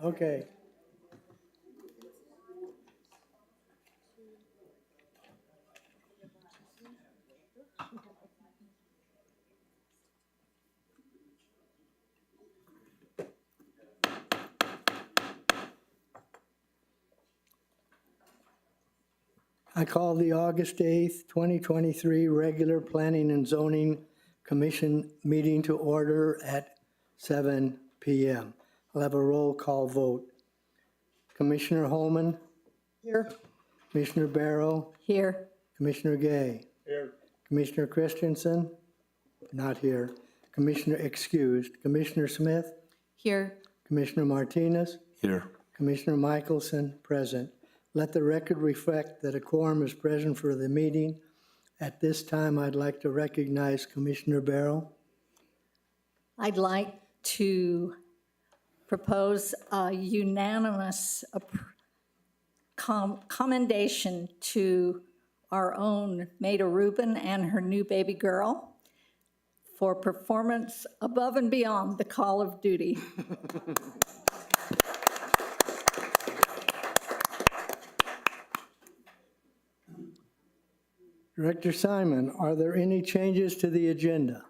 Okay. I call the August 8th, 2023 regular Planning and Zoning Commission meeting to order at 7 p.m. I'll have a roll call vote. Commissioner Holman? Here. Commissioner Barrow? Here. Commissioner Gay? Here. Commissioner Christensen? Not here. Commissioner excused. Commissioner Smith? Here. Commissioner Martinez? Here. Commissioner Michelson, present. Let the record reflect that a quorum is present for the meeting. At this time, I'd like to recognize Commissioner Barrow. I'd like to propose a unanimous commendation to our own Maida Rubin and her new baby girl for performance above and beyond the call of duty. Director Simon, are there any changes to the agenda?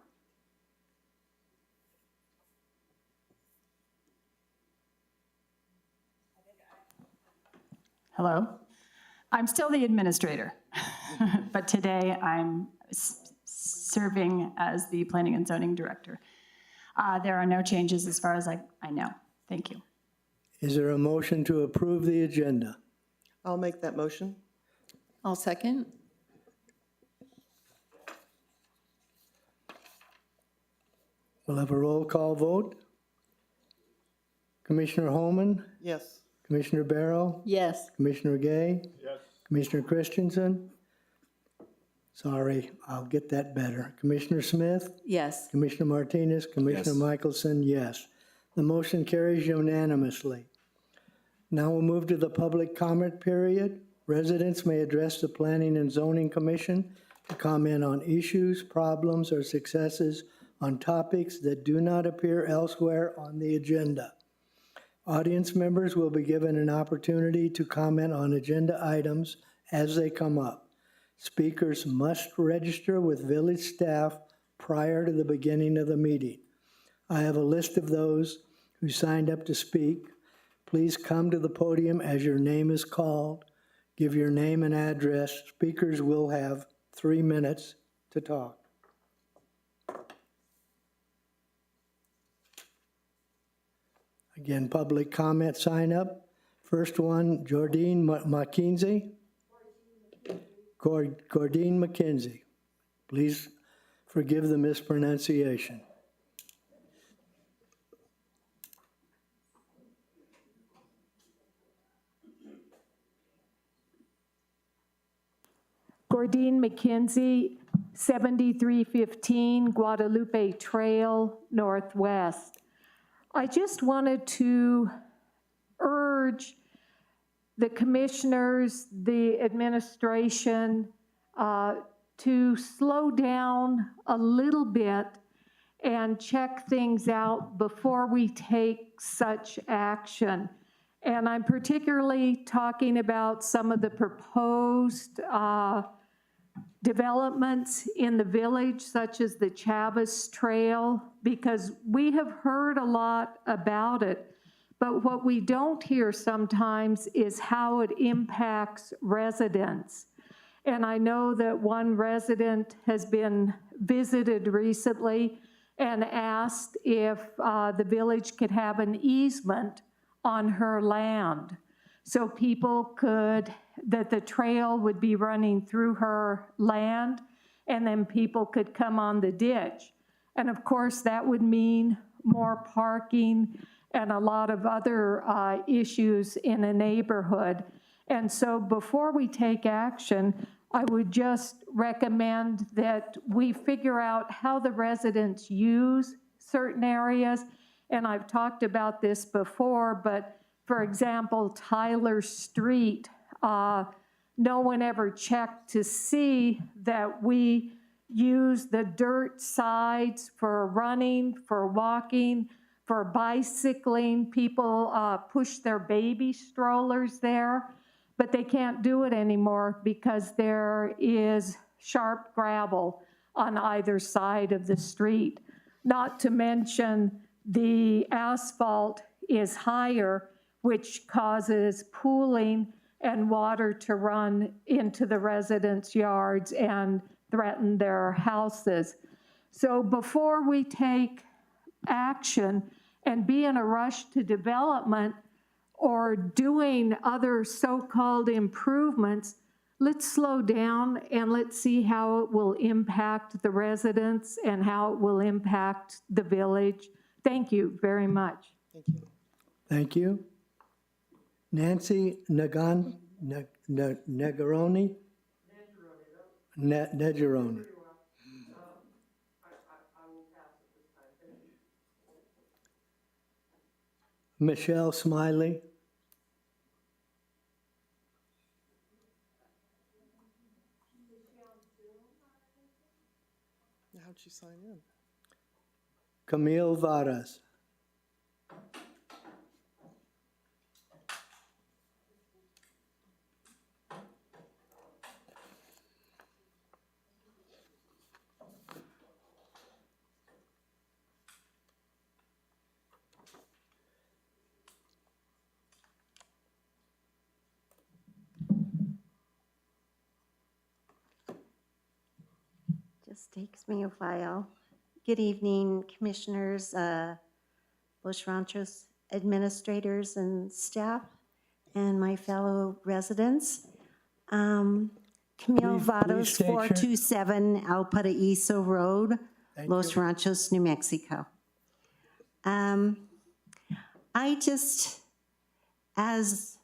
Hello. I'm still the administrator, but today I'm serving as the Planning and Zoning Director. There are no changes as far as I know. Thank you. Is there a motion to approve the agenda? I'll make that motion. I'll second. We'll have a roll call vote. Commissioner Holman? Yes. Commissioner Barrow? Yes. Commissioner Gay? Yes. Commissioner Christensen? Sorry, I'll get that better. Commissioner Smith? Yes. Commissioner Martinez? Commissioner Yes. Michelson? Yes. The motion carries unanimously. Now we'll move to the public comment period. Residents may address the Planning and Zoning Commission to comment on issues, problems, or successes on topics that do not appear elsewhere on the agenda. Audience members will be given an opportunity to comment on agenda items as they come up. Speakers must register with village staff prior to the beginning of the meeting. I have a list of those who signed up to speak. Please come to the podium as your name is called. Give your name and address. Speakers will have 3 minutes to talk. Again, public comment sign up. First one, Jordine McKenzie. Gordine McKenzie. Please forgive the mispronunciation. Gordine McKenzie, 7315 Guadalupe Trail, Northwest. I just wanted to urge the commissioners, the administration, to slow down a little bit and check things out before we take such action. And I'm particularly talking about some of the proposed developments in the village, such as the Chavez Trail, because we have heard a lot about it, but what we don't hear sometimes is how it impacts residents. And I know that one resident has been visited recently and asked if the village could have an easement on her land, so people could, that the trail would be running through her land, and then people could come on the ditch. And of course, that would mean more parking and a lot of other issues in a neighborhood. And so before we take action, I would just recommend that we figure out how the residents use certain areas. And I've talked about this before, but for example, Tyler Street, no one ever checked to see that we use the dirt sides for running, for walking, for bicycling. People push their baby strollers there, but they can't do it anymore because there is sharp gravel on either side of the street. Not to mention the asphalt is higher, which causes pooling and water to run into the residents' yards and threaten their houses. So before we take action and be in a rush to development or doing other so-called improvements, let's slow down and let's see how it will impact the residents and how it will impact the village. Thank you very much. Thank you. Thank you. Nancy Negroni? Negroni. Michelle Smiley? How'd she sign in? Camille Varas? Just takes me a while. Good evening, commissioners, Los Ranchos administrators and staff, and my fellow residents. Camille Please Vados, state your- 427 El Paraíso Road, Thank Los you. Ranchos, New Mexico. I just, as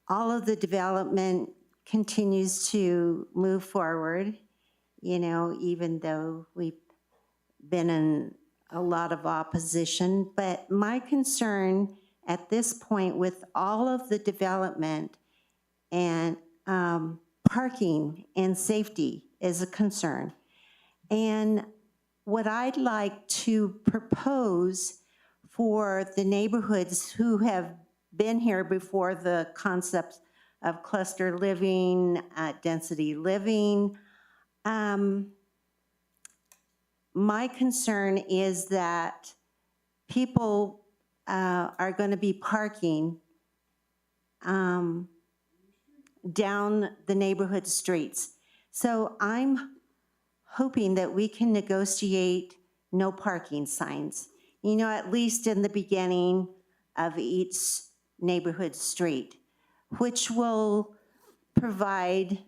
all of the development continues to move forward, you know, even though we've been in a lot of opposition. But my concern at this point with all of the development and parking and safety is a concern. And what I'd like to propose for the neighborhoods who have been here before the concepts of cluster living, density living, my concern is that people are going to be parking down the neighborhood streets. So I'm hoping that we can negotiate no parking signs, you know, at least in the beginning of each neighborhood street, which will provide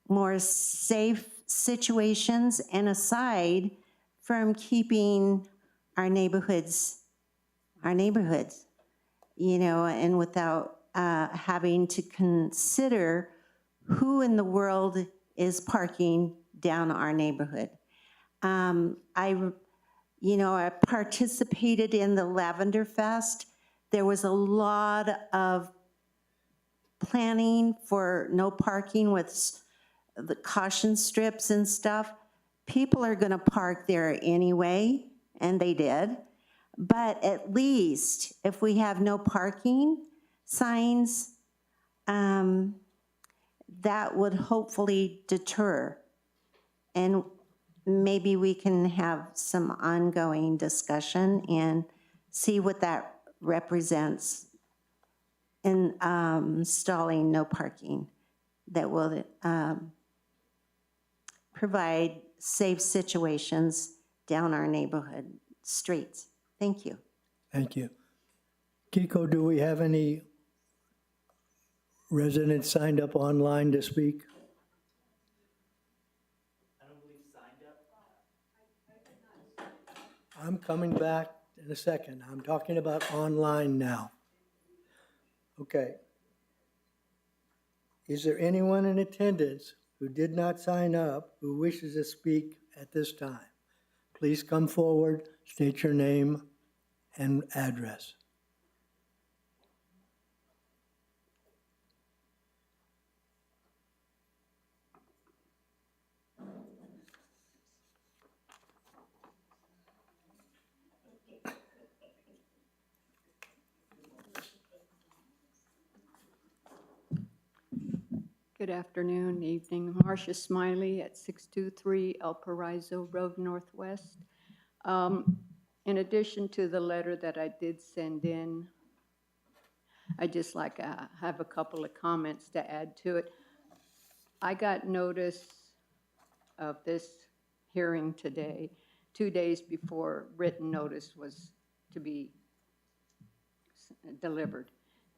more safe situations and aside from keeping our neighborhoods, you know, and without having to consider who in the world is parking down our neighborhood. I participated in the Lavender Fest. There was a lot of planning for no parking with the caution strips and stuff. People are gonna park there anyway, and they did. But at least if we have no parking signs, that would hopefully deter. And maybe we can have some ongoing discussion and see what that represents in installing no parking that will provide safe situations down our neighborhood streets. Thank you. Thank you. Kiko, do we have any residents signed up online to speak? I don't believe signed up. I'm coming back in a second. I'm talking about online now. Okay. Is there anyone in attendance who did not sign up who wishes to speak at this time? Please come forward, state your name and address. Good afternoon, evening. Marcia Smiley at 623 El Paraiso Road Northwest. In addition to the letter that I did send in, I just like have a couple of comments to add to it. I got notice of this hearing today, 2 days before written notice was to be delivered.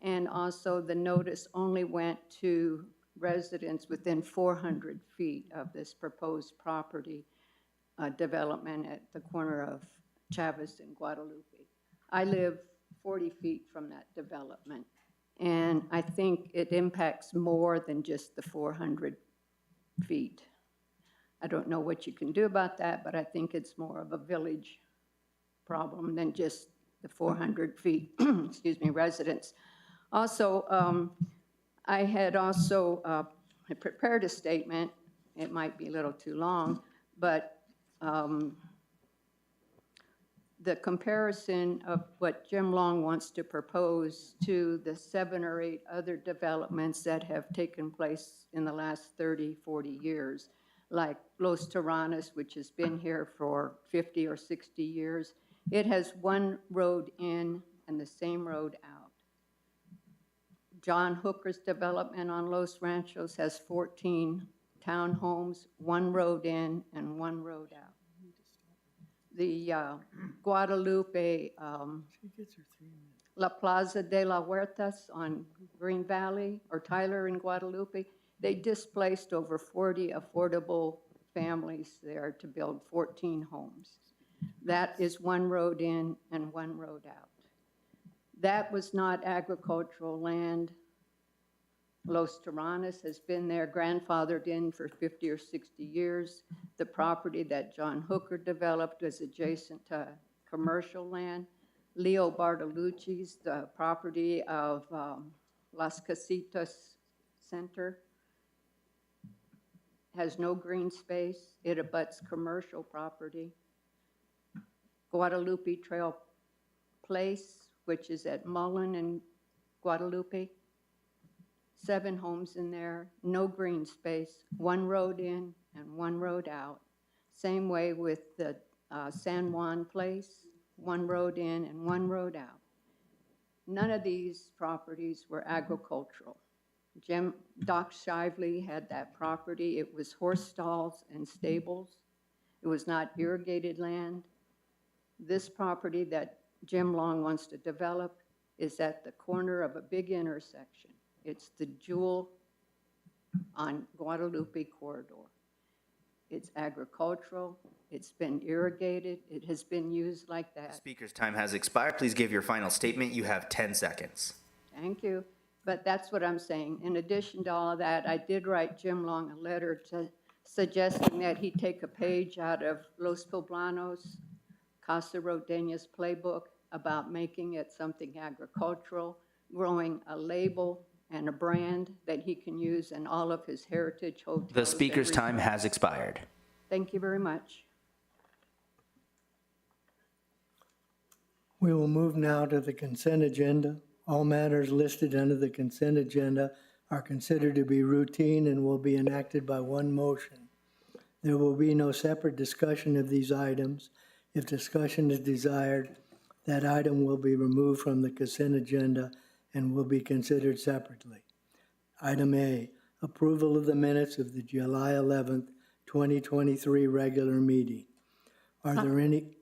And also the notice only went to residents within 400 feet of this proposed property development at the corner of Chavez and Guadalupe. I live 40 feet from that development, and I think it impacts more than just the 400 feet. I don't know what you can do about that, but I think it's more of a village problem than just the 400 feet, excuse me, residents. Also, I had also prepared a statement. It might be a little too long, but the comparison of what Jim Long wants to propose to the 7 or 8 other developments that have taken place in the last 30, 40 years, like Los Terranos, which has been here for 50 or 60 years. It has one road in and the same road out. John Hooker's development on Los Ranchos has 14 townhomes, one road in and one road out. The Guadalupe, La Plaza de la Huertas on Green Valley, or Tyler in Guadalupe, they displaced over 40 affordable families there to build 14 homes. That is one road in and one road out. That was not agricultural land. Los Terranos has been there, grandfathered in for 50 or 60 years. The property that John Hooker developed was adjacent to commercial land. Leo Bartolucci's, the property of Las Casitas Center, has no green space. It abuts commercial property. Guadalupe Trail Place, which is at Mullen and Guadalupe, 7 homes in there, no green space, one road in and one road out. Same way with the San Juan Place, one road in and one road out. None of these properties were agricultural. Doc Shively had that property. It was horse stalls and stables. It was not irrigated land. This property that Jim Long wants to develop is at the corner of a big intersection. It's the jewel on Guadalupe corridor. It's agricultural. It's been irrigated. It has been used like that. Speaker's time has expired. Please give your final statement. You have 10 seconds. Thank you. But that's what I'm saying. In addition to all of that, I did write Jim Long a letter suggesting that he take a page out of Los Poblanos, Casa Rodeña's playbook about making it something agricultural, growing a label and a brand that he can use in all of his heritage hotels. The speaker's time has expired. Thank you very much. We will move now to the consent agenda. All matters listed under the consent agenda are considered to be routine and will be enacted by one motion. There will be no separate discussion of these items. If discussion is desired, that item will be removed from the consent agenda and will be considered separately. Item A, approval of the minutes of the July 11th, 2023 regular meeting. Are there any?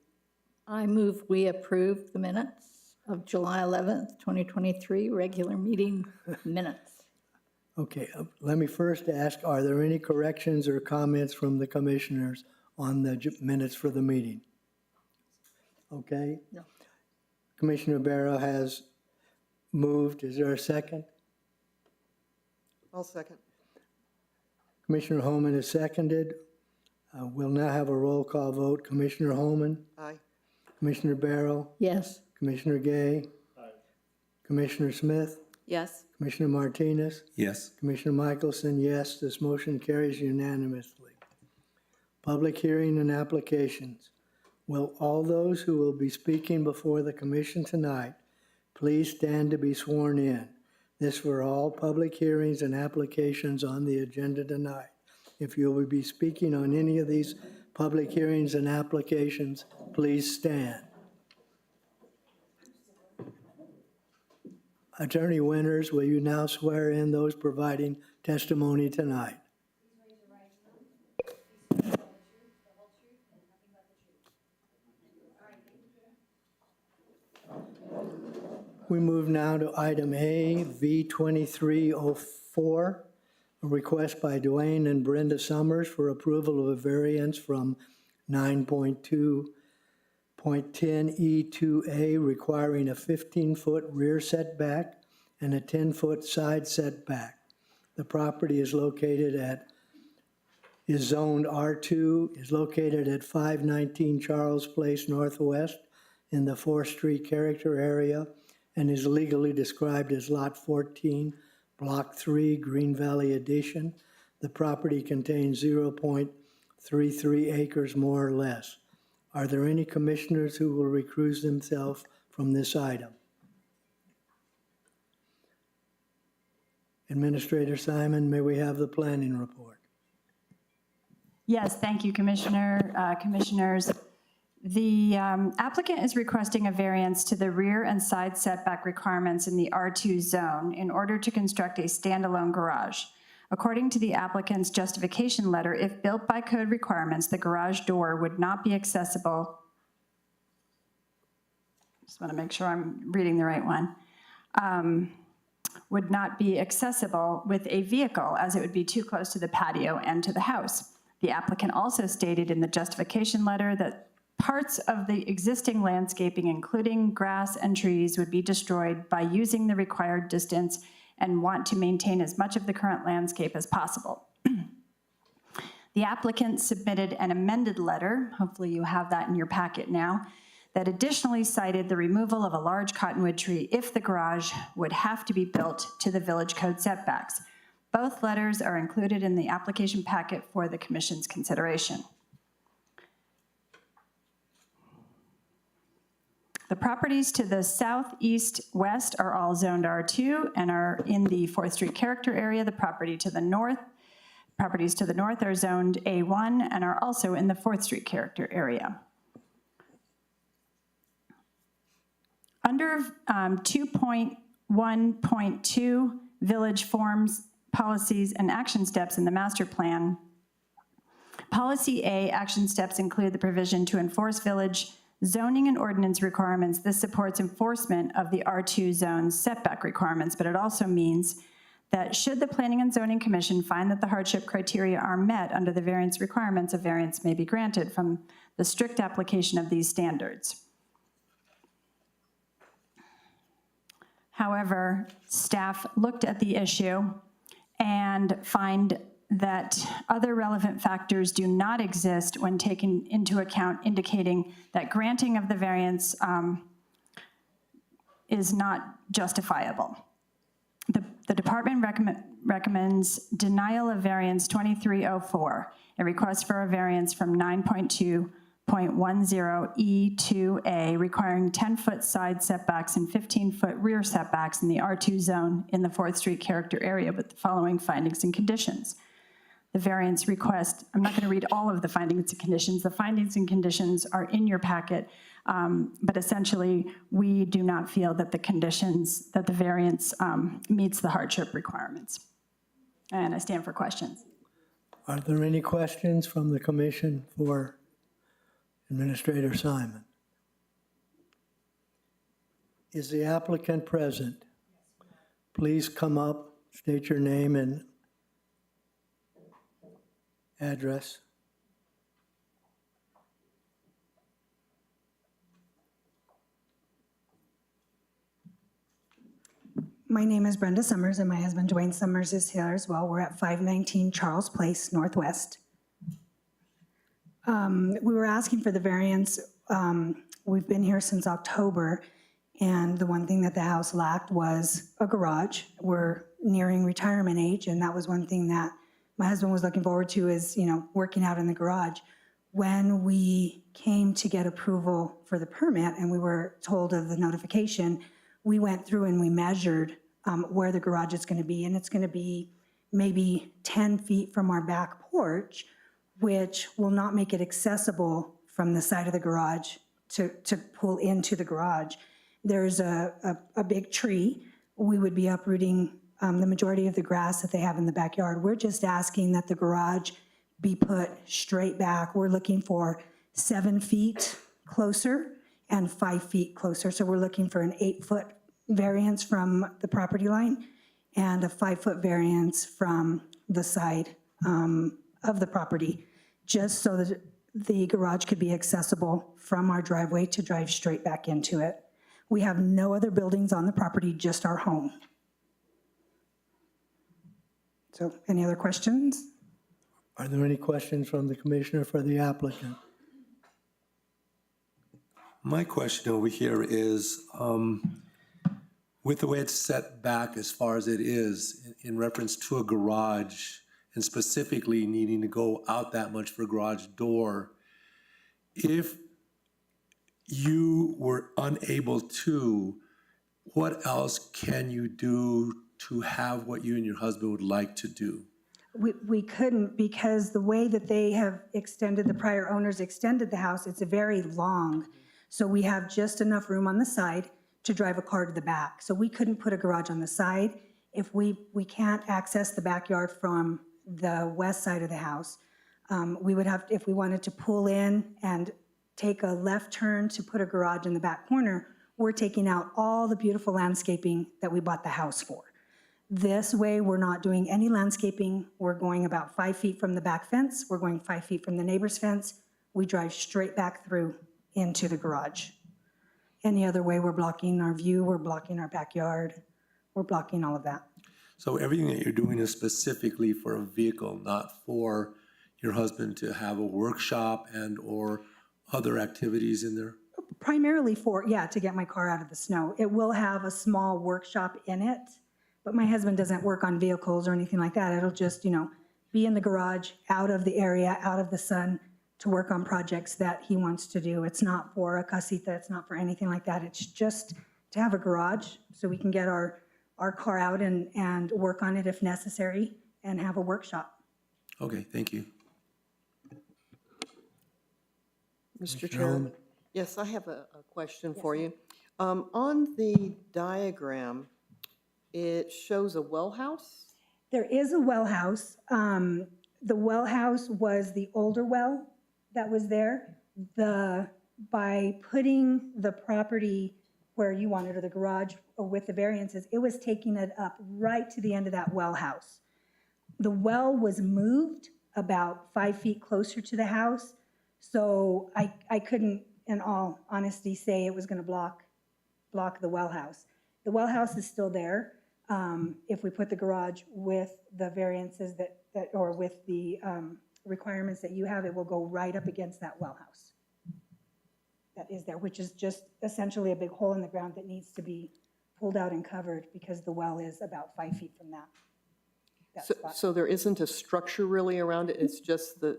I move we approve the minutes of July 11th, 2023 regular meeting minutes. Okay, let me first ask, are there any corrections or comments from the commissioners on the minutes for the meeting? Okay. No. Commissioner Barrow has moved. Is there a second? I'll second. Commissioner Holman has seconded. We'll now have a roll call vote. Commissioner Holman? Aye. Commissioner Barrow? Yes. Commissioner Gay? Aye. Commissioner Smith? Yes. Commissioner Martinez? Yes. Commissioner Michelson, yes. This motion carries unanimously. Public hearing and applications. Will all those who will be speaking before the commission tonight please stand to be sworn in? This for all public hearings and applications on the agenda tonight. If you will be speaking on any of these public hearings and applications, please stand. Attorney Winters, will you now swear in those providing testimony tonight? We move now to item A, V2304, a request by Dwayne and Brenda Summers for approval of a variance from 9.2.10E2A requiring a 15-foot rear setback and a 10-foot side setback. The property is zoned R2, is located at 519 Charles Place Northwest in the 4th Street character area, and is legally described as Lot 14, Block 3, Green Valley Addition. The property contains 0.33 acres more or less. Are there any commissioners who will recuse themselves from this item? Administrator Simon, may we have the planning report? Yes, thank you, Commissioner, Commissioners. The applicant is requesting a variance to the rear and side setback requirements in the R2 zone in order to construct a standalone garage. According to the applicant's justification letter, if built by code requirements, the garage door would not be accessible. Just want to make sure I'm reading the right one. Would not be accessible with a vehicle, as it would be too close to the patio and to the house. The applicant also stated in the justification letter that parts of the existing landscaping, including grass and trees, would be destroyed by using the required distance and want to maintain as much of the current landscape as possible. The applicant submitted an amended letter, hopefully you have that in your packet now, that additionally cited the removal of a large cottonwood tree if the garage would have to be built to the village code setbacks. Both letters are included in the application packet for the Commission's consideration. The properties to the southeast west are all zoned R2 and are in the 4th Street character area. The properties to the north are zoned A1 and are also in the 4th Street character area. Under 2.1.2 village forms, policies, and action steps in the master plan, Policy A action steps include the provision to enforce village zoning and ordinance requirements. This supports enforcement of the R2 zone's setback requirements, but it also means that should the Planning and Zoning Commission find that the hardship criteria are met under the variance requirements, a variance may be granted from the strict application of these standards. However, staff looked at the issue and find that other relevant factors do not exist when taken into account, indicating that granting of the variance is not justifiable. The department recommends denial of variance 2304, a request for a variance from 9.2.10E2A requiring 10-foot side setbacks and 15-foot rear setbacks in the R2 zone in the 4th Street character area with the following findings and conditions. The variance request, I'm not going to read all of the findings and conditions. The findings and conditions are in your packet, but essentially we do not feel that the conditions, that the variance meets the hardship requirements. And I stand for questions. Are there any questions from the commission for Administrator Simon? Is the applicant present? Please come up, state your name and address. My name is Brenda Summers, and my husband Dwayne Summers is here as well. We're at 519 Charles Place Northwest. We were asking for the variance. We've been here since October, and the one thing that the house lacked was a garage. We're nearing retirement age, and that was one thing that my husband was looking forward to, is, you know, working out in the garage. When we came to get approval for the permit and we were told of the notification, we went through and we measured where the garage is going to be. And it's going to be maybe 10 feet from our back porch, which will not make it accessible from the side of the garage to pull into the garage. There's a big tree. We would be uprooting the majority of the grass that they have in the backyard. We're just asking that the garage be put straight back. We're looking for 7 feet closer and 5 feet closer. So we're looking for an 8-foot variance from the property line and a 5-foot variance from the side of the property, just so that the garage could be accessible from our driveway to drive straight back into it. We have no other buildings on the property, just our home. So any other questions? Are there any questions from the commissioner for the applicant? My question over here is, with the way it's set back as far as it is in reference to a garage, and specifically needing to go out that much for a garage door, if you were unable to, what else can you do to have what you and your husband would like to do? We couldn't, because the way that they have extended, the prior owners extended the house, it's very long. So we have just enough room on the side to drive a car to the back. So we couldn't put a garage on the side. If we can't access the backyard from the west side of the house, we would have, if we wanted to pull in and take a left turn to put a garage in the back corner, we're taking out all the beautiful landscaping that we bought the house for. This way, we're not doing any landscaping. We're going about 5 feet from the back fence. We're going 5 feet from the neighbor's fence. We drive straight back through into the garage. Any other way, we're blocking our view, we're blocking our backyard, we're blocking all of that. So everything that you're doing is specifically for a vehicle, not for your husband to have a workshop and or other activities in there? Primarily for, yeah, to get my car out of the snow. It will have a small workshop in it, but my husband doesn't work on vehicles or anything like that. It'll just, be in the garage, out of the area, out of the sun, to work on projects that he wants to do. It's not for a casita, it's not for anything like that. It's just to have a garage so we can get our car out and work on it if necessary and have a workshop. Okay, thank you. Mr. Chair? Yes, I have a question for you. On the diagram, it shows a well house? There is a well house. The well house was the older well that was there. By putting the property where you wanted, or the garage with the variances, it was taking it up right to the end of that well house. The well was moved about 5 feet closer to the house, so I couldn't, in all honesty, say it was going to block the well house. The well house is still there. If we put the garage with the variances that or with the requirements that you have, it will go right up against that well house that is there, which is just essentially a big hole in the ground that needs to be pulled out and covered because the well is about 5 feet from that spot. So there isn't a structure really around it? It's just the,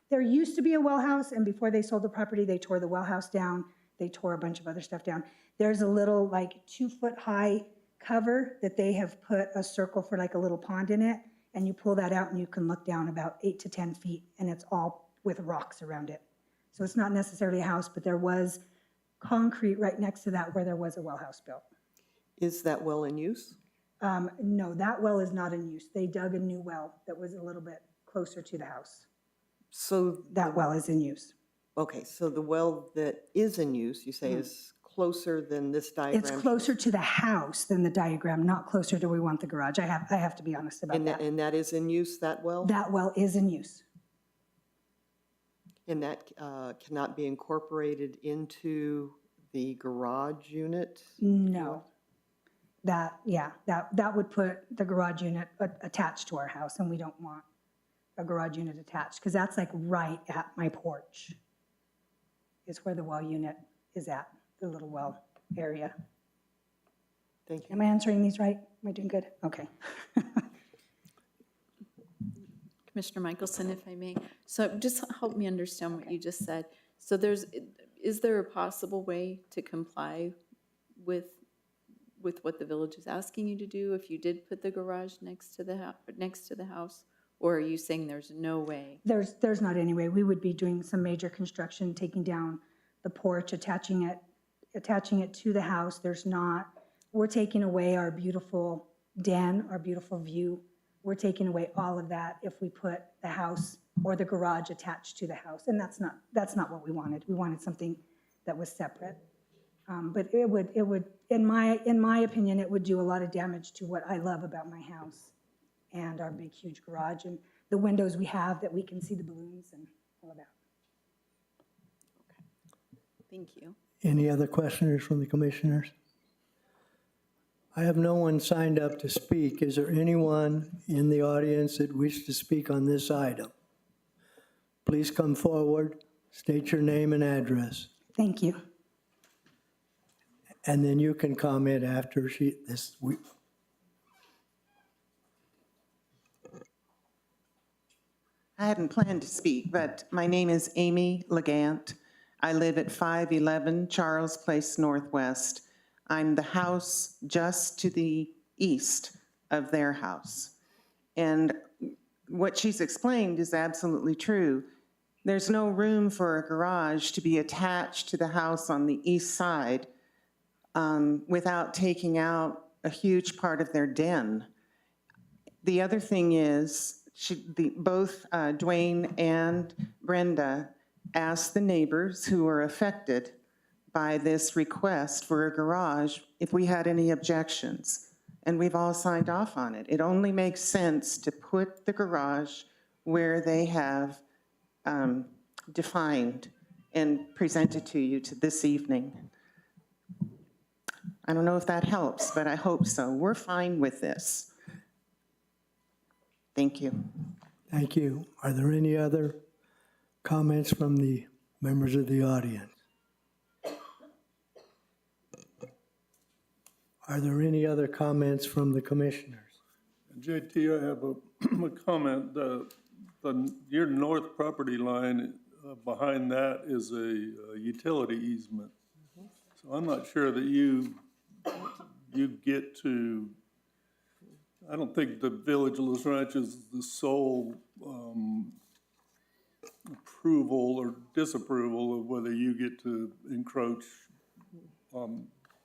There used to be a well house, and before they sold the property, they tore the well house down. They tore a bunch of other stuff down. There's a little 2-foot high cover that they have put a circle for like a little pond in it, and you pull that out and you can look down about 8 to 10 feet, and it's all with rocks around it. So it's not necessarily a house, but there was concrete right next to that where there was a well house built. is that well in use? No, that well is not in use. They dug a new well that was a little bit closer to the house. So, That well is in use. okay, so the well that is in use, you say is closer than this diagram? It's closer to the house than the diagram, not closer to where we want the garage. I have to be honest about And that. and that is in use, that well? That well is in use. And that cannot be incorporated into the garage unit? No. That would put the garage unit attached to our house, and we don't want a garage unit attached, because that's like right at my porch is where the well unit is at, the little well area. Thank you. Am I answering these right? Am I doing good? Okay. Commissioner Michelson, if I may. So just help me understand what you just said. So is there a possible way to comply with with what the village is asking you to do if you did put the garage next to the house? Or are you saying there's no way? There's not any way. We would be doing some major construction, taking down the porch, attaching it to the house. We're taking away our beautiful den, our beautiful view. We're taking away all of that if we put the house or the garage attached to the house. And that's not what we wanted. We wanted something that was separate. But it would, in my opinion, it would do a lot of damage to what I love about my house and our big, huge garage and the windows we have that we can see the balloons and all of that. Thank you. Any other questioners from the commissioners? I have no one signed up to speak. Is there anyone in the audience that wishes to speak on this item? Please come forward, state your name and address, Thank you. and then you can comment after I hadn't planned to speak, but my name is Amy Legant. I live at 511 Charles Place Northwest. I'm the house just to the east of their house. And what she's explained is absolutely true. There's no room for a garage to be attached to the house on the east side without taking out a huge part of their den. The other thing is, both Dwayne and Brenda asked the neighbors who were affected by this request for a garage if we had any objections, and we've all signed off on it. It only makes sense to put the garage where they have defined and presented to you this evening. I don't know if that helps, but I hope so. We're fine with this. Thank you. Thank you. Are there any other comments from the members of the audience? Are there any other comments from the commissioners? JT, I have a comment. Your north property line, behind that is a utility easement. So I'm not sure that you get to, I don't think the Village of Los Ranchos is the sole approval or disapproval of whether you get to encroach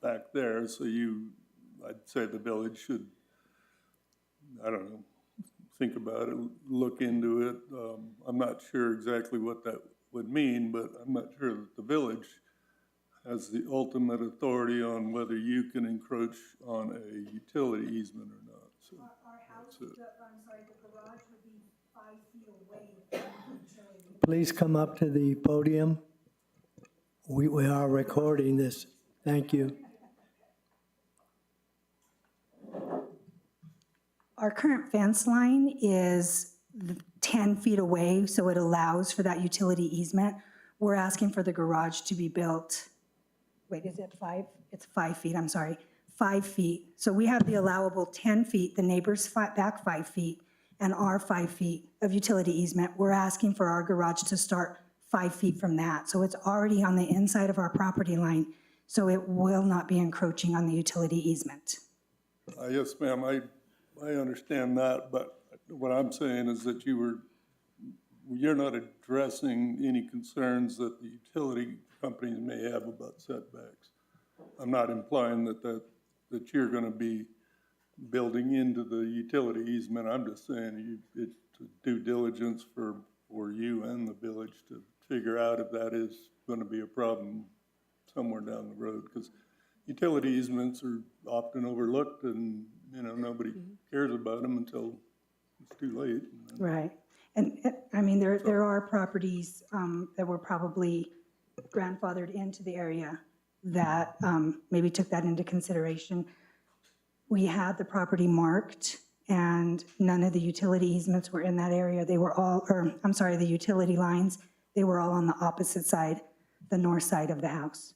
back there. So I'd say the village should, I don't know, think about it, look into it. I'm not sure exactly what that would mean, but I'm not sure that the village has the ultimate authority on whether you can encroach on a utility easement or not. So Our house, the garage would be 5 feet away from the utility. Please come up to the podium. We are recording this. Thank you. Our current fence line is 10 feet away, so it allows for that utility easement. We're asking for the garage to be built, wait, is it 5? It's 5 feet, I'm sorry, 5 feet. So we have the allowable 10 feet, the neighbors back 5 feet, and our 5 feet of utility easement. We're asking for our garage to start 5 feet from that. So it's already on the inside of our property line, so it will not be encroaching on the utility easement. yes, ma'am, I understand that, but what I'm saying is that you're not addressing any concerns that the utility companies may have about setbacks. I'm not implying that you're gonna be building into the utility easement. I'm just saying it's due diligence for you and the village to figure out if that is gonna be a problem somewhere down the road, because utility easements are often overlooked and, nobody cares about them until it's too late. Right. And, I mean, there are properties that were probably grandfathered into the area that maybe took that into consideration. We had the property marked, and none of the utility easements were in that area. They were all, the utility lines, they were all on the opposite side, the north side of the house.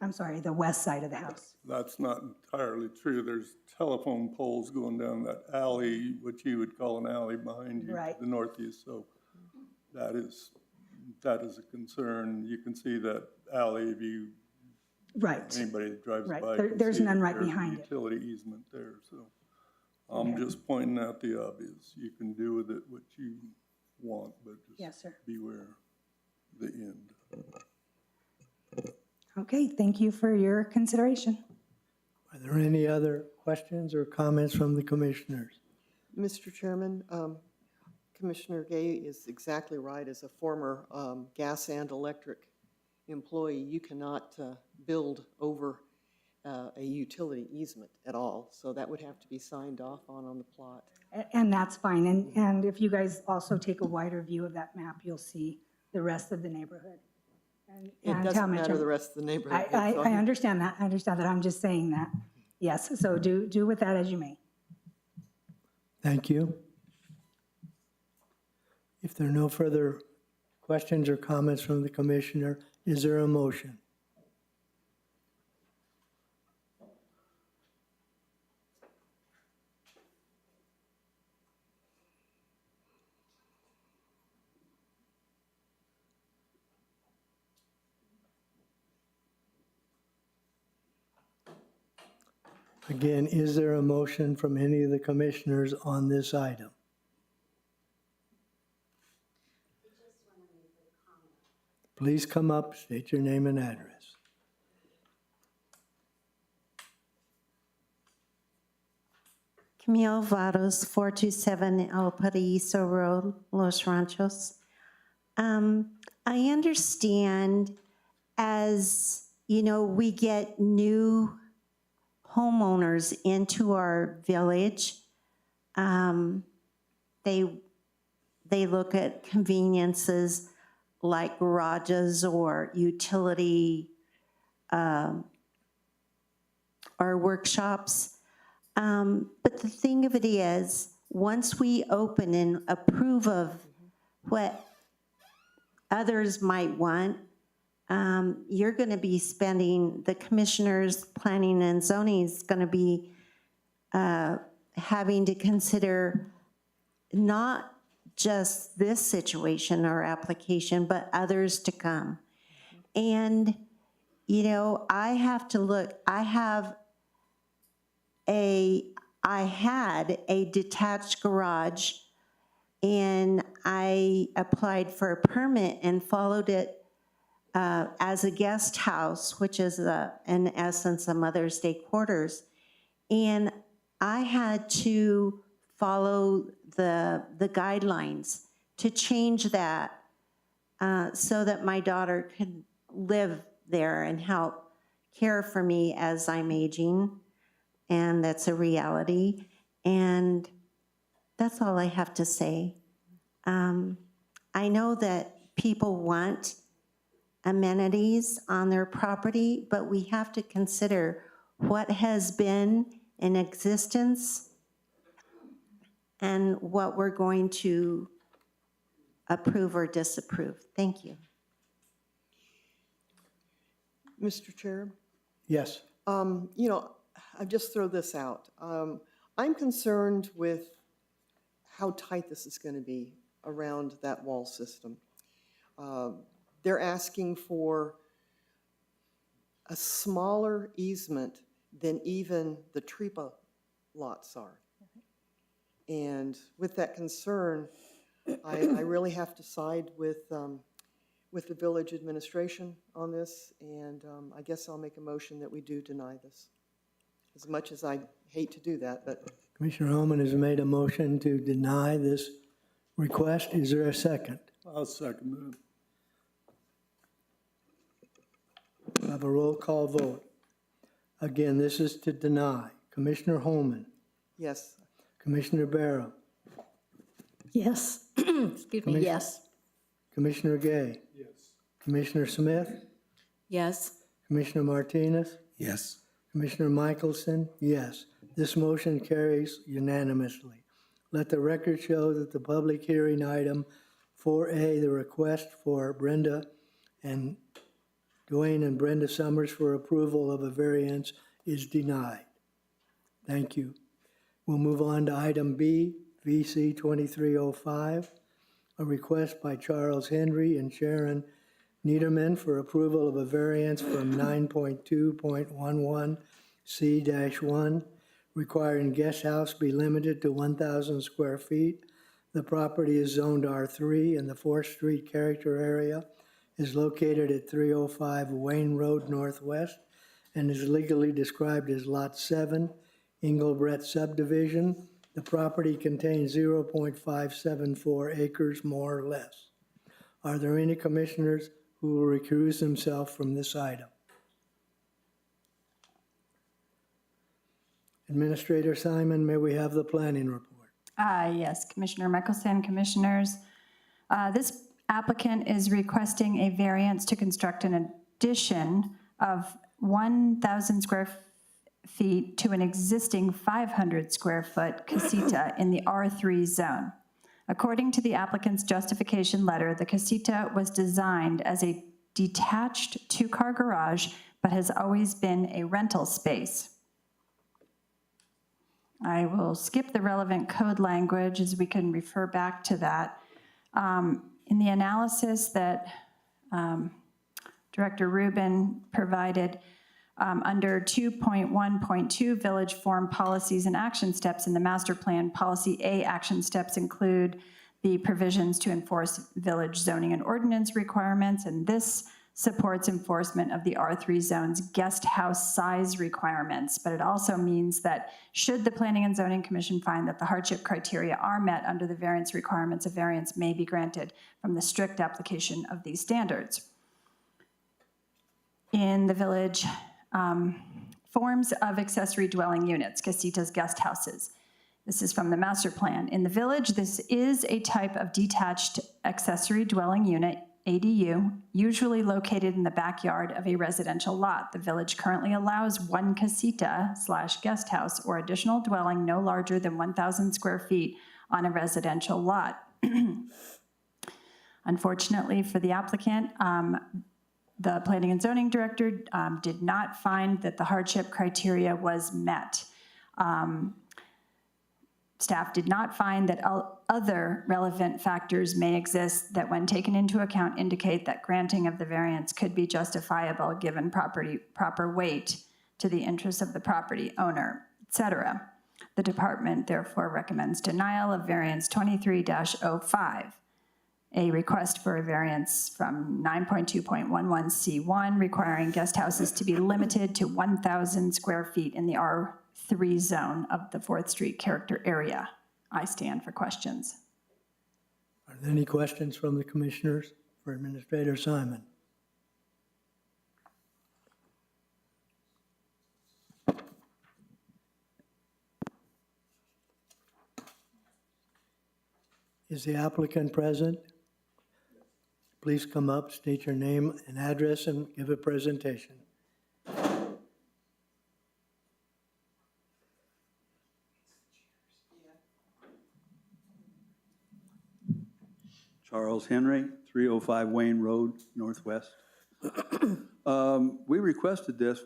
The west side of the house. That's not entirely true. There's telephone poles going down that alley, what you would call an alley behind you Right. to the northeast. So that is a concern. You can see that alley if you Right. Anybody that drives Right. by There- can there's see none that right there's a behind it. utility easement there, so. I'm just pointing out the obvious. You can do with it what you want, but Yes, just sir. beware the end. Okay, thank you for your consideration. Are there any other questions or comments from the commissioners? Mr. Chairman, Commissioner Gay is exactly right. As a former gas and electric employee, you cannot build over a utility easement at all. So that would have to be signed off on the plot. And that's fine. And if you guys also take a wider view of that map, you'll see the rest of the neighborhood. And It how doesn't much matter I'm- the rest of the neighborhood. I It's all- understand that. I understand that. I'm just saying that. Yes, so do with that as you may. Thank you. If there are no further questions or comments from the commissioner, is there a motion? Again, is there a motion from any of the commissioners on this item? Please come up, state your name and address. Camille Vados, 427 El Paraíso Road, Los Ranchos. I understand as, you know, we get new homeowners into our village, they look at conveniences like garages or utility or workshops. But the thing of it is, once we open and approve of what others might want, you're going to be spending, the commissioners, planning and zoning is going to be having to consider not just this situation or application, but others to come. And, you know, I have to look, I had a detached garage, and I applied for a permit and followed it as a guest house, which is in essence a Mother's Day quarters. And I had to follow the guidelines to change that so that my daughter could live there and help care for me as I'm aging. And that's a reality. And that's all I have to say. I know that people want amenities on their property, but we have to consider what has been in existence and what we're going to approve or disapprove. Thank you. Mr. Chair? Yes. You know, I'll just throw this out. I'm concerned with how tight this is going to be around that wall system. They're asking for a smaller easement than even the Tripa lots are. And with that concern, I really have to side with the village administration on this, and I guess I'll make a motion that we do deny this. As much as I hate to do that, but Commissioner Holman has made a motion to deny this request. Is there a second? I'll second that. We'll have a roll call vote. Again, this is to deny. Commissioner Holman, yes. Commissioner Barrow, Yes. Excuse me, yes. Commissioner Gay, Yes. Commissioner Smith, Yes. Commissioner Martinez, Yes. Commissioner Michelson, yes. This motion carries unanimously. Let the record show that the public hearing item 4A, the request for Brenda and Dwayne and Brenda Summers for approval of a variance, is denied. Thank you. We'll move on to item B, VC 2305, a request by Charles Henry and Sharon Niederman for approval of a variance from 9.2.11 C-1, requiring guest house be limited to 1,000 square feet. The property is zoned R3 in the 4th Street character area, is located at 305 Wayne Road Northwest, and is legally described as Lot 7, Engelbrett subdivision. The property contains 0.574 acres, more or less. Are there any commissioners who will recuse themselves from this item? Administrator Simon, may we have the planning report? Yes, Commissioner Mickelson, Commissioners. This applicant is requesting a variance to construct an addition of 1,000 square feet to an existing 500 square foot casita in the R3 zone. According to the applicant's justification letter, the casita was designed as a detached two-car garage, but has always been a rental space. I will skip the relevant code language as we can refer back to that. In the analysis that Director Rubin provided, under 2.1.2 Village Form Policies and Action Steps in the Master Plan, Policy A action steps include the provisions to enforce village zoning and ordinance requirements, and this supports enforcement of the R3 zone's guest house size requirements. But it also means that should the Planning and Zoning Commission find that the hardship criteria are met under the variance requirements, a variance may be granted from the strict application of these standards. In the village, forms of accessory dwelling units, casitas, guest houses. This is from the master plan. In the village, this is a type of detached accessory dwelling unit, ADU, usually located in the backyard of a residential lot. The village currently allows one casita/guest house or additional dwelling no larger than 1,000 square feet on a residential lot. Unfortunately for the applicant, the Planning and Zoning Director did not find that the hardship criteria was met. Staff did not find that other relevant factors may exist that, when taken into account, indicate that granting of the variance could be justifiable given proper weight to the interests of the property owner, etc. The department therefore recommends denial of variance 23-05. A request for a variance from 9.2.11C1 requiring guest houses to be limited to 1,000 square feet in the R3 zone of the 4th Street character area. I stand for questions. Are there any questions from the commissioners for Administrator Simon? Is the applicant present? Please come up, state your name and address, and give a presentation. Charles Henry, 305 Wayne Road, Northwest. We requested this.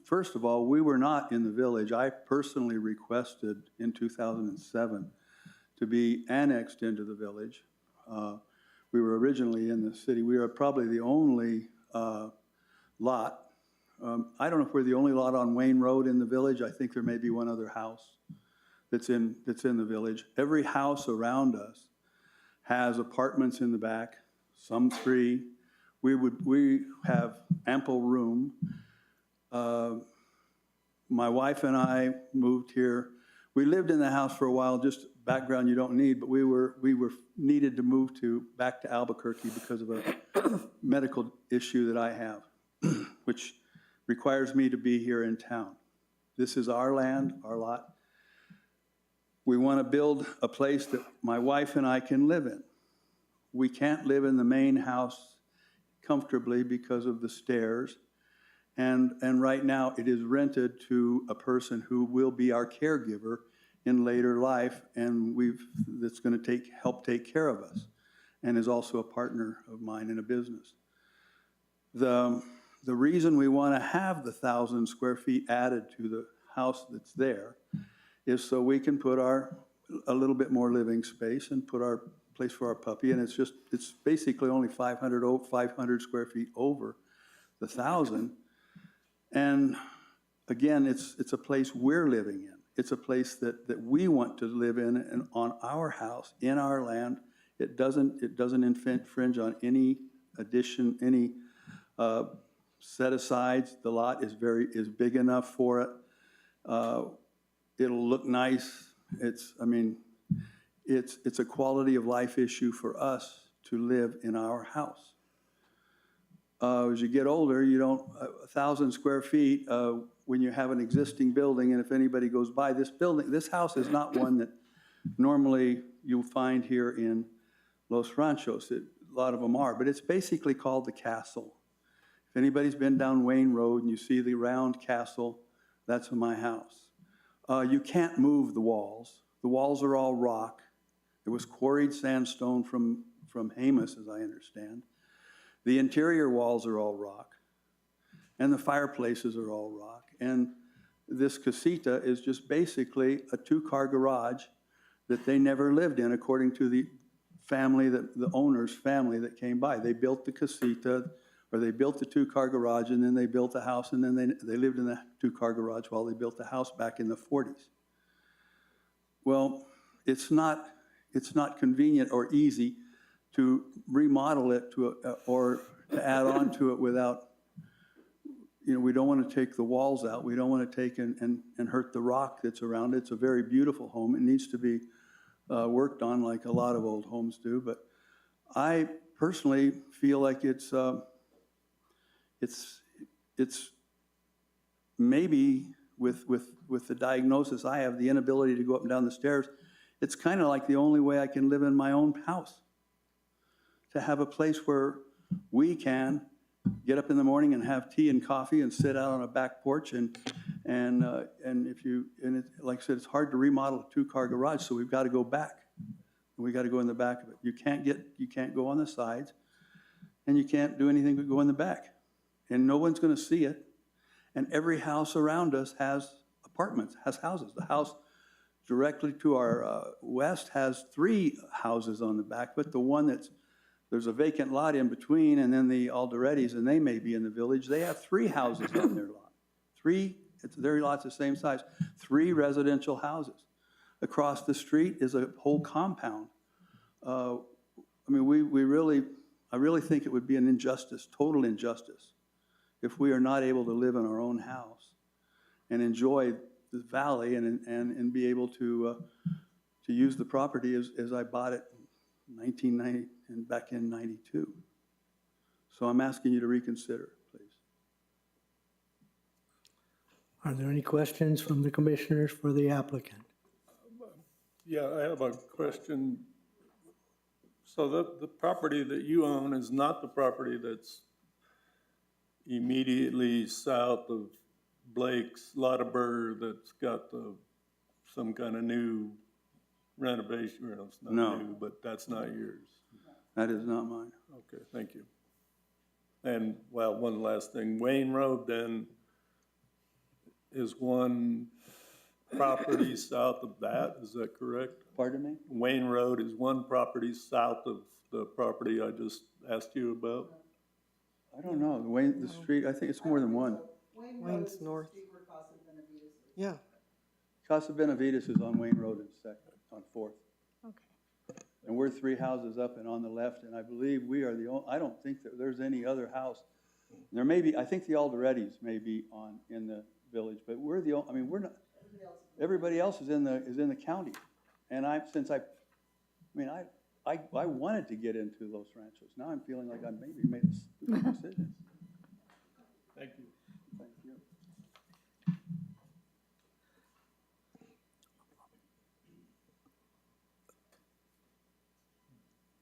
First of all, we were not in the village. I personally requested in 2007 to be annexed into the village. We were originally in the city. We are probably the only lot. I don't know if we're the only lot on Wayne Road in the village. I think there may be one other house that's in the village. Every house around us has apartments in the back, some 3. We have ample room. My wife and I moved here. We lived in the house for a while, just background you don't need, but we were needed to move back to Albuquerque because of a medical issue that I have, which requires me to be here in town. This is our land, our lot. We want to build a place that my wife and I can live in. We can't live in the main house comfortably because of the stairs. And right now it is rented to a person who will be our caregiver in later life, and that's going to help take care of us, and is also a partner of mine in a business. The reason we want to have the 1,000 square feet added to the house that's there is so we can put a little bit more living space and put our place for our puppy, and it's basically only 500 square feet over the 1,000. And again, it's a place we're living in. It's a place that we want to live in and on our house, in our land. It doesn't infringe on any addition, any set-asides. The lot is big enough for it. It'll look nice. It's a quality of life issue for us to live in our house. As you get older, 1,000 square feet, when you have an existing building, and if anybody goes by this house is not one that normally you'll find here in Los Ranchos. A lot of them are, but it's basically called the Castle. If anybody's been down Wayne Road and you see the round castle, that's my house. You can't move the walls. The walls are all rock. It was quarried sandstone from Jemez, as I understand. The interior walls are all rock, and the fireplaces are all rock. And this casita is just basically a two-car garage that they never lived in, according to the owner's family that came by. They built the casita, or they built the two-car garage, and then they built the house, and then they lived in the two-car garage while they built the house back in the 40s. Well, it's not convenient or easy to remodel it or to add on to it without, we don't want to take the walls out. We don't want to take and hurt the rock that's around it. It's a very beautiful home. It needs to be worked on like a lot of old homes do. But I personally feel like it's maybe with the diagnosis I have, the inability to go up and down the stairs, it's kind of like the only way I can live in my own house. To have a place where we can get up in the morning and have tea and coffee and sit out on a back porch like I said, it's hard to remodel a two-car garage, so we've got to go back. We got to go in the back of it. You can't go on the sides, and you can't do anything but go in the back. And no one's going to see it. And every house around us has apartments, has houses. The house directly to our west has 3 houses on the back, but the one there's a vacant lot in between, and then the Alderettis, and they may be in the village, they have 3 houses on their lot. Their lot's the same size, 3 residential houses. Across the street is a whole compound. I really think it would be an injustice, total injustice, if we are not able to live in our own house and enjoy the valley and be able to use the property as I bought it in 1990 and back in 92. So I'm asking you to reconsider, please. Are there any questions from the commissioners for the applicant? Yeah, I have a question. So the property that you own is not the property that's immediately south of Blake's Lotaber that's got some kind of new renovation, or it's not No. new, but that's not yours. That is not mine. Okay, thank you. And, well, one last thing, Wayne Road then is one property south of that, is that correct? Pardon me? Wayne Road is one property south of the property I just asked you about? I don't know, the street, I think it's more than one. Wayne's north. Yeah. Casa Benavides is on Wayne Road in second, on 4th. Okay. And we're 3 houses up and on the left, and I believe we are the only, I don't think that there's any other house. There may be, I think the Alderettis may be in the village, but we're the only, we're not, everybody else is in the county. And I wanted to get into Los Ranchos. Now I'm feeling like I maybe made a stupid decision. Thank you. Thank you.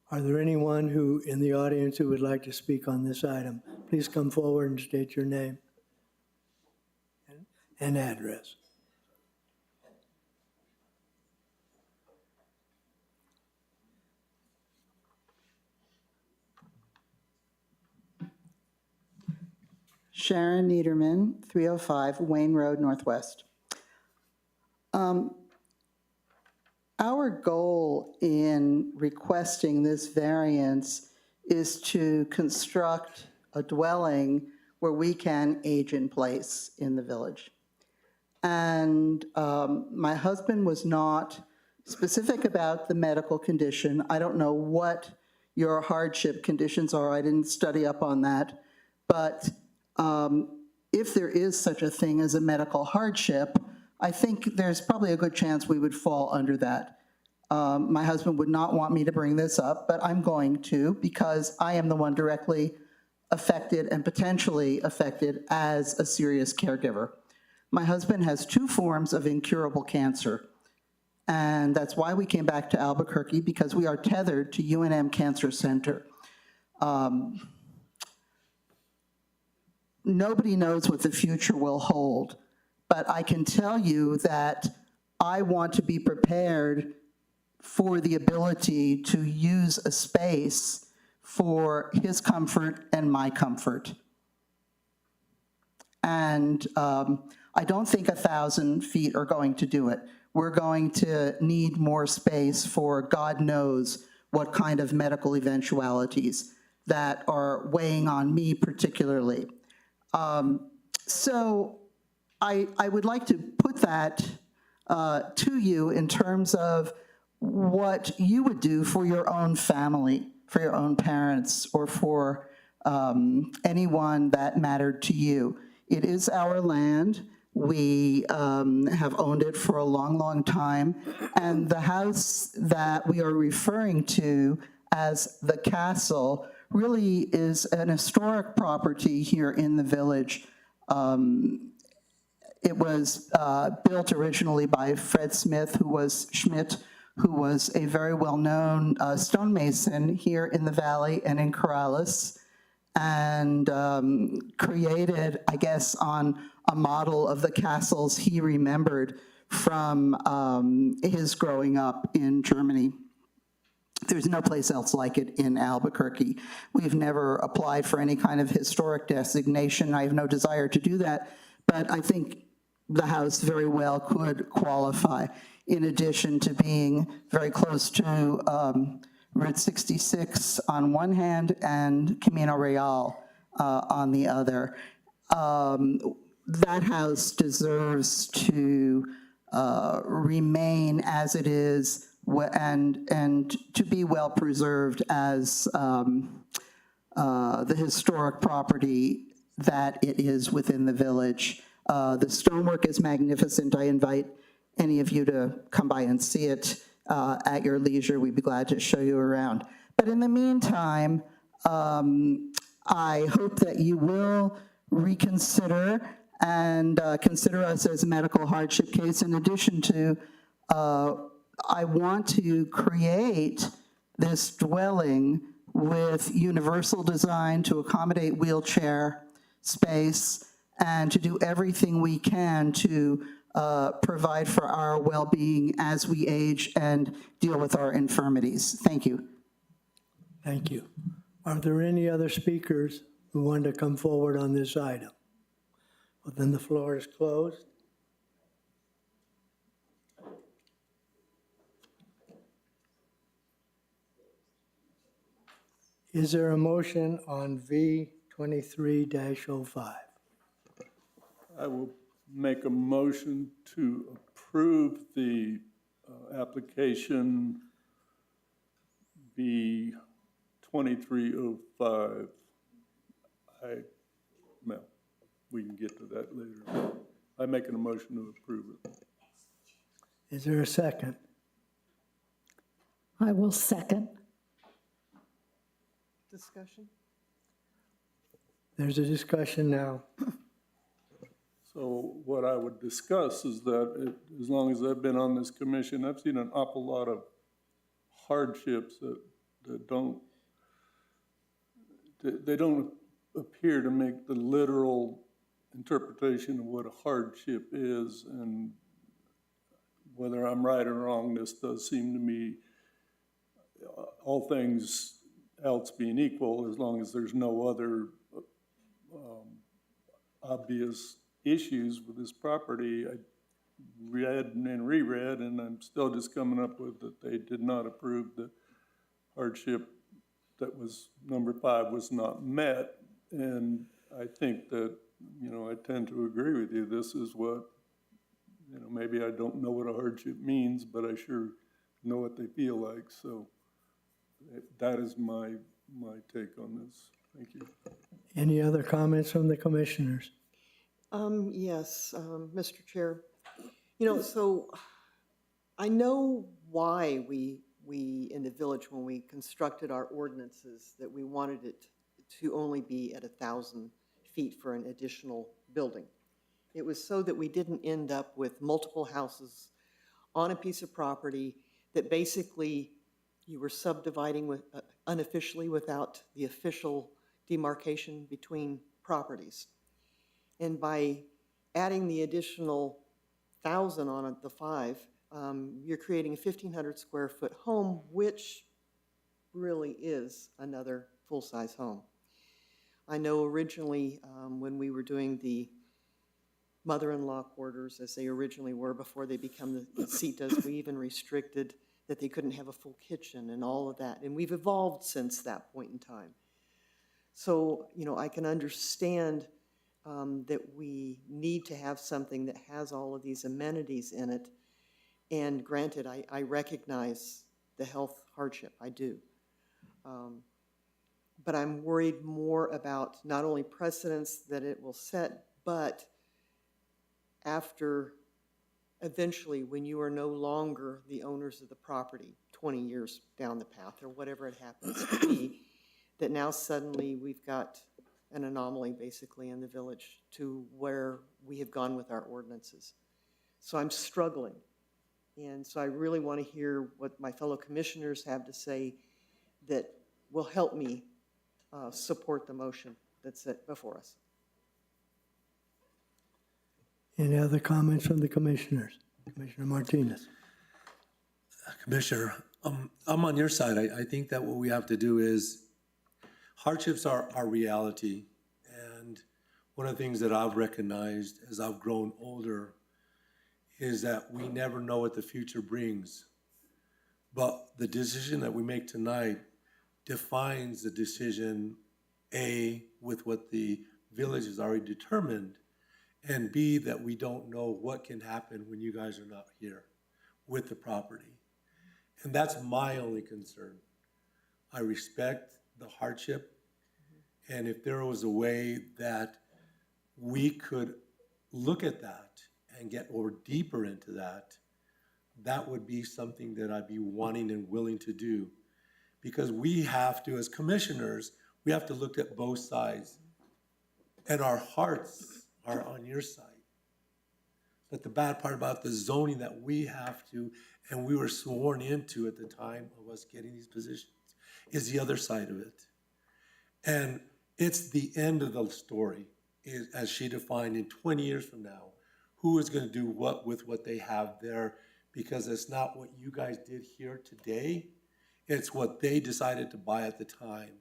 Are there anyone in the audience who would like to speak on this item? Please come forward and state your name and address. Sharon Niederman, 305 Wayne Road Northwest. Our goal in requesting this variance is to construct a dwelling where we can age in place in the village. And my husband was not specific about the medical condition. I don't know what your hardship conditions are. I didn't study up on that. But if there is such a thing as a medical hardship, I think there's probably a good chance we would fall under that. My husband would not want me to bring this up, but I'm going to because I am the one directly affected and potentially affected as a serious caregiver. My husband has 2 forms of incurable cancer, and that's why we came back to Albuquerque, because we are tethered to UNM Cancer Center. Nobody knows what the future will hold, but I can tell you that I want to be prepared for the ability to use a space for his comfort and my comfort. And I don't think 1,000 feet are going to do it. We're going to need more space for God knows what kind of medical eventualities that are weighing on me particularly. So I would like to put that to you in terms of what you would do for your own family, for your own parents, or for anyone that mattered to you. It is our land. We have owned it for a long, long time. And the house that we are referring to as the castle really is an historic property here in the village. It was built originally by Fred Smith, who was a very well-known stonemason here in the valley and in Corrales, and created, I guess, on a model of the castles he remembered from his growing up in Germany. There's no place else like it in Albuquerque. We've never applied for any kind of historic designation. I have no desire to do that, but I think the house very well could qualify, in addition to being very close to Route 66 on one hand and Camino Real on the other. That house deserves to remain as it is and to be well preserved as the historic property that it is within the village. The stonework is magnificent. I invite any of you to come by and see it at your leisure. We'd be glad to show you around. But in the meantime, I hope that you will reconsider and consider us as a medical hardship case. In addition to, I want to create this dwelling with universal design to accommodate wheelchair space and to do everything we can to provide for our well-being as we age and deal with our infirmities. Thank you. Thank you. Are there any other speakers who want to come forward on this item? Well, then the floor is closed. Is there a motion on V 23-05? I will make a motion to approve the application B 2305. Well, we can get to that later. I'm making a motion to approve it. Is there a second? I will second. Discussion? There's a discussion now. So what I would discuss is that as long as I've been on this commission, I've seen an awful lot of hardships that don't appear to make the literal interpretation of what a hardship is. And whether I'm right or wrong, this does seem to me, all things else being equal, as long as there's no other obvious issues with this property, read and reread, and I'm still just coming up with that they did not approve the hardship that was, number 5 was not met. And I think that, you know, I tend to agree with you. This is what, you know, maybe I don't know what a hardship means, but I sure know what they feel like. So that is my take on this. Thank you. Any other comments from the commissioners? Yes, Mr. Chair. You know, so I know why we in the village, when we constructed our ordinances, that we wanted it to only be at 1,000 feet for an additional building. It was so that we didn't end up with multiple houses on a piece of property that basically you were subdividing with, unofficially without the official demarcation between properties. And by adding the additional 1,000 on the 5, you're creating a 1,500 square foot home, which really is another full-size home. I know originally when we were doing the mother-in-law quarters, as they originally were before they become the citas, we even restricted that they couldn't have a full kitchen and all of that. And we've evolved since that point in time. So, you know, I can understand that we need to have something that has all of these amenities in it. And granted, I recognize the health hardship, I do. But I'm worried more about not only precedents that it will set, but after eventually when you are no longer the owners of the property 20 years down the path or whatever it happens to be, that now suddenly we've got an anomaly basically in the village to where we have gone with our ordinances. So I'm struggling. And so I really want to hear what my fellow commissioners have to say that will help me support the motion that's before us. Any other comments from the commissioners? Commissioner Martinez. Commissioner, I'm on your side. I think that what we have to do is, hardships are our reality. And one of the things that I've recognized as I've grown older is that we never know what the future brings. But the decision that we make tonight defines the decision, A, with what the village has already determined, and B, that we don't know what can happen when you guys are not here with the property. And that's my only concern. I respect the hardship, and if there was a way that we could look at that and get more deeper into that, that would be something that I'd be wanting and willing to do. Because we have to, as commissioners, we have to look at both sides. And our hearts are on your side. But the bad part about the zoning that we have to, and we were sworn into at the time of us getting these positions, is the other side of it. And it's the end of the story, is, as she defined, in 20 years from now, who is going to do what with what they have there, because it's not what you guys did here today, it's what they decided to buy at the time.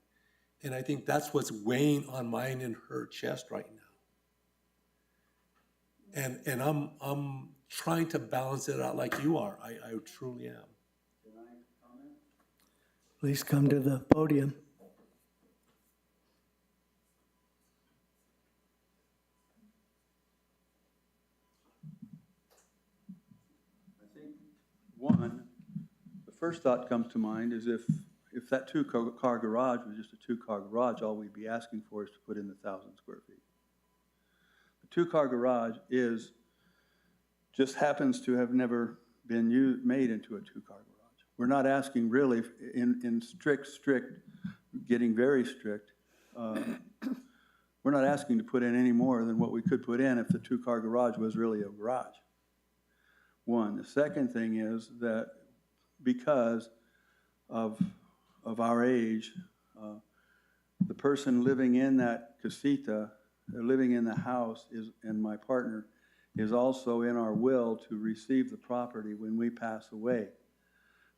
And I think that's what's weighing on mine and her chest right now. And I'm trying to balance it out like you are. I truly am. Can I comment? Please come to the podium. I think, one, the first thought comes to mind is if that two-car garage was just a two-car garage, all we'd be asking for is to put in the 1,000 square feet. The two-car garage just happens to have never been made into a two-car garage. We're not asking really, in strict, getting very strict, we're not asking to put in any more than what we could put in if the two-car garage was really a garage. One. The second thing is that because of our age, the person living in that casita, living in the house, and my partner, is also in our will to receive the property when we pass away,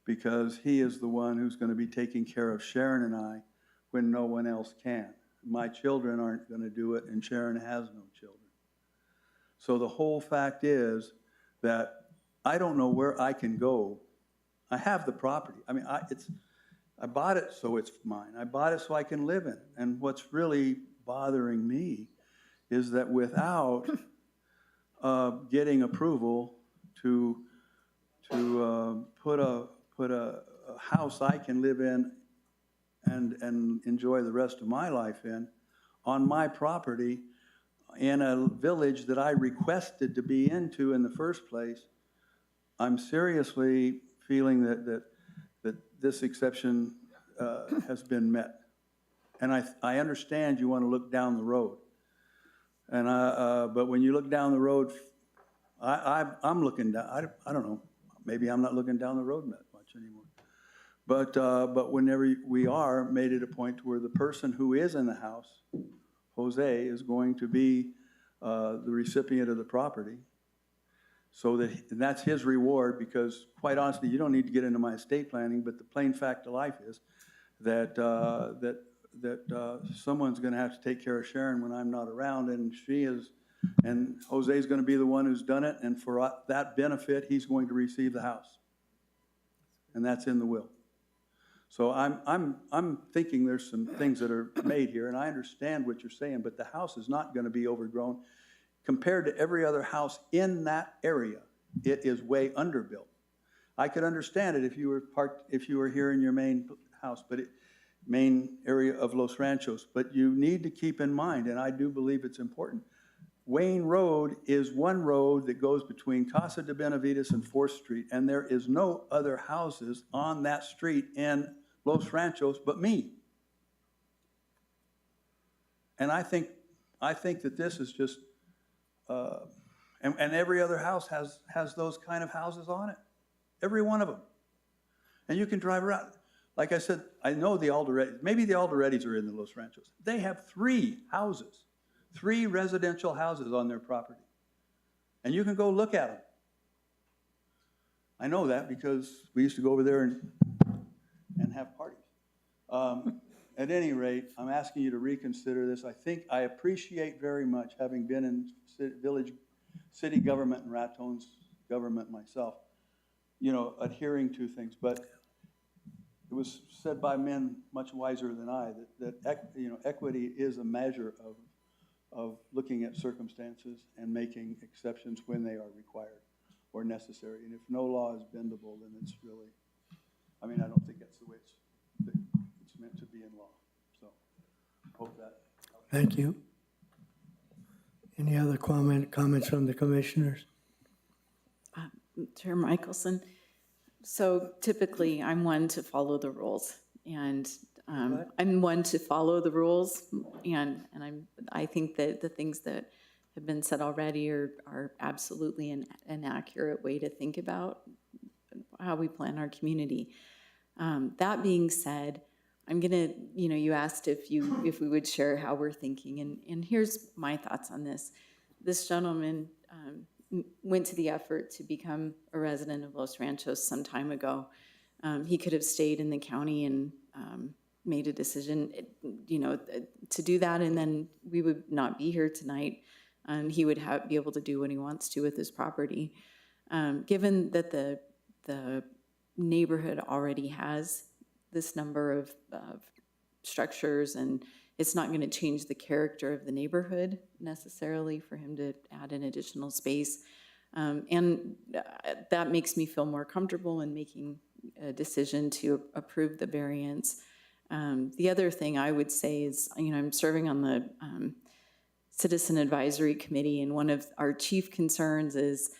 because he is the one who's going to be taking care of Sharon and I when no one else can. My children aren't going to do it, and Sharon has no children. So the whole fact is that I don't know where I can go. I have the property. I mean, I bought it so it's mine. I bought it so I can live in it. And what's really bothering me is that without getting approval to put a house I can live in and enjoy the rest of my life in on my property in a village that I requested to be into in the first place, I'm seriously feeling that this exception has been met. And I understand you want to look down the road. And but when you look down the road, I'm looking down, I don't know, maybe I'm not looking down the road much anymore. But whenever we are, made it a point where the person who is in the house, Jose, is going to be the recipient of the property. So and that's his reward, because quite honestly, you don't need to get into my estate planning, but the plain fact of life is that someone's going to have to take care of Sharon when I'm not around, and Jose's going to be the one who's done it, and for that benefit, he's going to receive the house. And that's in the will. So I'm thinking there's some things that are made here, and I understand what you're saying, but the house is not going to be overgrown. Compared to every other house in that area, it is way underbuilt. I could understand it if you were here in your main house, main area of Los Ranchos, but you need to keep in mind, and I do believe it's important, Wayne Road is one road that goes between Casa de Benavides and 4th Street, and there is no other houses on that street in Los Ranchos but me. And I think that this is just, and every other house has those kind of houses on it. Every one of them. And you can drive around. Like I said, I know the Alderettis, maybe the Alderettis are in the Los Ranchos. They have 3 houses. 3 residential houses on their property. And you can go look at them. I know that because we used to go over there and have parties. At any rate, I'm asking you to reconsider this. I appreciate very much, having been in city government and Raton's government myself, adhering to things. But it was said by men much wiser than I that equity is a measure of looking at circumstances and making exceptions when they are required or necessary. And if no law is bendable, then it's really, I don't think that's the way it's meant to be in law. So I hope that. Thank you. Any other comments from the commissioners? Chair Michelson, so typically I'm one to follow the rules, and I'm one to follow the rules, and I think that the things that have been said already are absolutely an accurate way to think about how we plan our community. That being said, I'm gonna, you asked if we would share how we're thinking, and here's my thoughts on this. This gentleman went to the effort to become a resident of Los Ranchos some time ago. He could have stayed in the county and made a decision, to do that, and then we would not be here tonight, and he would be able to do what he wants to with his property. Given that the neighborhood already has this number of structures, and it's not going to change the character of the neighborhood necessarily for him to add an additional space. And that makes me feel more comfortable in making a decision to approve the variance. The other thing I would say is, I'm serving on the Citizen Advisory Committee, and one of our chief concerns is,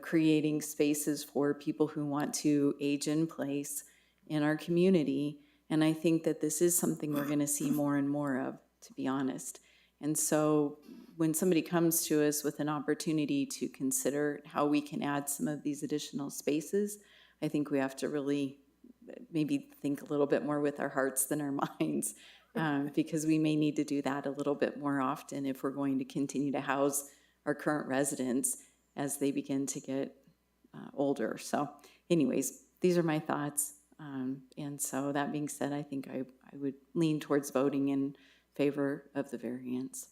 creating spaces for people who want to age in place in our community. And I think that this is something we're going to see more and more of, to be honest. And so when somebody comes to us with an opportunity to consider how we can add some of these additional spaces, I think we have to really maybe think a little bit more with our hearts than our minds, because we may need to do that a little bit more often if we're going to continue to house our current residents as they begin to get older. So anyways, these are my thoughts. And so that being said, I think I would lean towards voting in favor of the variance.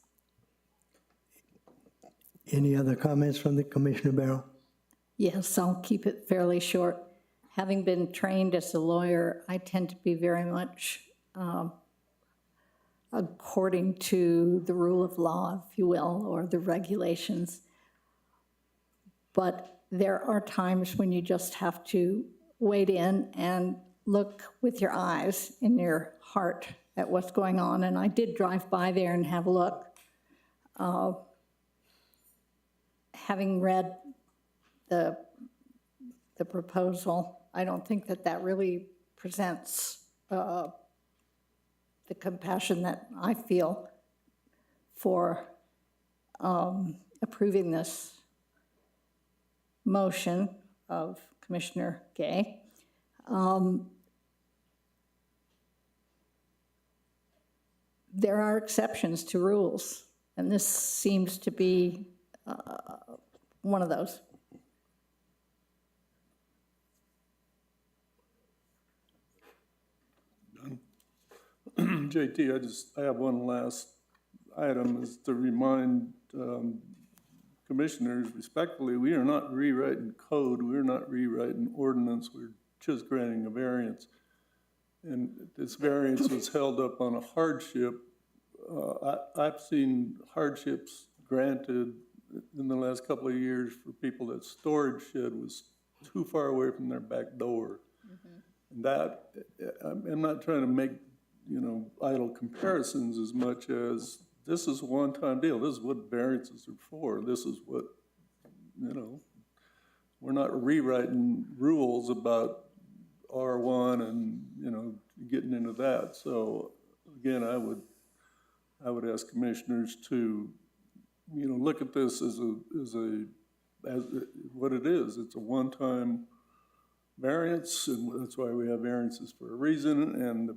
Any other comments from the Commissioner Barrow? Yes, I'll keep it fairly short. Having been trained as a lawyer, I tend to be very much according to the rule of law, if you will, or the regulations. But there are times when you just have to wade in and look with your eyes and your heart at what's going on. And I did drive by there and have a look. Having read the proposal, I don't think that that really presents the compassion that I feel for approving this motion of Commissioner Gay. There are exceptions to rules, and this seems to be one of those. JT, I have one last item, is to remind commissioners respectfully, we are not rewriting code, we're not rewriting ordinance, we're just granting a variance. And this variance was held up on a hardship. I've seen hardships granted in the last couple of years for people that storage shed was too far away from their back door. And that, I'm not trying to make, idle comparisons as much as this is a one-time deal. This is what variances are for. This is what, we're not rewriting rules about R1 and, getting into that. So again, I would ask commissioners to, look at this as what it is. It's a one-time variance, and that's why we have variances for a reason. And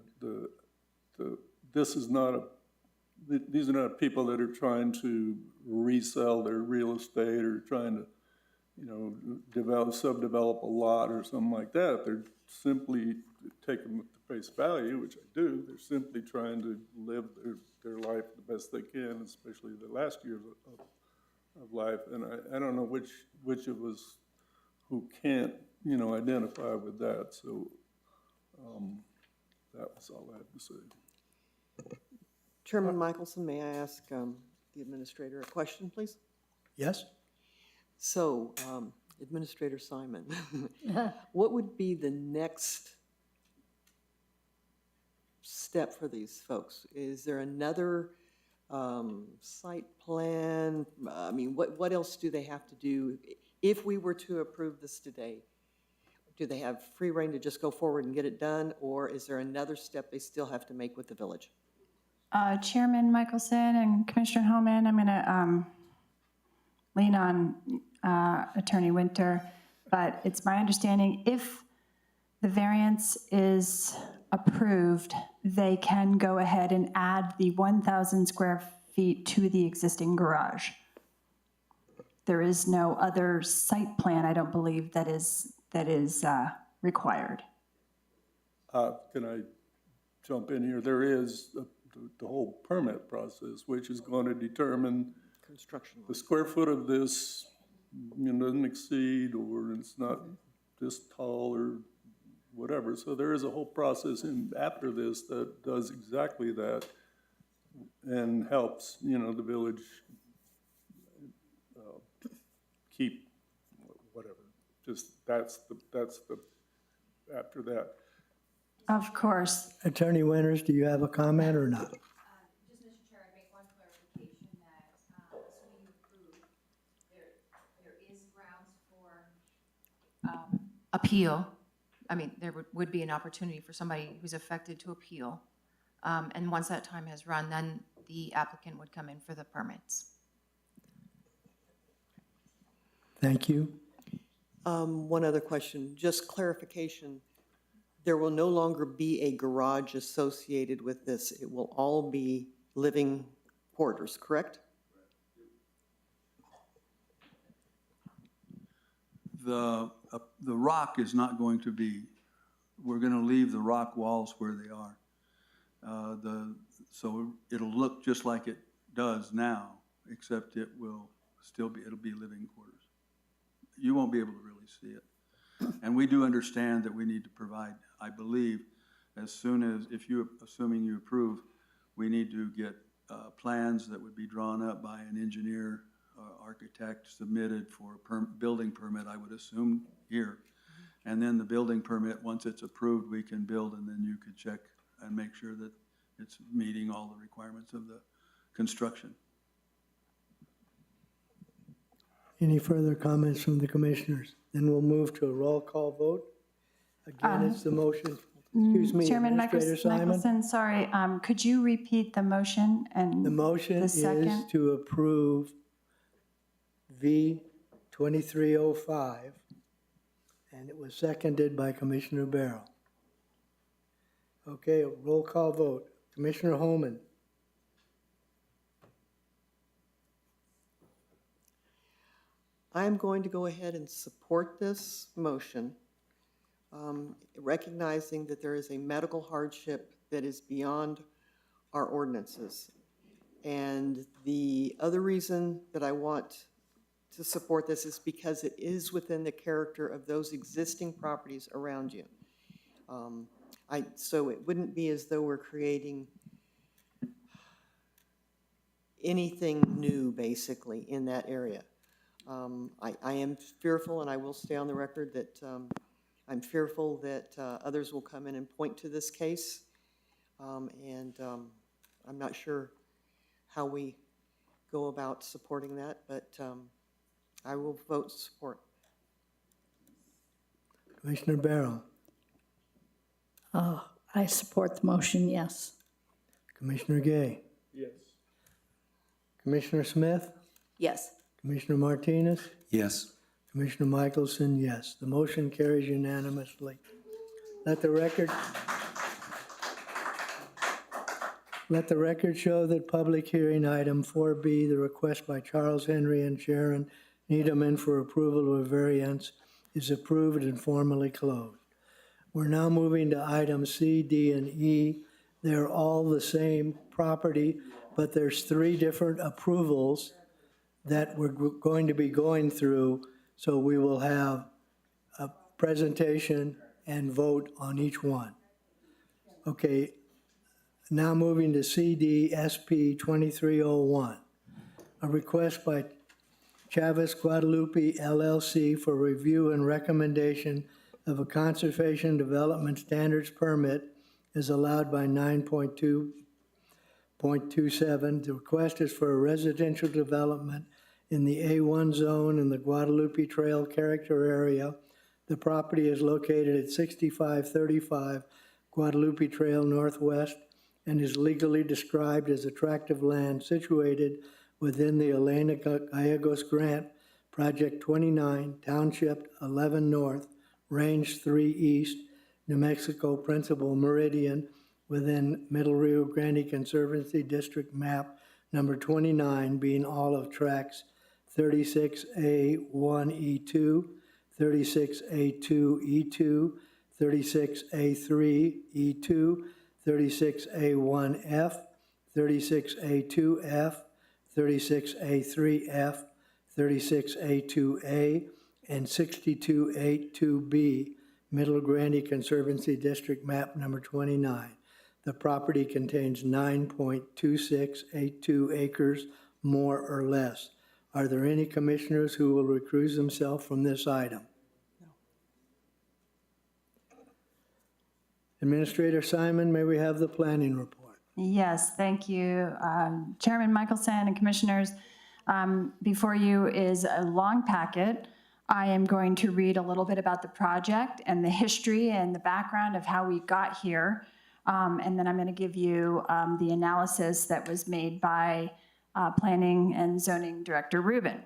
this is not these are not people that are trying to resell their real estate or trying to, subdevelop a lot or something like that. They're simply taking at the face value, which I do. They're simply trying to live their life the best they can, especially the last years of life. And I don't know which of us who can't, identify with that. So that was all I have to say. Chairman Michelson, may I ask the administrator a question, please? Yes? So, Administrator Simon, what would be the next step for these folks? Is there another site plan? I mean, what else do they have to do? If we were to approve this today, do they have free rein to just go forward and get it done? Or is there another step they still have to make with the village? Chairman Michelson and Commissioner Homan, I'm going to lean on Attorney Winter, but it's my understanding if the variance is approved, they can go ahead and add the 1,000 square feet to the existing garage. There is no other site plan, I don't believe, that is required. Can I jump in here? There is the whole permit process, which is going to determine construction the square foot of this, doesn't exceed, or it's not this tall or whatever. So there is a whole process after this that does exactly that and helps, the village keep whatever. Just that's the after that. Of course. Attorney Winters, do you have a comment or not? Just, Mr. Chair, I'd make one clarification that, assuming you approve, there is grounds for appeal. I mean, there would be an opportunity for somebody who's affected to appeal. And once that time has run, then the applicant would come in for the permits. Thank you. One other question, just clarification. There will no longer be a garage associated with this. It will all be living quarters, correct? The rock is not going to be, we're going to leave the rock walls where they are. So it'll look just like it does now, except it will still be, it'll be living quarters. you won't be able to really see it. And we do understand that we need to provide, I believe, as soon as, assuming you approve, we need to get plans that would be drawn up by an engineer, architect, submitted for a building permit, I would assume, here. And then the building permit, once it's approved, we can build, and then you could check and make sure that it's meeting all the requirements of the construction. Any further comments from the commissioners? Then we'll move to a roll call vote. Again, it's the motion. Excuse me, Chairman Administrator Simon. Michelson, sorry, could you repeat the motion and The motion the is second? to approve V 2305, and it was seconded by Commissioner Barrow. Okay, a roll call vote. Commissioner Holman, I'm going to go ahead and support this motion, recognizing that there is a medical hardship that is beyond our ordinances. And the other reason that I want to support this is because it is within the character of those existing properties around you. So it wouldn't be as though we're creating anything new, basically, in that area. I am fearful, and I will stay on the record, that I'm fearful that others will come in and point to this case. And I'm not sure how we go about supporting that, but I will vote support. Commissioner Barrow, I support the motion, yes. Commissioner Gay, Yes. Commissioner Smith, Yes. Commissioner Martinez, Yes. Commissioner Michelson, yes. The motion carries unanimously. Let the record show that public hearing item 4B, the request by Charles Henry and Sharon Needleman for approval of a variance, is approved and formally closed. We're now moving to items C, D, and E. They're all the same property, but there's 3 different approvals that we're going to be going through, so we will have a presentation and vote on each one. Okay, now moving to CD SP 2301, a request by Chavez Guadalupe LLC for review and recommendation of a conservation development standards permit is allowed by 9.2.27. The request is for a residential development in the A1 zone in the Guadalupe Trail character area. The property is located at 6535 Guadalupe Trail Northwest and is legally described as attractive land situated within the Elena Gallegos Grant, Project 29, Township 11 North, Range 3 East, New Mexico Principal Meridian, within Middle Rio Grande Conservancy District Map number 29, being all of tracks 36A1E2, 36A2E2, 36A3E2, 36A1F, 36A2F, 36A3F, 36A2A, and 62A2B, Middle Grande Conservancy District Map number 29. The property contains 9.2682 acres, more or less. Are there any commissioners who will recuse themselves from this item? No. Administrator Simon, may we have the planning report? Yes, thank you. Chairman Michelson and Commissioners, before you is a long packet. I am going to read a little bit about the project and the history and the background of how we got here. And then I'm going to give you the analysis that was made by Planning and Zoning Director Rubin.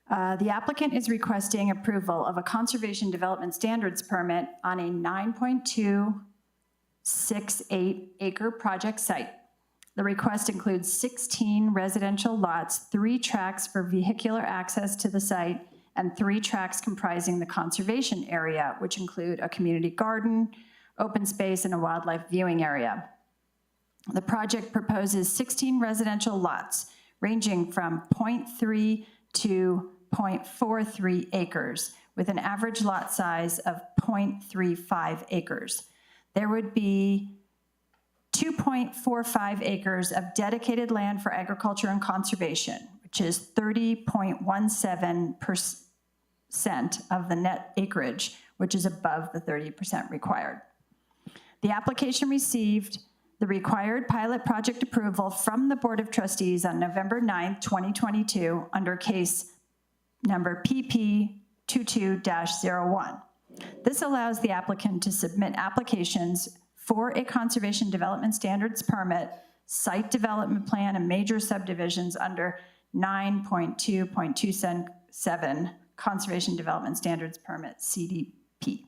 The applicant is requesting approval of a conservation development standards permit on a 9.268 acre project site. The request includes 16 residential lots, 3 tracks for vehicular access to the site, and 3 tracks comprising the conservation area, which include a community garden, open space, and a wildlife viewing area. The project proposes 16 residential lots ranging from 0.3 to 0.43 acres, with an average lot size of 0.35 acres. There would be 2.45 acres of dedicated land for agriculture and conservation, which is 30.17% of the net acreage, which is above the 30% required. The application received the required pilot project approval from the Board of Trustees on November 9th, 2022, under case number PP 22-01. This allows the applicant to submit applications for a conservation development standards permit, site development plan, and major subdivisions under 9.2.27 Conservation Development Standards Permit, CDP.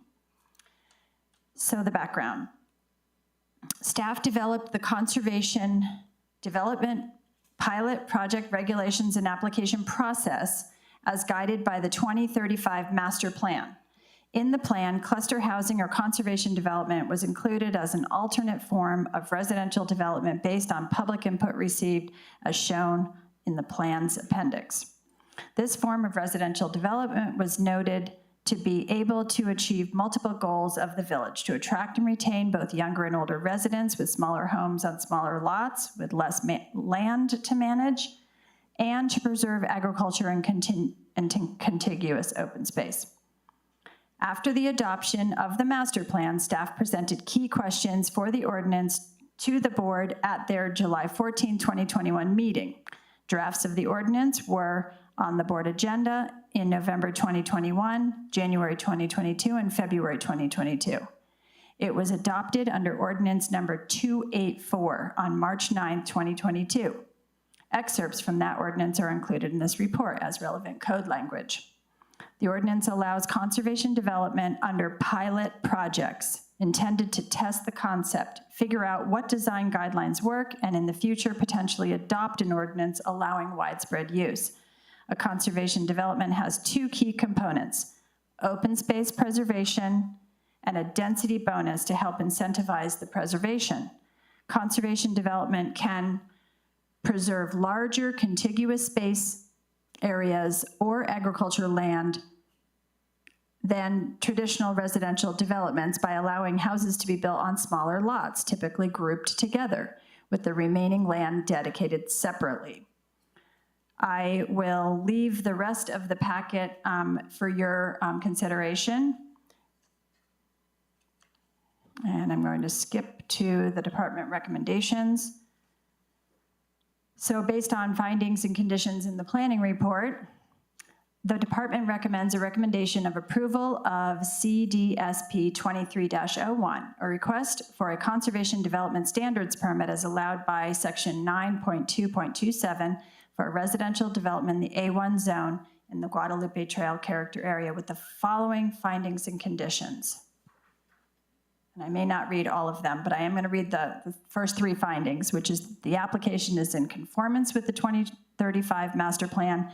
So the background. Staff developed the conservation development pilot project regulations and application process as guided by the 2035 master plan. In the plan, cluster housing or conservation development was included as an alternate form of residential development based on public input received as shown in the plan's appendix. This form of residential development was noted to be able to achieve multiple goals of the village: to attract and retain both younger and older residents with smaller homes on smaller lots with less land to manage, and to preserve agriculture and contiguous open space. After the adoption of the master plan, staff presented key questions for the ordinance to the board at their July 14, 2021 meeting. Drafts of the ordinance were on the board agenda in November 2021, January 2022, and February 2022. It was adopted under ordinance number 284 on March 9, 2022. Excerpts from that ordinance are included in this report as relevant code language. The ordinance allows conservation development under pilot projects intended to test the concept, figure out what design guidelines work, and in the future potentially adopt an ordinance allowing widespread use. A conservation development has two key components: open space preservation and a density bonus to help incentivize the preservation. Conservation development can preserve larger contiguous space areas or agricultural land than traditional residential developments by allowing houses to be built on smaller lots, typically grouped together, with the remaining land dedicated separately. I will leave the rest of the packet for your consideration. And I'm going to skip to the department recommendations. So based on findings and conditions in the planning report, the department recommends a recommendation of approval of CDSP 23-01, a request for a conservation development standards permit as allowed by section 9.2.27 for a residential development in the A1 zone in the Guadalupe Trail character area with the following findings and conditions. And I may not read all of them, but I am going to read the first three findings, which is the application is in conformance with the 2035 master plan.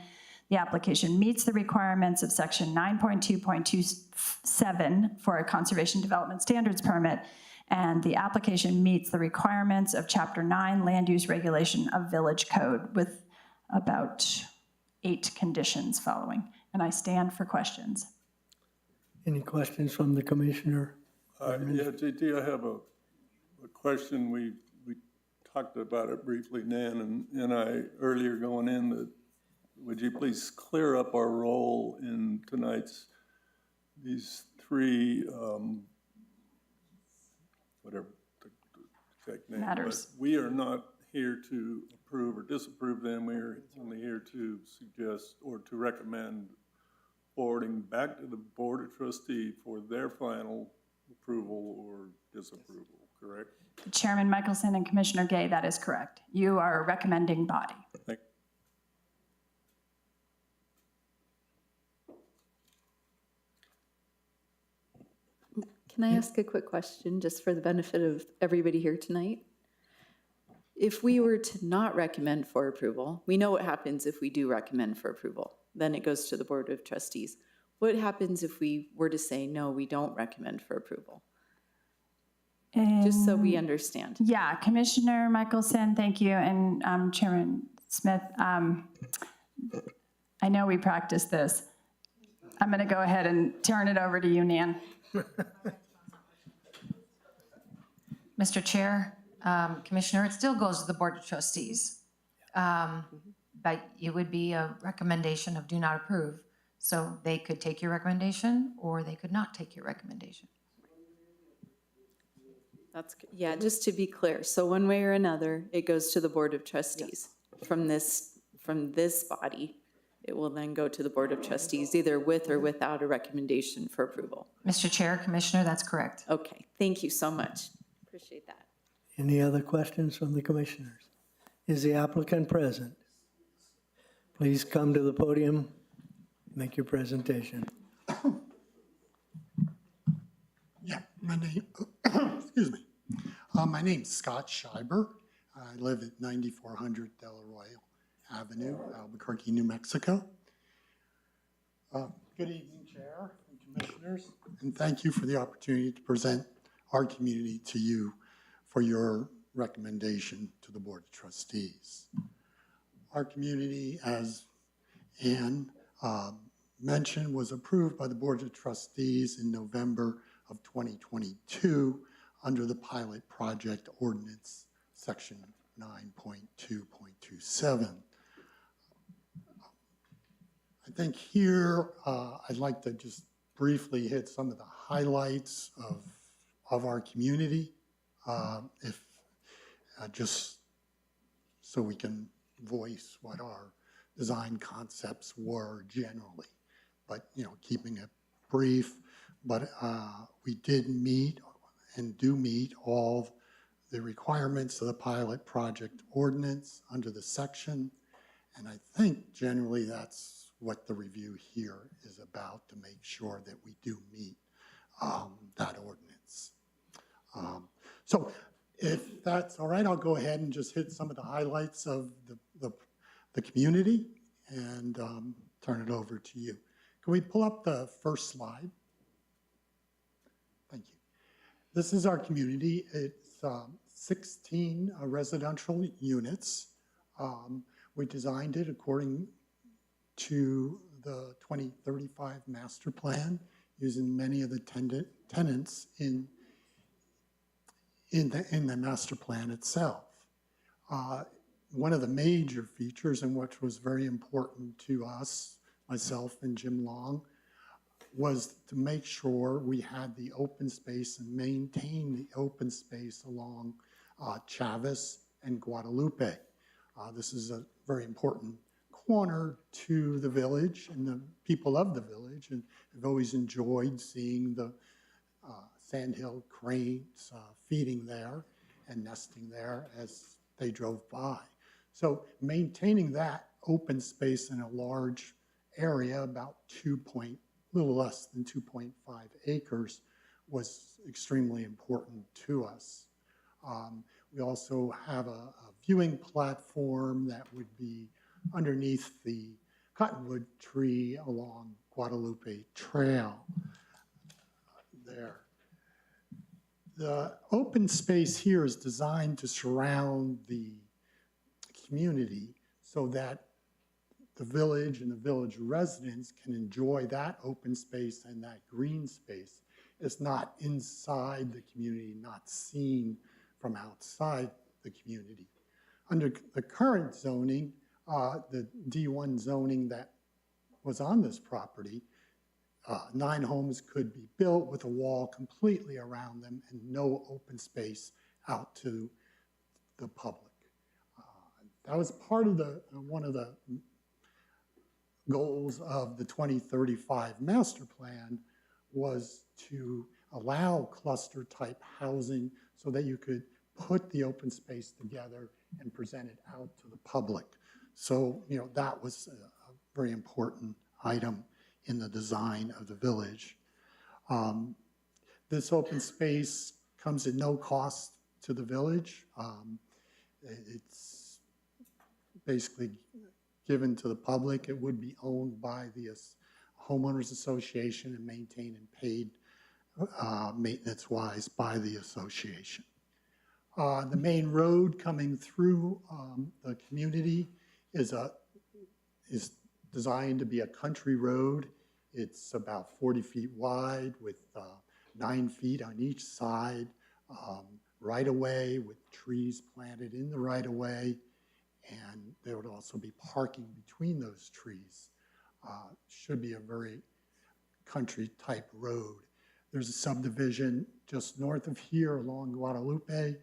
The application meets the requirements of section 9.2.27 for a conservation development standards permit, and the application meets the requirements of chapter 9 land use regulation of village code with about 8 conditions following. And I stand for questions. Any questions from the commissioner? Yeah, JT, I have a question. We talked about it briefly, Nan, and I earlier going in, that would you please clear up our role in tonight's, these three, whatever the exact name. Matters. But we are not here to approve or disapprove them. We are only here to suggest or to recommend forwarding back to the Board of Trustees for their final approval or disapproval, correct? Chairman Michelson and Commissioner Gay, that is correct. You are a recommending body. Thank Can I ask a quick question, just for the benefit of everybody here tonight? If we were to not recommend for approval, we know what happens if we do recommend for approval. Then it goes to the Board of Trustees. What happens if we were to say, no, we don't recommend for approval? Just so we understand. Yeah, Commissioner Michelson, thank you, and Chairman Smith. I I know we practiced this. I'm going to go ahead and turn it over to you, Nan. Mr. Chair, Commissioner, it still goes to the Board of Trustees. But it would be a recommendation of do not approve. So they could take your recommendation or they could not take your recommendation. That's, yeah, just to be clear, so one way or another, it goes to the Board of Trustees. From this body, it will then go to the Board of Trustees, either with or without a recommendation for approval. Mr. Chair, Commissioner, that's correct. Okay, thank you so much. Appreciate that. Any other questions from the commissioners? Is the applicant present? Please come to the podium, make your presentation. Yeah, my name, excuse me. My name's Scott Scheiber. I live at 9400 Del Arroyo Avenue, Albuquerque, New Mexico. Good evening, Chair and Commissioners, and thank you for the opportunity to present our community to you for your recommendation to the Board of Trustees. Our community, as Ann mentioned, was approved by the Board of Trustees in November of 2022 under the Pilot Project Ordinance, Section 9.2.27. I think here I'd like to just briefly hit some of the highlights of our community, just so we can voice what our design concepts were generally, but keeping it brief. But we did meet and do meet all the requirements of the Pilot Project Ordinance under the section, and I think generally that's what the review here is about, to make sure that we do meet that ordinance. So if that's all right, I'll go ahead and just hit some of the highlights of the community and turn it over to you. Can we pull up the first slide? Thank you. This is our community. It's 16 residential units. We designed it according to the 2035 master plan, using many of the tenants in the master plan itself. One of the major features, and which was very important to us, myself and Jim Long, was to make sure we had the open space and maintain the open space along Chavez and Guadalupe. This is a very important corner to the village and the people of the village, and I've always enjoyed seeing the sandhill cranes feeding there and nesting there as they drove by. So maintaining that open space in a large area, about little less than 2.5 acres, was extremely important to us. We also have a viewing platform that would be underneath the cottonwood tree along Guadalupe Trail there. The open space here is designed to surround the community so that the village and the village residents can enjoy that open space and that green space. It's not inside the community, not seen from outside the community. Under the current zoning, the D1 zoning that was on this property, 9 homes could be built with a wall completely around them and no open space out to the public. That was part of one of the goals of the 2035 master plan, was to allow cluster type housing so that you could put the open space together and present it out to the public. So, that was a very important item in the design of the village. This open space comes at no cost to the village. It's basically given to the public. It would be owned by the homeowners association and maintained and paid maintenance-wise by the association. The main road coming through the community is designed to be a country road. It's about 40 feet wide with 9 feet on each side, right-of-way with trees planted in the right-of-way, and there would also be parking between those trees. Should be a very country-type road. There's a subdivision just north of here along Guadalupe,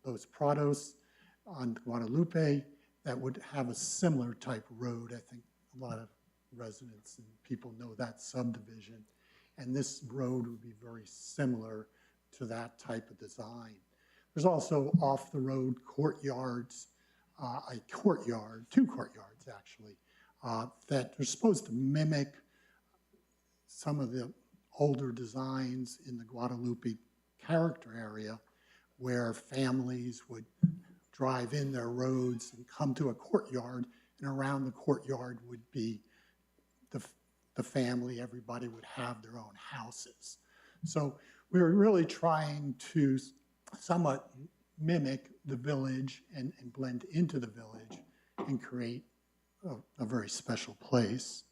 Los Prados on Guadalupe, that would have a similar type road. I think a lot of residents and people know that subdivision. And this road would be very similar to that type of design. There's also off-the-road courtyards, two courtyards actually, that are supposed to mimic some of the older designs in the Guadalupe character area, where families would drive in their roads and come to a courtyard, and around the courtyard would be the family. Everybody would have their own houses. So we were really trying to somewhat mimic the village and blend into the village and create a very special place.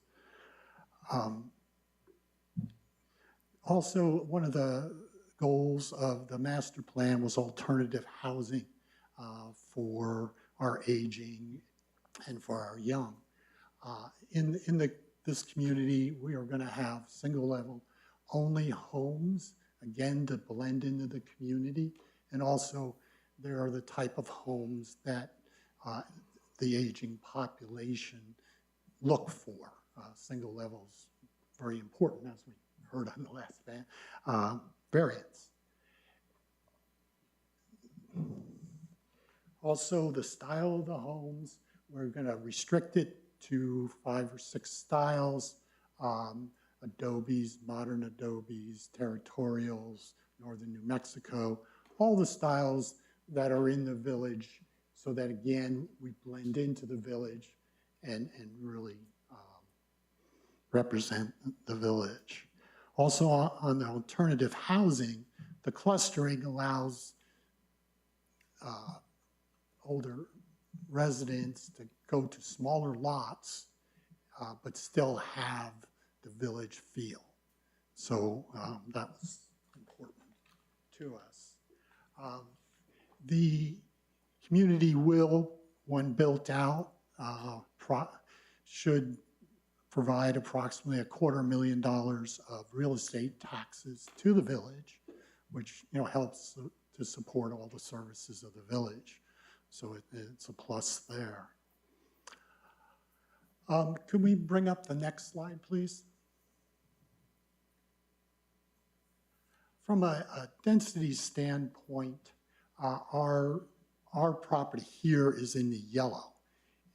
Also, one of the goals of the master plan was alternative housing for our aging and for our young. In this community, we are going to have single-level only homes, again, to blend into the community. And also, there are the type of homes that the aging population look for. Single levels, very important, as we heard on the last variance. Also, the style of the homes, we're going to restrict it to 5 or 6 styles, adobes, modern adobes, territorials, northern New Mexico, all the styles that are in the village, so that, again, we blend into the village and really represent the village. Also, on the alternative housing, the clustering allows older residents to go to smaller lots, but still have the village feel. So that was important to us. The community will, when built out, should provide approximately $250,000 of real estate taxes to the village, which helps to support all the services of the village. So it's a plus there. Could we bring up the next slide, please? From a density standpoint, our property here is in the yellow.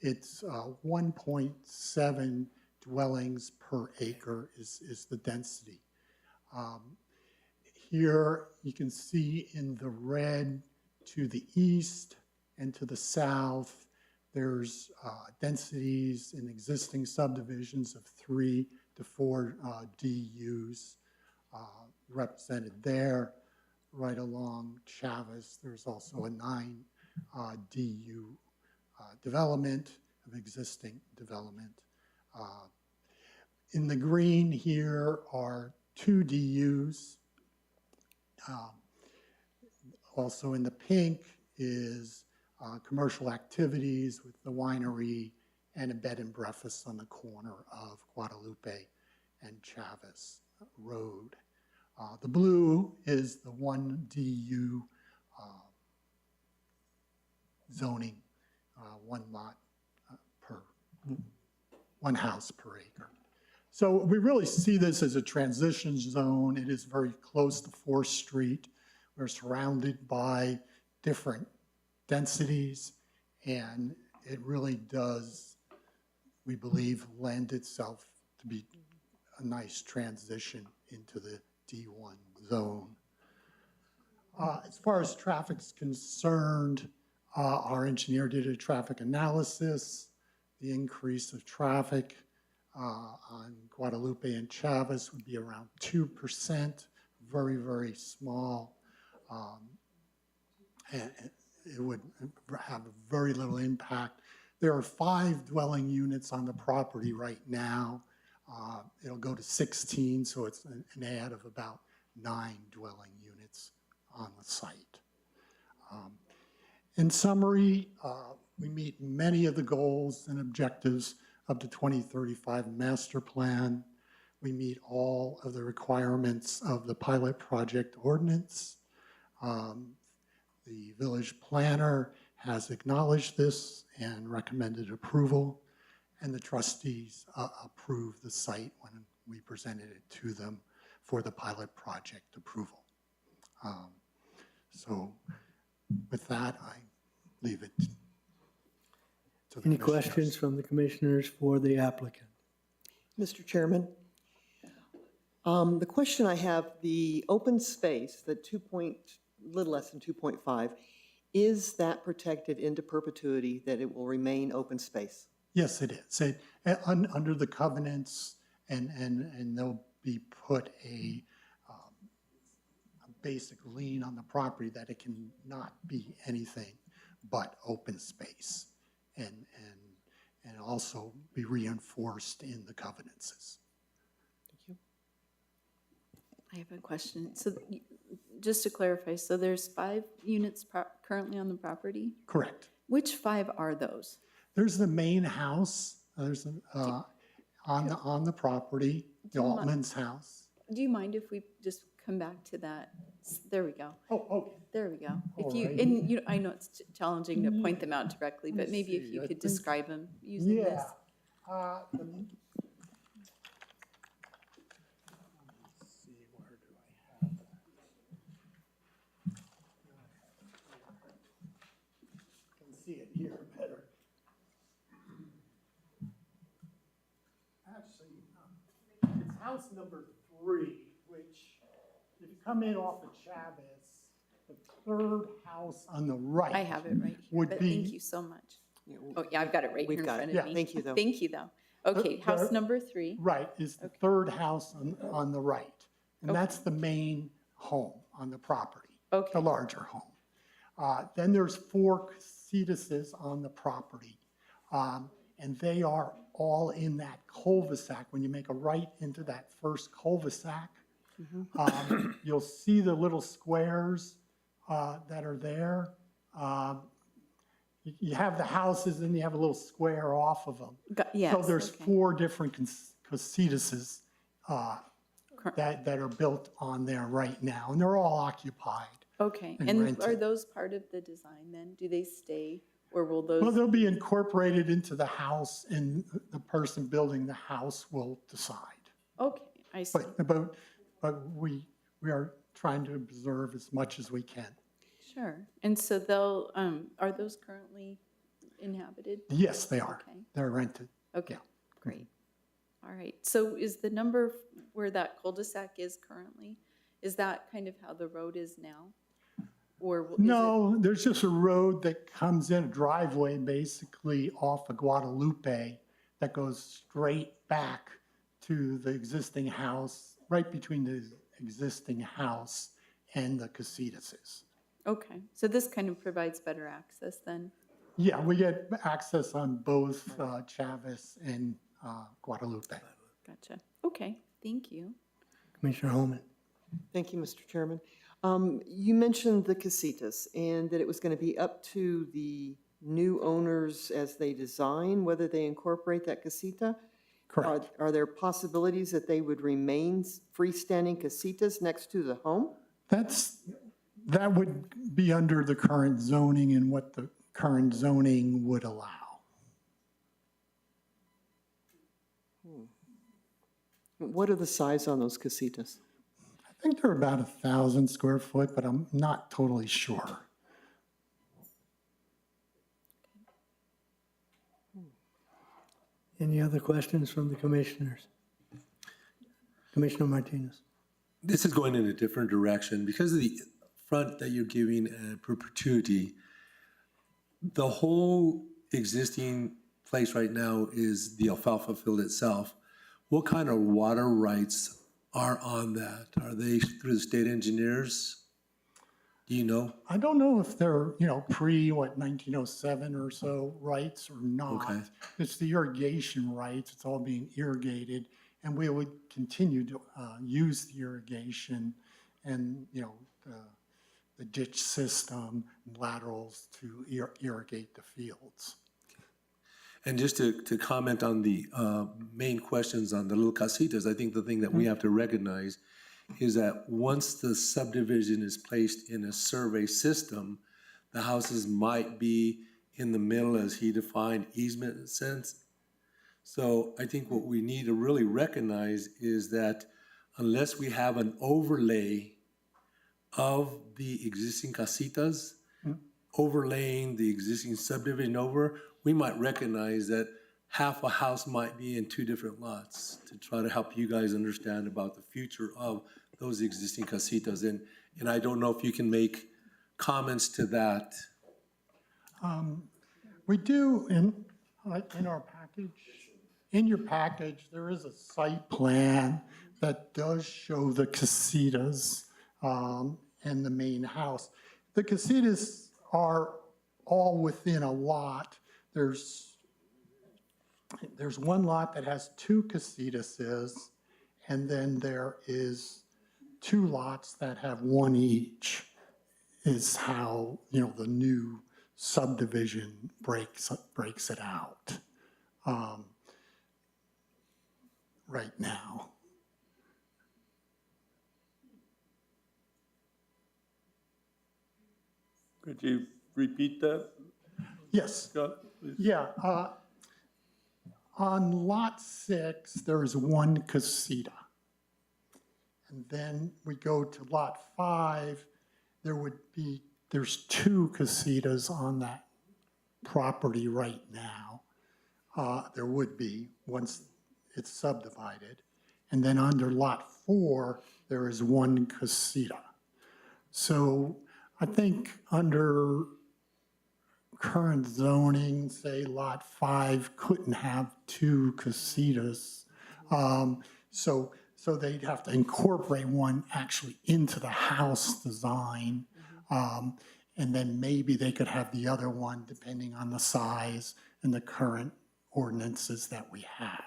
It's 1.7 dwellings per acre is the density. Here you can see in the red to the east and to the south, there's densities in existing subdivisions of 3 to 4 DUs represented there. Right along Chavez, there's also a 9 DU development of existing development. In the green here are 2 DUs. Also in the pink is commercial activities with the winery and a bed and breakfast on the corner of Guadalupe and Chavez Road. The blue is the 1 DU zoning, 1 lot per, 1 house per acre. So we really see this as a transition zone. It is very close to 4th Street. We're surrounded by different densities, and it really does, we believe, lend itself to be a nice transition into the D1 zone. As far as traffic's concerned, our engineer did a traffic analysis. The increase of traffic on Guadalupe and Chavez would be around 2%, very, very small. And it would have very little impact There are 5 dwelling units on the property right now. It'll go to 16, so it's an add of about 9 dwelling units on the site. In summary, we meet many of the goals and objectives of the 2035 master plan. We meet all of the requirements of the pilot project ordinance. The village planner has acknowledged this and recommended approval, and the trustees approved the site when we presented it to them for the pilot project approval. So with that, I leave it to the Any commissioners. questions from the commissioners for the applicant? Mr. Chairman, the question I have, the open space, the little less than 2.5, is that protected into perpetuity, that it will remain open space? Yes, it is. Under the covenants, and they'll be put a basic lien on the property that it can not be anything but open space, and also be reinforced in the covenants. I have a question. So just to clarify, so there's 5 units currently on the property? Correct. Which 5 are those? There's the main house, there's on the property, the Altman's house. Do you mind if we just come back to that? There we go. Oh, okay. There we go. If All you, right. and you, I know it's challenging to point them out directly, but maybe if you could describe them using this. Yeah. See it here better. Actually, it's house number 3, which, if you come in off of Chavez, the 3rd house on the right. I have it right here, would but be- thank you so much. Oh, yeah, I've got it right here We've in got front it. of me. Yeah, thank you, though. Thank you, though. Okay, house number 3. Right, is the 3rd house on the right. And that's the main home on the property. Okay. The larger home. Then there's 4 casitas on the property. And they are all in that cul-de-sac. When you make a right into that first cul-de-sac, you'll see the little squares that are there. You have the houses and you have a little square off of them. Yes, So there's okay. 4 different casitas that are built on there right now, and they're all occupied. Okay, and and rented. are those part of the design then? Do they stay, or will those? Well, they'll be incorporated into the house, and the person building the house will decide. Okay, I see. But we are trying to observe as much as we can. Sure. And so they'll, are those currently inhabited? Yes, they are. Okay. They're rented. Okay, Yeah. great. All right. So is the number where that cul-de-sac is currently, is that kind of how the road is now? Or is it? No, there's just a road that comes in, a driveway basically off of Guadalupe that goes straight back to the existing house, right between the existing house and the casitas. Okay, so this kind of provides better access then? Yeah, we get access on both Chavez and Guadalupe. Gotcha. Okay, thank you. Commissioner Holman? Thank you, Mr. Chairman. You mentioned the casitas and that it was going to be up to the new owners as they design, whether they incorporate that casita. Correct. Are there possibilities that they would remain freestanding casitas next to the home? That would be under the current zoning and what the current zoning would allow. What are the size on those casitas? I think they're about 1,000 square foot, but I'm not totally sure. Any other questions from the commissioners? Commissioner Martinez? This is going in a different direction. Because of the front that you're giving perpetuity, the whole existing place right now is the alfalfa field itself. What kind of water rights are on that? Are they through the state engineers? Do you know? I don't know if they're, pre, 1907 or so rights or not. Okay. It's the irrigation rights, it's all being irrigated, and we would continue to use the irrigation and, the ditch system, laterals to irrigate the fields. And just to comment on the main questions on the little casitas, I think the thing that we have to recognize is that once the subdivision is placed in a survey system, the houses might be in the middle, as he defined, easement sense. So I think what we need to really recognize is that unless we have an overlay of the existing casitas, overlaying the existing subdivision over, we might recognize that half a house might be in two different lots to try to help you guys understand about the future of those existing casitas. And I don't know if you can make comments to that. We do in our package. In your package, there is a site plan that does show the casitas and the main house. The casitas are all within a lot. There's one lot that has 2 casitas, and then there is 2 lots that have 1 each, is how, the new subdivision breaks it out right now. Could you repeat that, Yes. Scott, please? Yeah, on lot 6, there is 1 casita. And then we go to lot 5, there's 2 casitas on that property right now. There would be, once it's subdivided. And then under lot 4, there is 1 casita. So I think under current zoning, say lot 5 couldn't have 2 casitas. So they'd have to incorporate one actually into the house design. And then maybe they could have the other one depending on the size and the current ordinances that we have.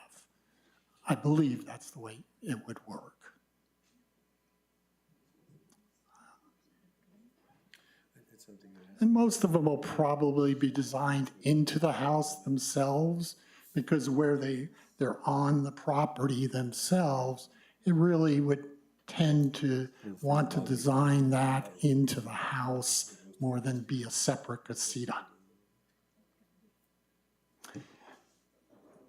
I believe that's the way it would work. And most of them will probably be designed into the house themselves, because where they're on the property themselves, it really would tend to want to design that into the house more than be a separate casita.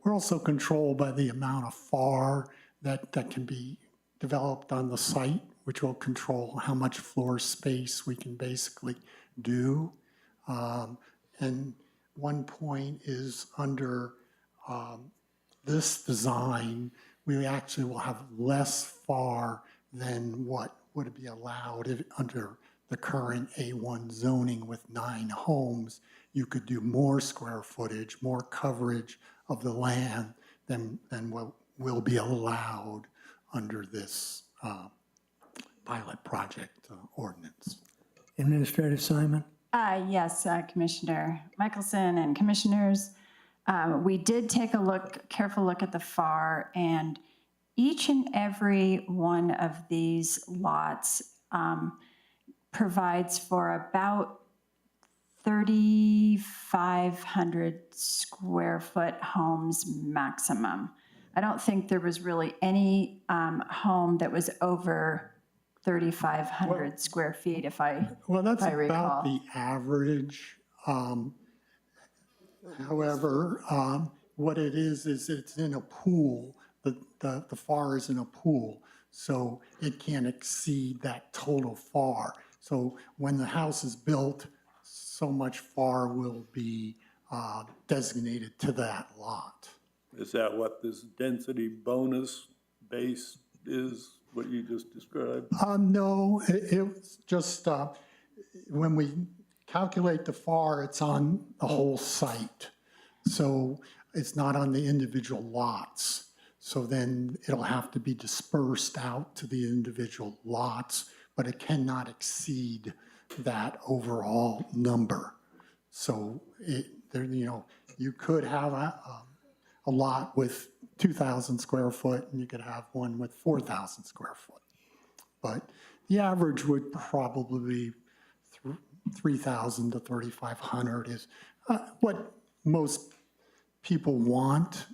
We're also controlled by the amount of FAR that can be developed on the site, which will control how much floor space we can basically do. And one point is under this design, we actually will have less FAR than what would be allowed under the current A1 zoning with 9 homes. You could do more square footage, more coverage of the land than what will be allowed under this pilot project ordinance. Administrator Simon? Yes, Commissioner Michelson and commissioners. We did take a careful look at the FAR, and each and every one of these lots provides for about 3,500 square foot homes maximum. I don't think there was really any home that was over 3,500 square feet, if I recall. Well, that's about the average. However, what it is it's in a pool. The FAR is in a pool, so it can't exceed that total FAR. So when the house is built, so much FAR will be designated to that lot. Is that what this density bonus base is, what you just described? No, it's just when we calculate the FAR, it's on the whole site. So it's not on the individual lots. So then it'll have to be dispersed out to the individual lots, but it cannot exceed that overall number. So you could have a lot with 2,000 square foot and you could have one with 4,000 square foot. But the average would probably be 3,000 to 3,500 is what most people want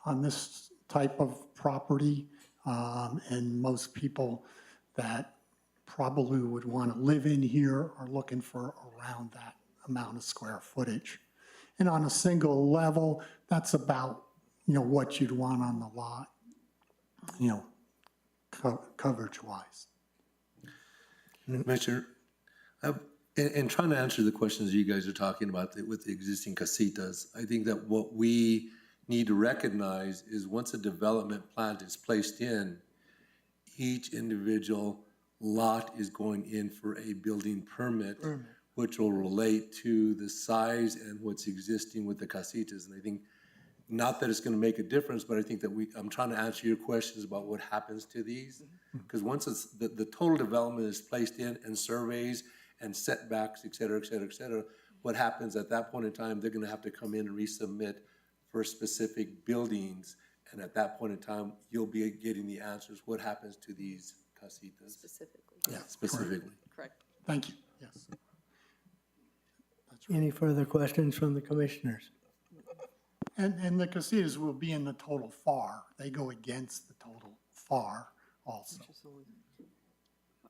on this type of property. And most people that probably would want to live in here are looking for around that amount of square footage. And on a single level, that's about, what you'd want on the lot, coverage-wise. Commissioner, in trying to answer the questions you guys are talking about with the existing casitas, I think that what we need to recognize is once a development plan is placed in, each individual lot is going in for a building permit, which will relate to the size and what's existing with the casitas. And I think, not that it's going to make a difference, but I think that I'm trying to answer your questions about what happens to these. Because once the total development is placed in and surveys and setbacks, et cetera, et cetera, et cetera, what happens at that point in time, they're going to have to come in and resubmit for specific buildings. And at that point in time, you'll be getting the answers. What happens to these casitas? Specifically. Yeah, specifically. Correct. Thank you, yes. Any further questions from the commissioners? And the casitas will be in the total FAR. They go against the total FAR also.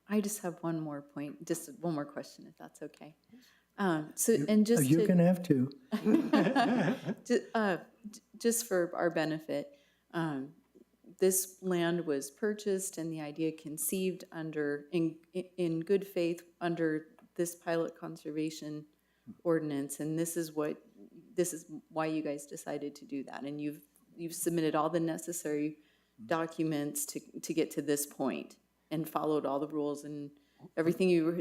I just have one more point, just one more question, if that's okay. Just You can have two. just for our benefit, this land was purchased and the idea conceived in good faith under this pilot conservation ordinance, and this is why you guys decided to do that, and you've submitted all the necessary documents to get to this point and followed all the rules and everything you've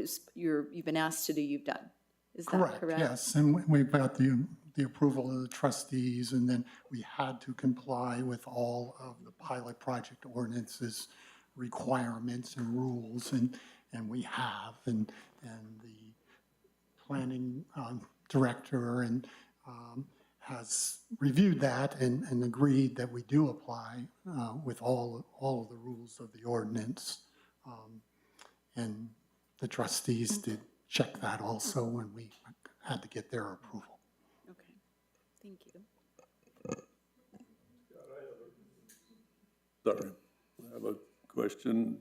been asked to do, you've done. Is that correct? Yes, and we've got the approval of the trustees, and then we had to comply with all of the pilot project ordinances requirements and rules, and we have, and the planning director and has reviewed that and agreed that we do apply with all of the rules of the ordinance. And the trustees did check that also when we had to get their approval. Okay, thank you. Sorry, I have a question.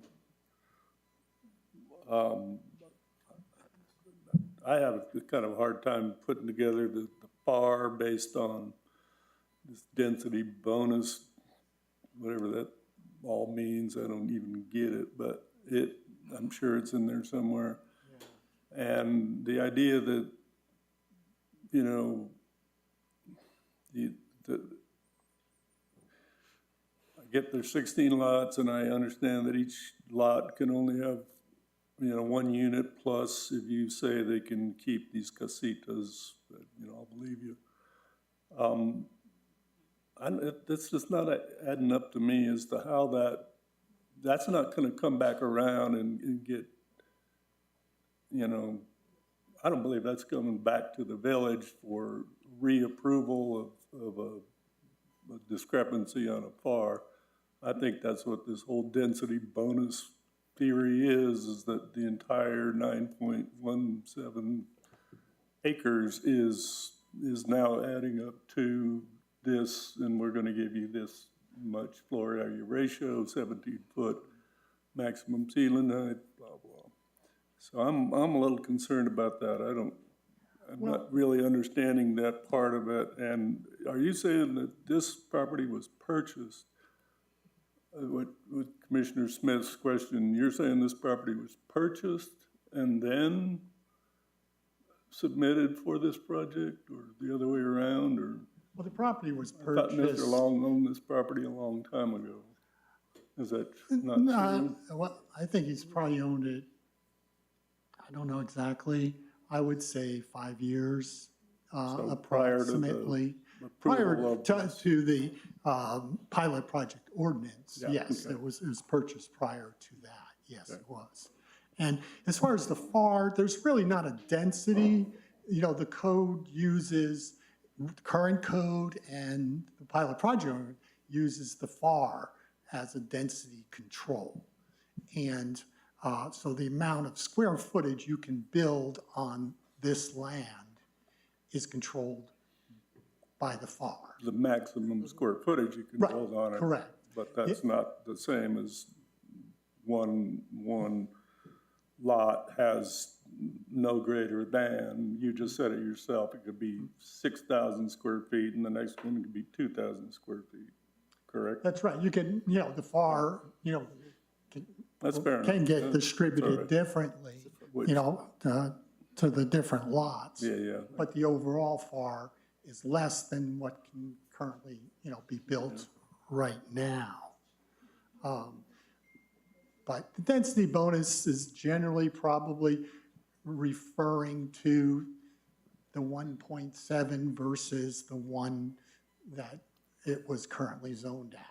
I have a kind of hard time putting together the FAR based on this density bonus, whatever that all means. I don't even get it, but I'm sure it's in there somewhere. Yeah. And the idea that, I get there's 16 lots, and I understand that each lot can only have, one unit plus if you say they can keep these casitas, I'll believe you. That's just not adding up to me as to how that's not going to come back around and get, I don't believe that's coming back to the village for reapproval of a discrepancy on a FAR. I think that's what this whole density bonus theory is that the entire 9.17 acres is now adding up to this, and we're going to give you this much floor area ratio, 17-foot maximum ceiling height, blah, blah. So I'm a little concerned about that. I'm not really understanding that part of it. And are you saying that this property was purchased? With Commissioner Smith's question, you're saying this property was purchased and then submitted for this project, or the other way around, or? Well, the property was I thought purchased. Mr. Long owned this property a long time ago. Is that not true? Well, I think he's probably owned it, I don't know exactly, I would say 5 years So approximately. Prior to the pilot project ordinance, Yeah, yes, okay. it was purchased prior to that, yes, it was. And as far as the FAR, there's really not a density. You know, the code uses, current code and the pilot project uses the FAR as a density control. And so the amount of square footage you can build on this land is controlled by the FAR. The maximum square footage you can Right, build on it. correct. But that's not the same as one lot has no greater than, you just said it yourself, it could be 6,000 square feet and the next one could be 2,000 square feet, correct? That's right. You can, you know, the FAR, you know, That's fair enough. can get All distributed right. differently, you know, to the different lots. Yeah, yeah. But the overall FAR is less than what can currently, you know, be built right now. But the density bonus is generally probably referring to the 1.7 versus the one that it was currently zoned at.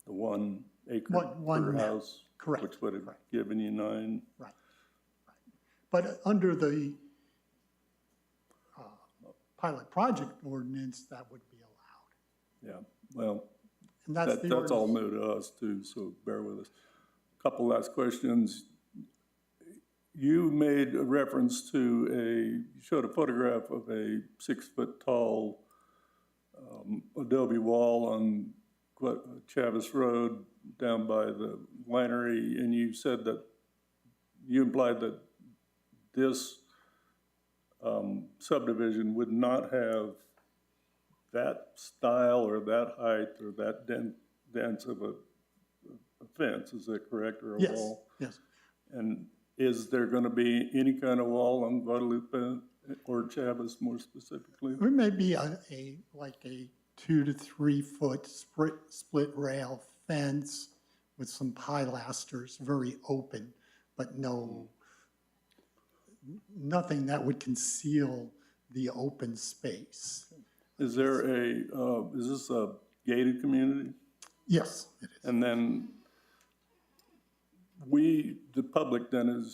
The 1 acre One per net, house. correct, Which would have given you 9. Right. But under the pilot project ordinance, that would be allowed. Yeah, well, And that's the that's all ordinance. new to us too, so bear with us. Couple last questions. You made a reference to you showed a photograph of a 6-foot tall adobe wall on Chavis Road down by the winery, and you said that, you implied that this subdivision would not have that style or that height or that dense of a fence, is that correct, or a Yes, wall? yes. And is there going to be any kind of wall on Guadalupe or Chavis more specifically? It may be like a 2 to 3 foot split rail fence with some pilasters, very open, but nothing that would conceal the open space. Is there is this a gated community? Yes, it is. And then the public then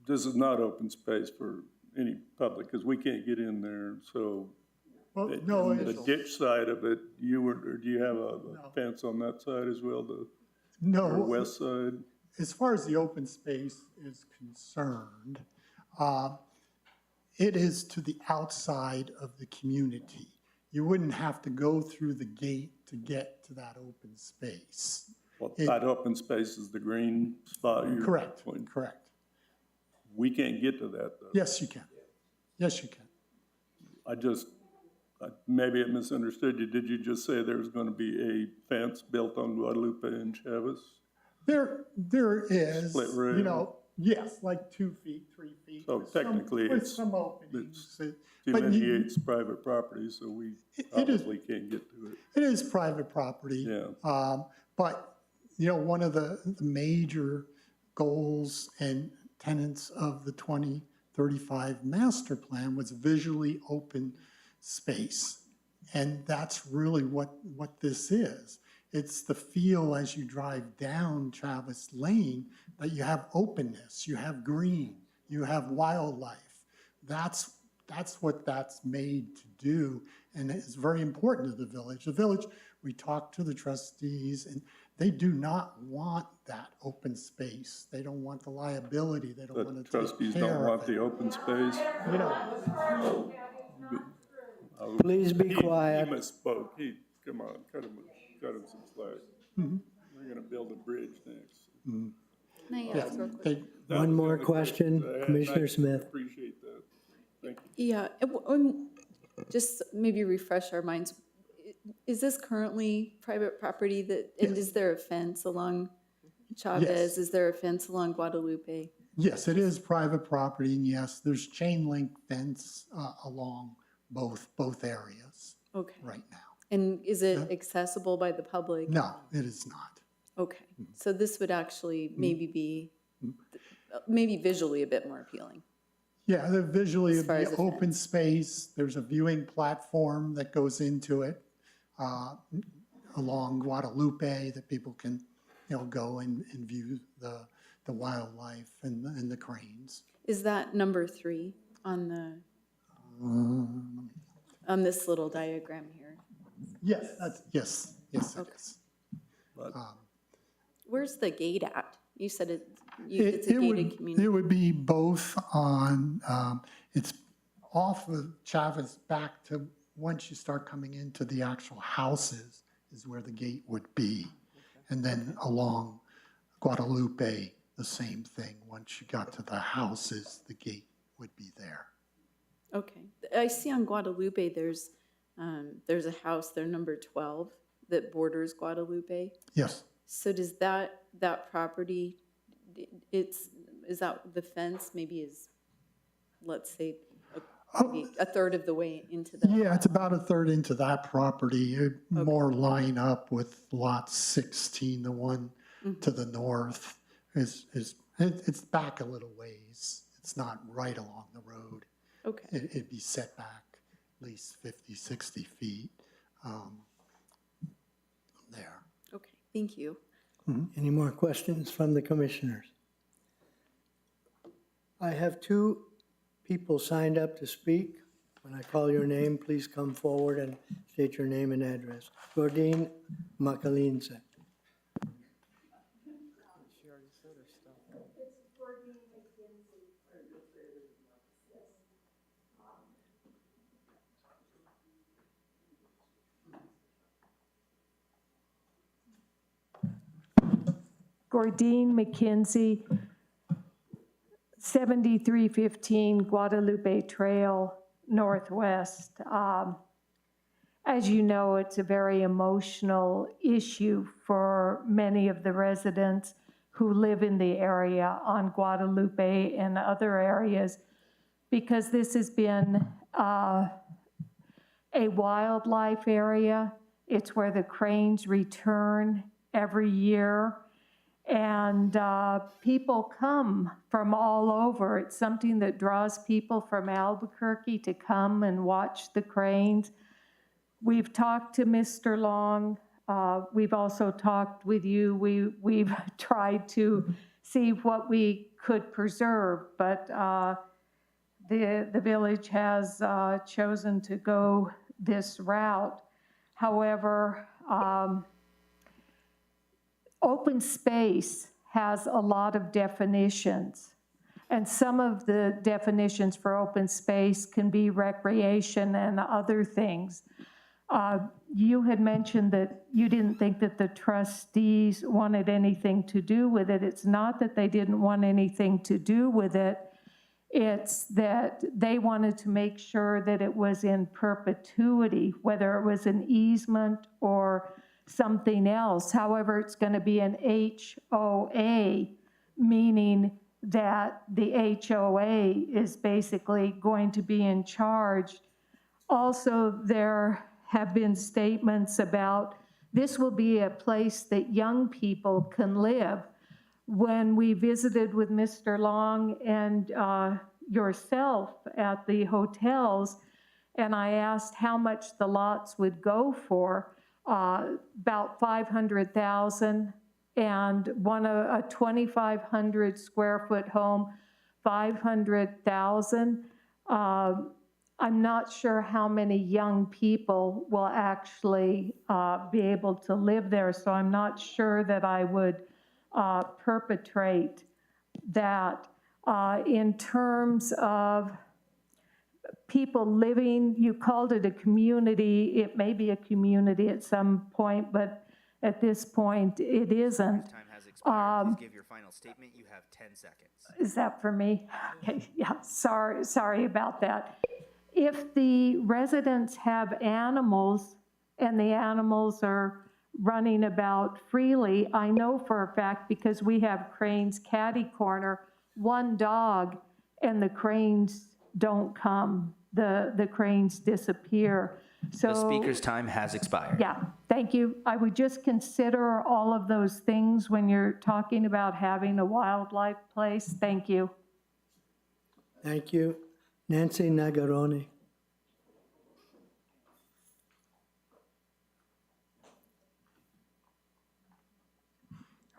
this is not open space for any public, because we can't get in there, so. Well, no, The ditch side of it, do you have a fence on that side as well, or no. west side? As far as the open space is concerned, it is to the outside of the community. You wouldn't have to go through the gate to get to that open space. Well, that open space is the green spot you're Correct, pointing. correct. We can't get to that, though. Yes, you can. Yes, you can. Maybe I misunderstood you. Did you just say there was going to be a fence built on Guadalupe and Chavis? There is, Split rail. you know, yes, like 2 feet, 3 feet. So with some- technically, with it's- some openings. But Delineates private property, so we is- obviously can't get to it. It is private property. Yeah. But, you know, one of the major goals and tenets of the 2035 master plan was visually open space. And that's really what this is. It's the feel as you drive down Travis Lane that you have openness, you have green, you have wildlife. That's what that's made to do, and it's very important to the village. The village, we talked to the trustees, and they do not want that open space. They don't want the liability, they don't The want to take trustees don't care want of it. the open space. You know, Please be quiet. He misspoke. Come on, cut him some slack. We're going to build a bridge next. Can I yeah, ask real quick? One more That was the question, I had. Commissioner I Smith. Appreciate that. Thank you. Yeah, just maybe refresh our minds. Is this currently private property and is there a fence along Chavez? Yes. Is there a fence along Guadalupe? yes, it is private property, and yes, there's chain link fence along both areas Okay. right now. And is it accessible by the public? No, it is not. Okay, so this would actually maybe be, maybe visually a bit more appealing. Yeah, visually, As it'd far be as the open space, there's a viewing platform that goes into it along Guadalupe that people can, you know, go and view the the wildlife and the cranes. Is that number 3 on the, Um, on this little diagram here? Yes, yes, it is. Where's the gate at? You said it's a It gated would, community. it would be both on, it's off of Chavez back to, once you start coming into the actual houses is where the gate would be. And then along Guadalupe, the same thing. Once you got to the houses, the gate would be there. Okay. I see on Guadalupe, there's a house there, number 12, that borders Guadalupe. Yes. So does that property, is that the fence maybe is, let's say, maybe a third of the way into the? Yeah, it's about a third into that property. It more line up with lot 16, the one to the north. It's back a little ways. It's not right along the road. Okay. It'd be set back at least 50, 60 feet there. Okay, thank you. Any more questions from the commissioners? I have 2 people signed up to speak. When I call your name, please come forward and state your name and address. Gordine Macalinze. Gordine McKenzie, 7315 Guadalupe Trail, Northwest. As you know, it's a very emotional issue for many of the residents who live in the area on Guadalupe and other areas, because this has been a wildlife area. It's where the cranes return every year. And people come from all over. It's something that draws people from Albuquerque to come and watch the cranes. We've talked to Mr. Long. We've also talked with you. We've tried to see what we could preserve, but the village has chosen to go this route. However, open space has a lot of definitions, and some of the definitions for open space can be recreation and other things. You had mentioned that you didn't think that the trustees wanted anything to do with it. It's not that they didn't want anything to do with it. It's that they wanted to make sure that it was in perpetuity, whether it was an easement or something else. However, it's going to be an HOA, meaning that the HOA is basically going to be in charge. Also, there have been statements about this will be a place that young people can live. When we visited with Mr. Long and yourself at the hotels, and I asked how much the lots would go for, about $500,000, and a 2,500 square foot home, $500,000. I'm not sure how many young people will actually be able to live there, so I'm not sure that I would perpetrate that. In terms of people living, you called it a community. It may be a community at some point, but at this point, it isn't. Time has expired. Please give your final statement. You have 10 seconds. Is that for me? Okay, yeah, sorry about that. If the residents have animals and the animals are running about freely, I know for a fact, because we have cranes catty corner, one dog and the cranes don't come. The cranes disappear. So, The speaker's time has expired. yeah, thank you. I would just consider all of those things when you're talking about having a wildlife place. Thank you. Thank you. Nancy Nagarone.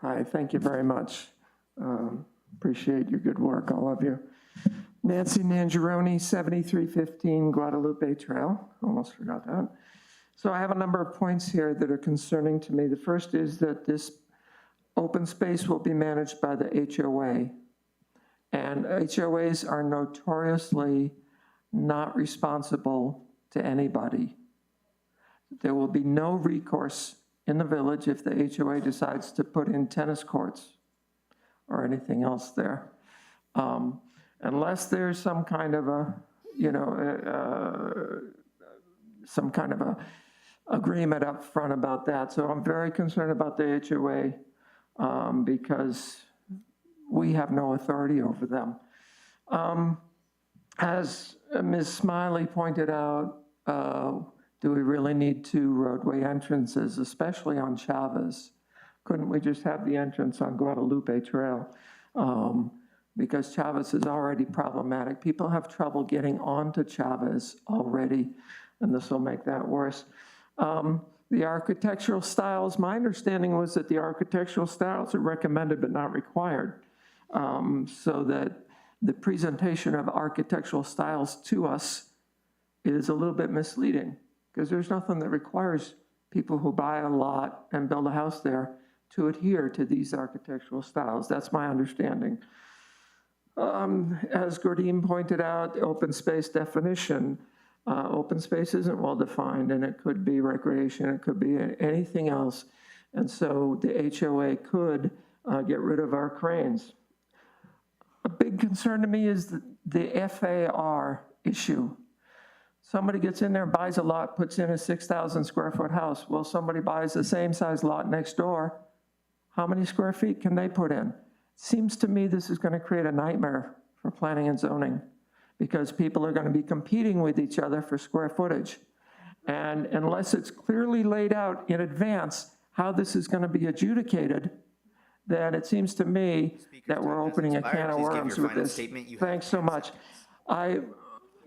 Hi, thank you very much. Appreciate your good work, all of you. Nancy Nangeroni, 7315 Guadalupe Trail. Almost forgot that. So I have a number of points here that are concerning to me. The first is that this open space will be managed by the HOA. And HOAs are notoriously not responsible to anybody. There will be no recourse in the village if the HOA decides to put in tennis courts or anything else there. Unless there's some kind of a, some kind of a agreement up front about that. So I'm very concerned about the HOA because we have no authority over them. As Ms. Smiley pointed out, do we really need two roadway entrances, especially on Chavez? Couldn't we just have the entrance on Guadalupe Trail? Because Chavez is already problematic. People have trouble getting onto Chavez already, and this will make that worse. The architectural styles, my understanding was that the architectural styles are recommended but not required. So that the presentation of architectural styles to us is a little bit misleading, because there's nothing that requires people who buy a lot and build a house there to adhere to these architectural styles. That's my understanding. As Gordine pointed out, the open space definition, open space isn't well defined, and it could be recreation, it could be anything else. And so the HOA could get rid of our cranes. A big concern to me is the FAR issue. Somebody gets in there, buys a lot, puts in a 6,000 square foot house. Well, somebody buys the same size lot next door. How many square feet can they put in? Seems to me this is going to create a nightmare for planning and zoning, because people are going to be competing with each other for square footage. And unless it's clearly laid out in advance how this is going to be adjudicated, then it seems to me that we're opening a can of worms with this. Thanks so much.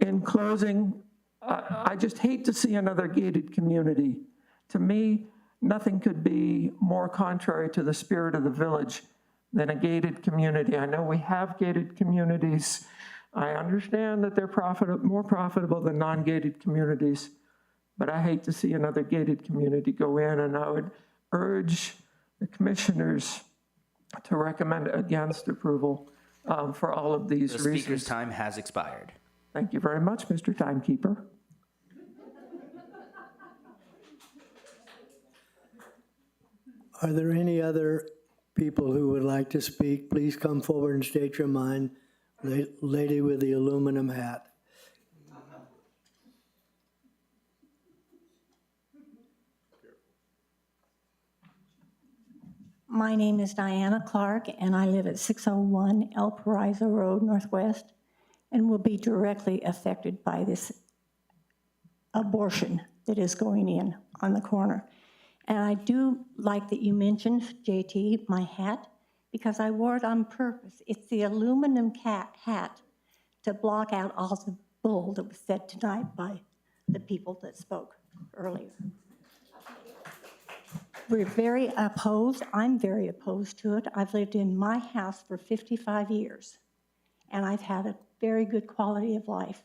In closing, I just hate to see another gated community. To me, nothing could be more contrary to the spirit of the village than a gated community. I know we have gated communities. I understand that they're more profitable than non-gated communities, but I hate to see another gated community go in, and I would urge the commissioners to recommend against approval for all of these reasons. The speaker's time has expired. Thank you very much, Mr. Timekeeper. Are there any other people who would like to speak? Please come forward and state your mind. Lady with the aluminum hat. My name is Diana Clark, and I live at 601 El Paraiso Road Northwest, and will be directly affected by this abortion that is going in on the corner. And I do like that you mentioned, JT, my hat, because I wore it on purpose. It's the aluminum hat to block out all the bull that was said tonight by the people that spoke earlier. We're very opposed. I'm very opposed to it. I've lived in my house for 55 years, and I've had a very good quality of life.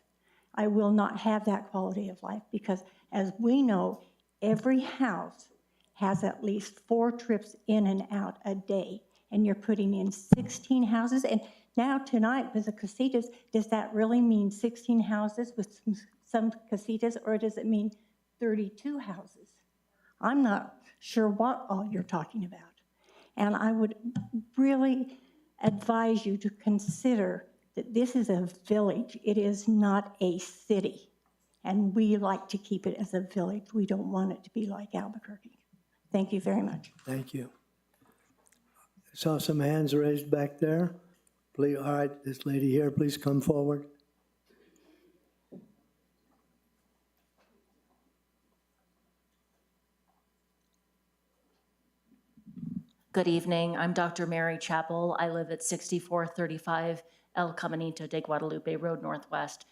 I will not have that quality of life because, as we know, every house has at least 4 trips in and out a day, and you're putting in 16 houses. And now tonight with the casitas, does that really mean 16 houses with some casitas, or does it mean 32 houses? I'm not sure what all you're talking about. And I would really advise you to consider that this is a village. It is not a city. And we like to keep it as a village. We don't want it to be like Albuquerque. Thank you very much. Thank you. I saw some hands raised back there. Please, all right, this lady here, please come forward. Good evening. I'm Dr. Mary Chappell. I live at 6435 El Caminito de Guadalupe Road Northwest,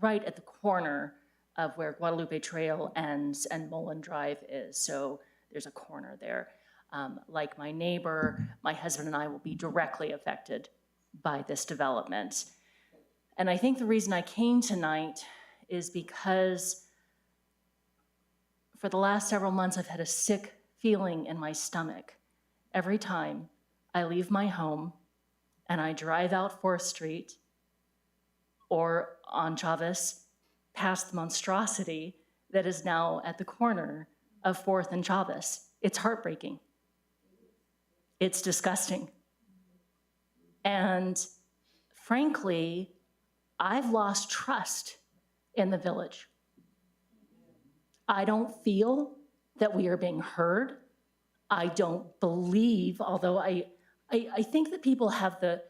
right at the corner of where Guadalupe Trail ends and Mullen Drive is. So there's a corner there. Like my neighbor, my husband and I will be directly affected by this development. And I think the reason I came tonight is because for the last several months, I've had a sick feeling in my stomach every time I leave my home and I drive out 4th Street or on Chavez past the monstrosity that is now at the corner of 4th and Chavez. It's heartbreaking. It's disgusting. And frankly, I've lost trust in the village. I don't feel that we are being heard. I don't believe, although I think that people have the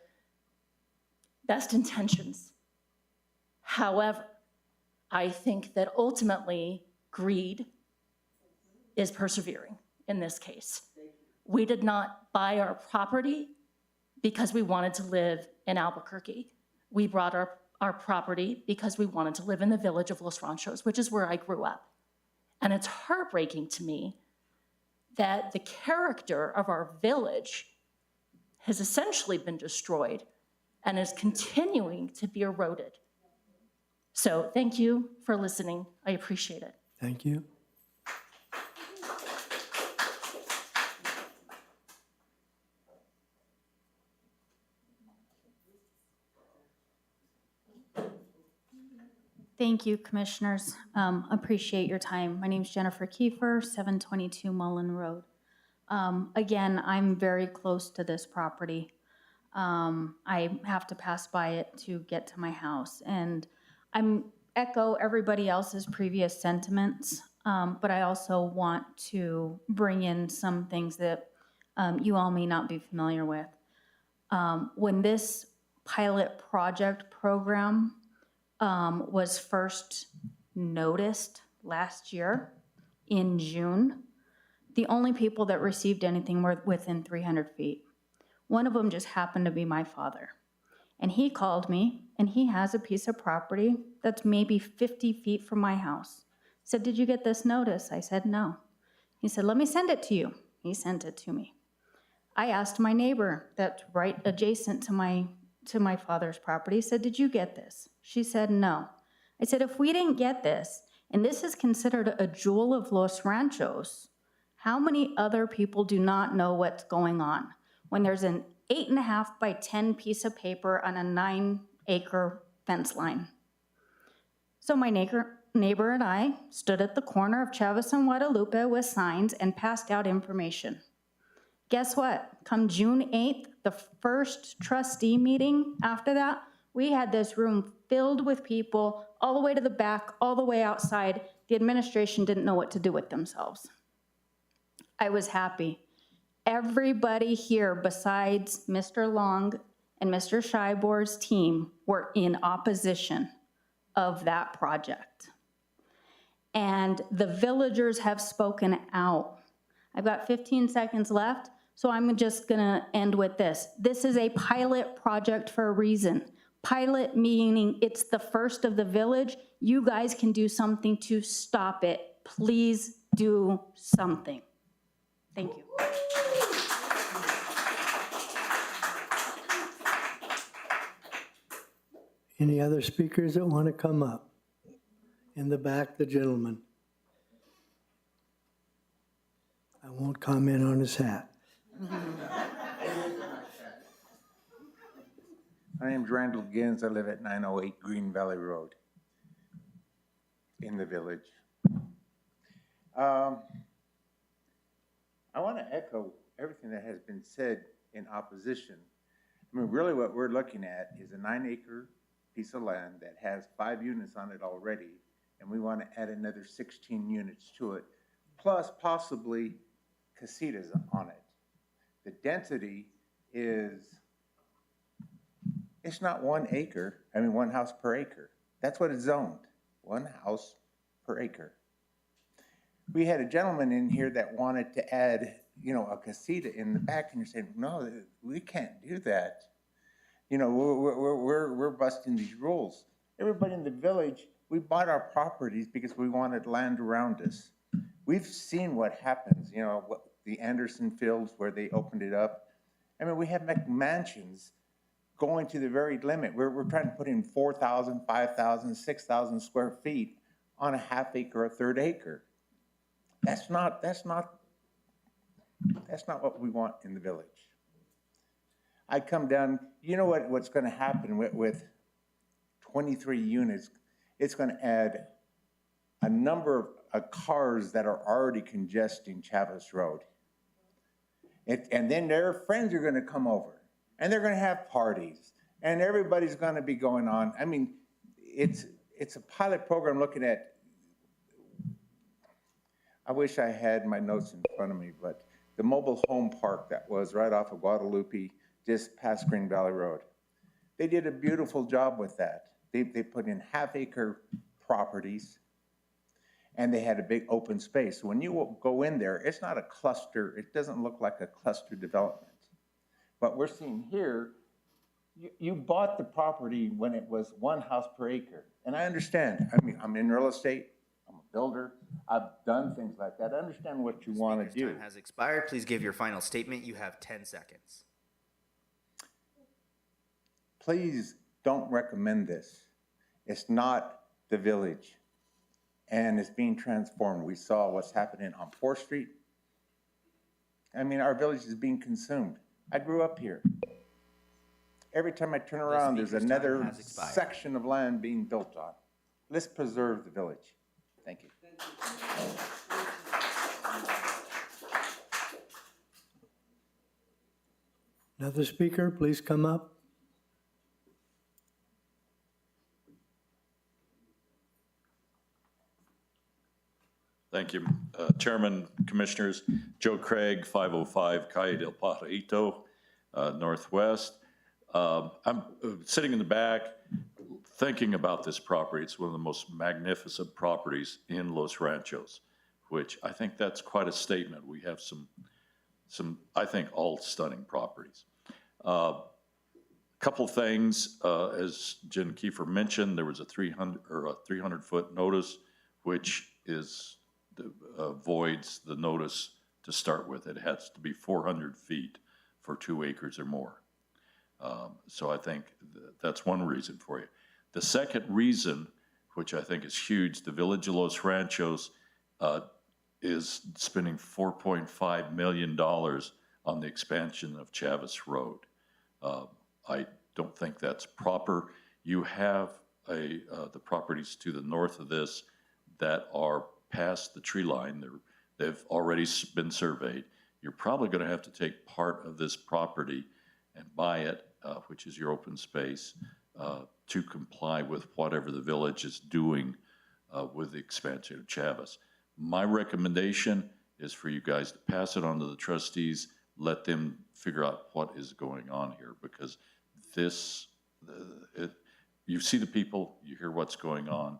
best intentions. However, I think that ultimately greed is persevering in this case. We did not buy our property because we wanted to live in Albuquerque. We bought our property because we wanted to live in the village of Los Ranchos, which is where I grew up. And it's heartbreaking to me that the character of our village has essentially been destroyed and is continuing to be eroded. So thank you for listening. I appreciate it. Thank you. Thank you, Commissioners. Appreciate your time. My name's Jennifer Kiefer, 722 Mullen Road. Again, I'm very close to this property. I have to pass by it to get to my house. And I'm echo everybody else's previous sentiments, but I also want to bring in some things that you all may not be familiar with. When this pilot project program was first noticed last year in June, the only people that received anything were within 300 feet. One of them just happened to be my father. And he called me, and he has a piece of property that's maybe 50 feet from my house. Said, "Did you get this notice?" I said, "No." He said, "Let me send it to you." He sent it to me. I asked my neighbor that's right adjacent to my father's property, said, "Did you get this?" She said, "No." I said, "If we didn't get this, and this is considered a jewel of Los Ranchos, how many other people do not know what's going on when there's an 8.5 by 10 piece of paper on a 9-acre fence line?" So my neighbor and I stood at the corner of Chavez and Guadalupe with signs and passed out information. Guess what? Come June 8th, the first trustee meeting after that, we had this room filled with people all the way to the back, all the way outside. The administration didn't know what to do with themselves. I was happy. Everybody here besides Mr. Long and Mr. Scheibor's team were in opposition of that project. And the villagers have spoken out. I've got 15 seconds left, so I'm just gonna end with this. This is a pilot project for a reason. Pilot meaning it's the first of the village. You guys can do something to stop it. Please do something. Thank you. Any other speakers that want to come up? In the back, the gentleman. I won't comment on his hat. My name's Randall Gins. I live at 908 Green Valley Road in the village. I want to echo everything that has been said in opposition. I mean, really what we're looking at is a 9-acre piece of land that has 5 units on it already, and we want to add another 16 units to it, plus possibly casitas on it. The density is, it's not 1 acre, I mean 1 house per acre. That's what it's zoned, 1 house per acre. We had a gentleman in here that wanted to add, you know, a casita in the back, and you're saying, no, we can't do that. You know, we're busting these rules. Everybody in the village, we bought our properties because we wanted land around us. We've seen what happens, you know, what the Anderson Fields where they opened it up. I mean, we have McMansions going to the very limit. We're trying to put in 4,000, 5,000, 6,000 square feet on a half acre, a third acre. That's not what we want in the village. I come down, you know what's gonna happen with 23 units? It's gonna add a number of cars that are already congesting Chavez Road. And then their friends are gonna come over, and they're gonna have parties, and everybody's gonna be going on. I mean, it's a pilot program looking at, I wish I had my notes in front of me, but the mobile home park that was right off of Guadalupe, just past Green Valley Road. They did a beautiful job with that. They put in half-acre properties, and they had a big open space. When you go in there, it's not a cluster. It doesn't look like a cluster development. But we're seeing here, you bought the property when it was 1 house per acre. And I understand. I mean, I'm in real estate. I'm a builder. I've done things like that. I understand what you want to do. Time has expired. Please give your final statement. You have 10 seconds. Please don't recommend this. It's not the village. And it's being transformed. We saw what's happening on 4th Street. I mean, our village is being consumed. I grew up here. Every time I turn around, there's another section of land being built on. Let's preserve the village. Thank you. Another speaker, please come up. Thank you. Chairman, Commissioners, Joe Craig, 505 Calle del Pajarito, Northwest. I'm sitting in the back thinking about this property. It's one of the most magnificent properties in Los Ranchos, which I think that's quite a statement. We have some I think, all stunning properties. Couple things, as Jen Kiefer mentioned, there was a 300-foot notice, which voids the notice to start with. It has to be 400 feet for 2 acres or more. So I think that's one reason for you. The second reason, which I think is huge, the Village of Los Ranchos is spending $4.5 million on the expansion of Chavez Road. I don't think that's proper. You have the properties to the north of this that are past the tree line. They've already been surveyed. You're probably going to have to take part of this property and buy it, which is your open space, to comply with whatever the village is doing with the expansion of Chavez. My recommendation is for you guys to pass it on to the trustees, let them figure out what is going on here, because you see the people, you hear what's going on.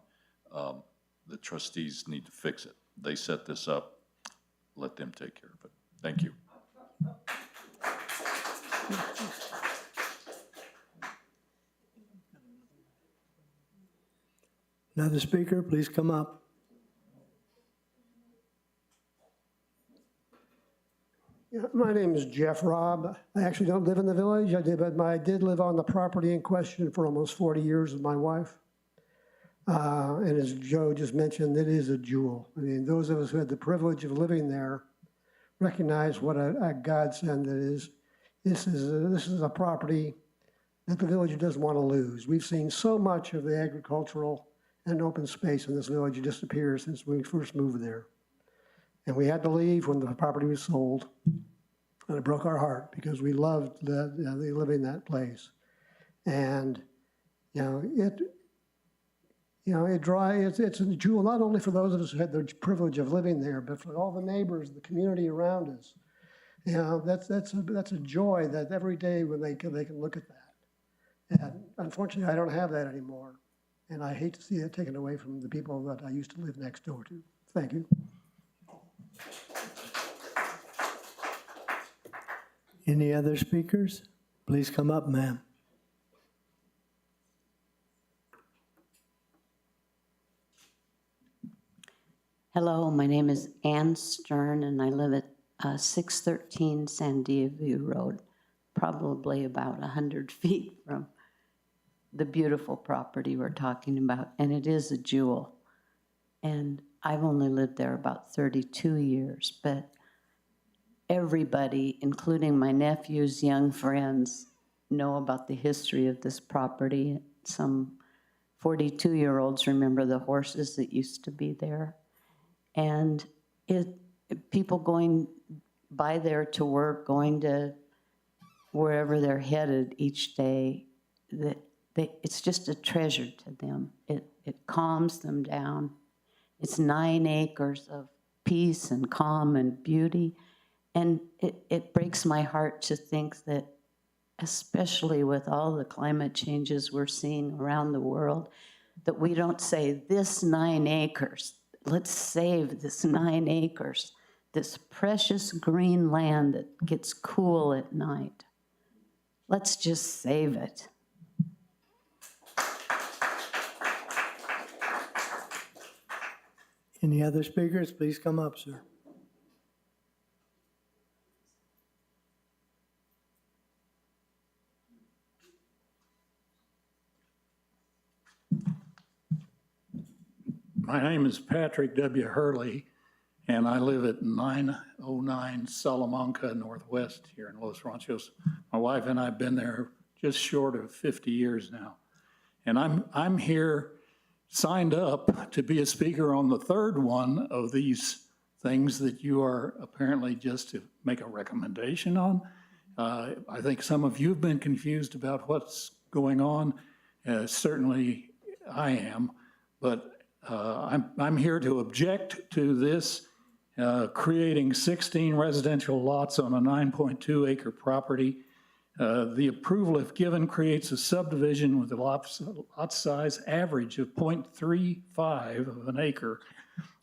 The trustees need to fix it. They set this up, let them take care of it. Thank you. Another speaker, please come up. Yeah, my name is Jeff Robb. I actually don't live in the village. I did live on the property in question for almost 40 years with my wife. And as Joe just mentioned, it is a jewel. I mean, those of us who had the privilege of living there recognize what a godsend it is. This is a property that the village doesn't want to lose. We've seen so much of the agricultural and open space in this village disappear since we first moved there. And we had to leave when the property was sold. And it broke our heart because we loved living in that place. And, it's a jewel not only for those of us who had the privilege of living there, but for all the neighbors, the community around us. That's a joy that every day when they can look at that. And unfortunately, I don't have that anymore. And I hate to see it taken away from the people that I used to live next door to. Thank you. Any other speakers? Please come up, ma'am. Hello, my name is Ann Stern, and I live at 613 Sandia View Road, probably about 100 feet from the beautiful property we're talking about, and it is a jewel. And I've only lived there about 32 years, but everybody, including my nephews, young friends, know about the history of this property. Some 42-year-olds remember the horses that used to be there. And people going by there to work, going to wherever they're headed each day, it's just a treasure to them. It calms them down. It's 9 acres of peace and calm and beauty. And it breaks my heart to think that, especially with all the climate changes we're seeing around the world, that we don't say this 9 acres, let's save this 9 acres, this precious green land that gets cool at night. Let's just save it. Any other speakers? Please come up, sir. My name is Patrick W. Hurley, and I live at 909 Salamanca Northwest here in Los Ranchos. My wife and I have been there just short of 50 years now. And I'm here signed up to be a speaker on the third one of these things that you are apparently just to make a recommendation on. I think some of you have been confused about what's going on. Certainly I am, but I'm here to object to this creating 16 residential lots on a 9.2 acre property. The approval, if given, creates a subdivision with a lot size average of 0.35 of an acre.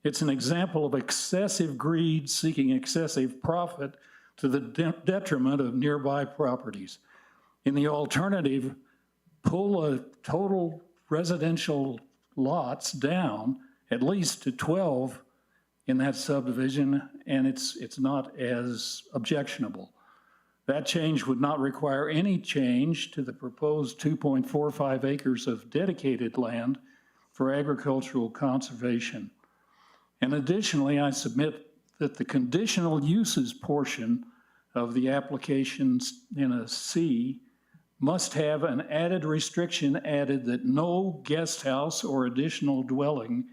It's an example of excessive greed seeking excessive profit to the detriment of nearby properties. In the alternative, pull a total residential lots down at least to 12 in that subdivision, and it's not as objectionable. That change would not require any change to the proposed 2.45 acres of dedicated land for agricultural conservation. And additionally, I submit that the conditional uses portion of the applications in a C must have an added restriction added that no guest house or additional dwelling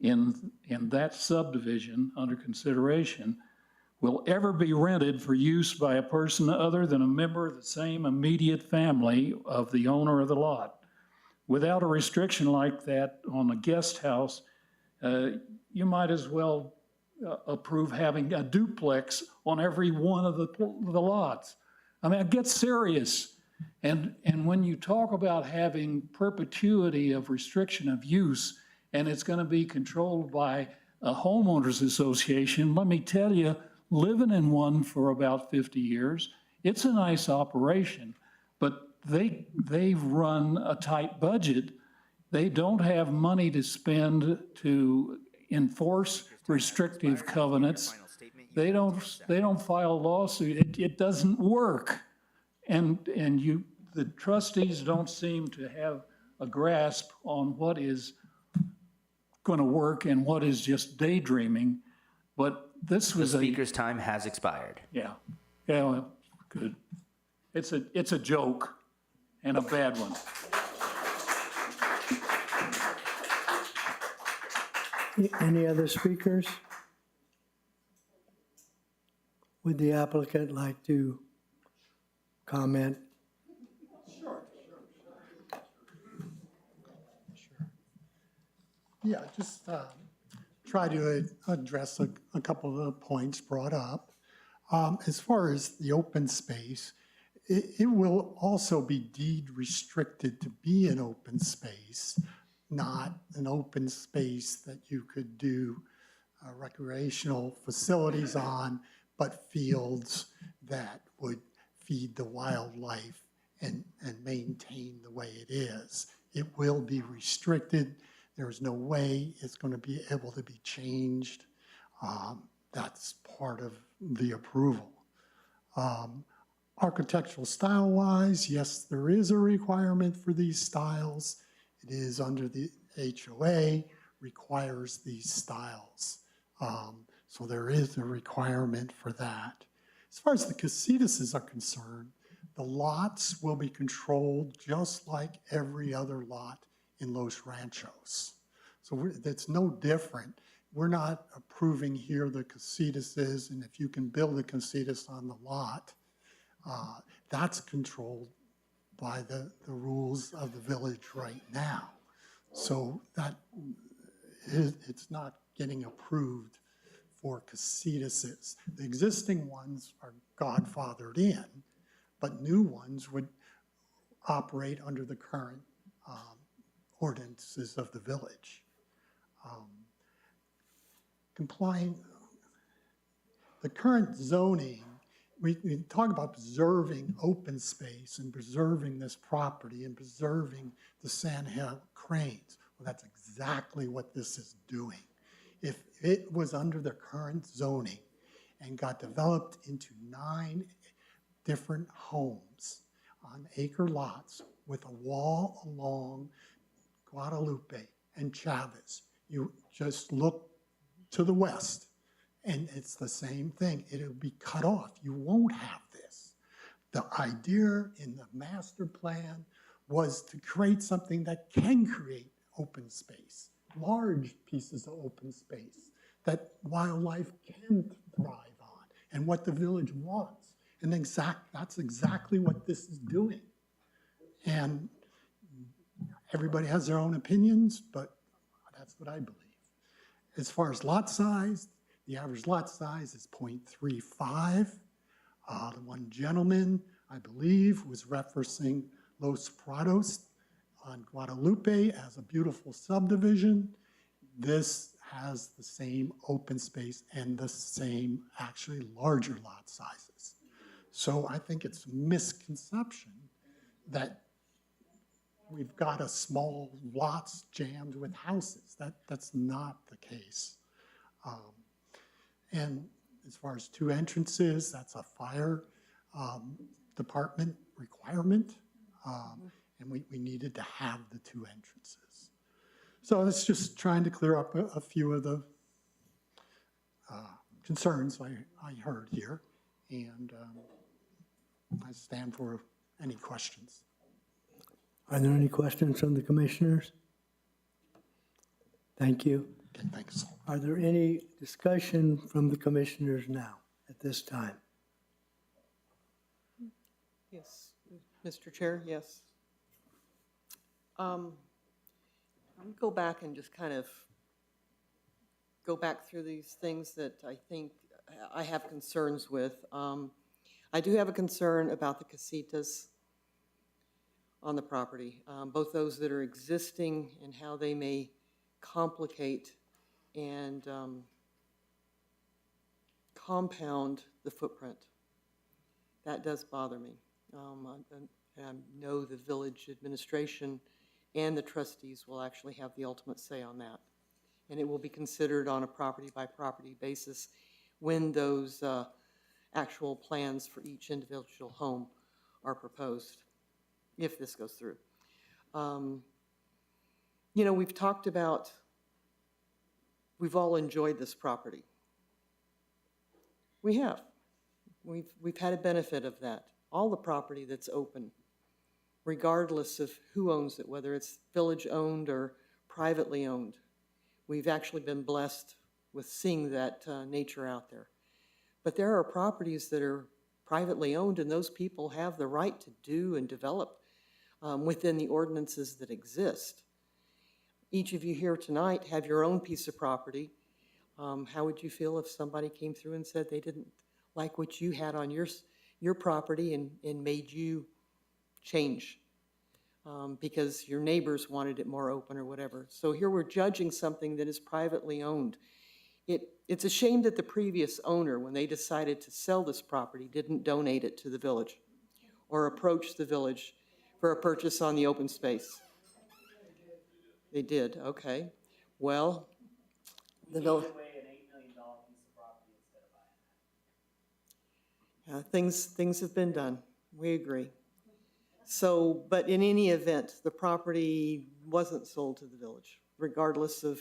in that subdivision under consideration will ever be rented for use by a person other than a member of the same immediate family of the owner of the lot. Without a restriction like that on a guest house, you might as well approve having a duplex on every one of the lots. I mean, get serious. And when you talk about having perpetuity of restriction of use, and it's going to be controlled by a homeowners association, let me tell you, living in one for about 50 years, it's a nice operation, but they run a tight budget. They don't have money to spend to enforce restrictive covenants. They don't file a lawsuit. It doesn't work. And the trustees don't seem to have a grasp on what is going to work and what is just daydreaming. But this was The speaker's time has expired. yeah, well, good. It's a joke and a bad one. Any other speakers? Would the applicant like to comment? Sure. Yeah, just try to address a couple of the points brought up. As far as the open space, it will also be deed restricted to be an open space, not an open space that you could do recreational facilities on, but fields that would feed the wildlife and maintain the way it is. It will be restricted. There's no way it's going to be able to be changed. that's part of the approval. Architectural style-wise, yes, there is a requirement for these styles. It is under the HOA, requires these styles. So there is a requirement for that. As far as the casitas are concerned, the lots will be controlled just like every other lot in Los Ranchos. So it's no different. We're not approving here the casitas, and if you can build a casitas on the lot, that's controlled by the rules of the village right now. So that it's not getting approved for casitas. The existing ones are godfathered in, but new ones would operate under the current ordinances of the village. Complying, the current zoning, we talk about preserving open space and preserving this property and preserving the Sandhill cranes. Well, that's exactly what this is doing. If it was under the current zoning and got developed into 9 different homes on acre lots with a wall along Guadalupe and Chavez, you just look to the west and it's the same thing. It'll be cut off. You won't have this. The idea in the master plan was to create something that can create open space, large pieces of open space that wildlife can thrive on and what the village wants. And that's exactly what this is doing. And everybody has their own opinions, but that's what I believe. As far as lot size, the average lot size is 0.35. The one gentleman, I believe, was referencing Los Prados on Guadalupe as a beautiful subdivision. This has the same open space and the same, actually larger lot sizes. So I think it's a misconception that we've got a small lots jammed with houses. That's not the case. And as far as 2 entrances, that's a fire department requirement. And we needed to have the 2 entrances. So it's just trying to clear up a few of the concerns I heard here. And I stand for any questions. Are there any questions from the commissioners? Thank you. Okay, thanks. Are there any discussion from the commissioners now at this time? Yes, Mr. Chair, yes. I'll go back and just kind of go back through these things that I think I have concerns with. I do have a concern about the casitas on the property, both those that are existing and how they may complicate and compound the footprint. That does bother me. I know the village administration and the trustees will actually have the ultimate say on that. And it will be considered on a property-by-property basis when those actual plans for each individual home are proposed, if this goes through. You know, we've talked about, we've all enjoyed this property. We have. We've had a benefit of that. All the property that's open, regardless of who owns it, whether it's village-owned or privately owned. We've actually been blessed with seeing that nature out there. But there are properties that are privately owned, and those people have the right to do and develop within the ordinances that exist. Each of you here tonight have your own piece of property. How would you feel if somebody came through and said they didn't like what you had on your property and made you change because your neighbors wanted it more open or whatever? So here we're judging something that is privately owned. It's a shame that the previous owner, when they decided to sell this property, didn't donate it to the village or approach the village for a purchase on the open space. They did, okay. Well, the village. Things have been done. We agree. So, but in any event, the property wasn't sold to the village, regardless of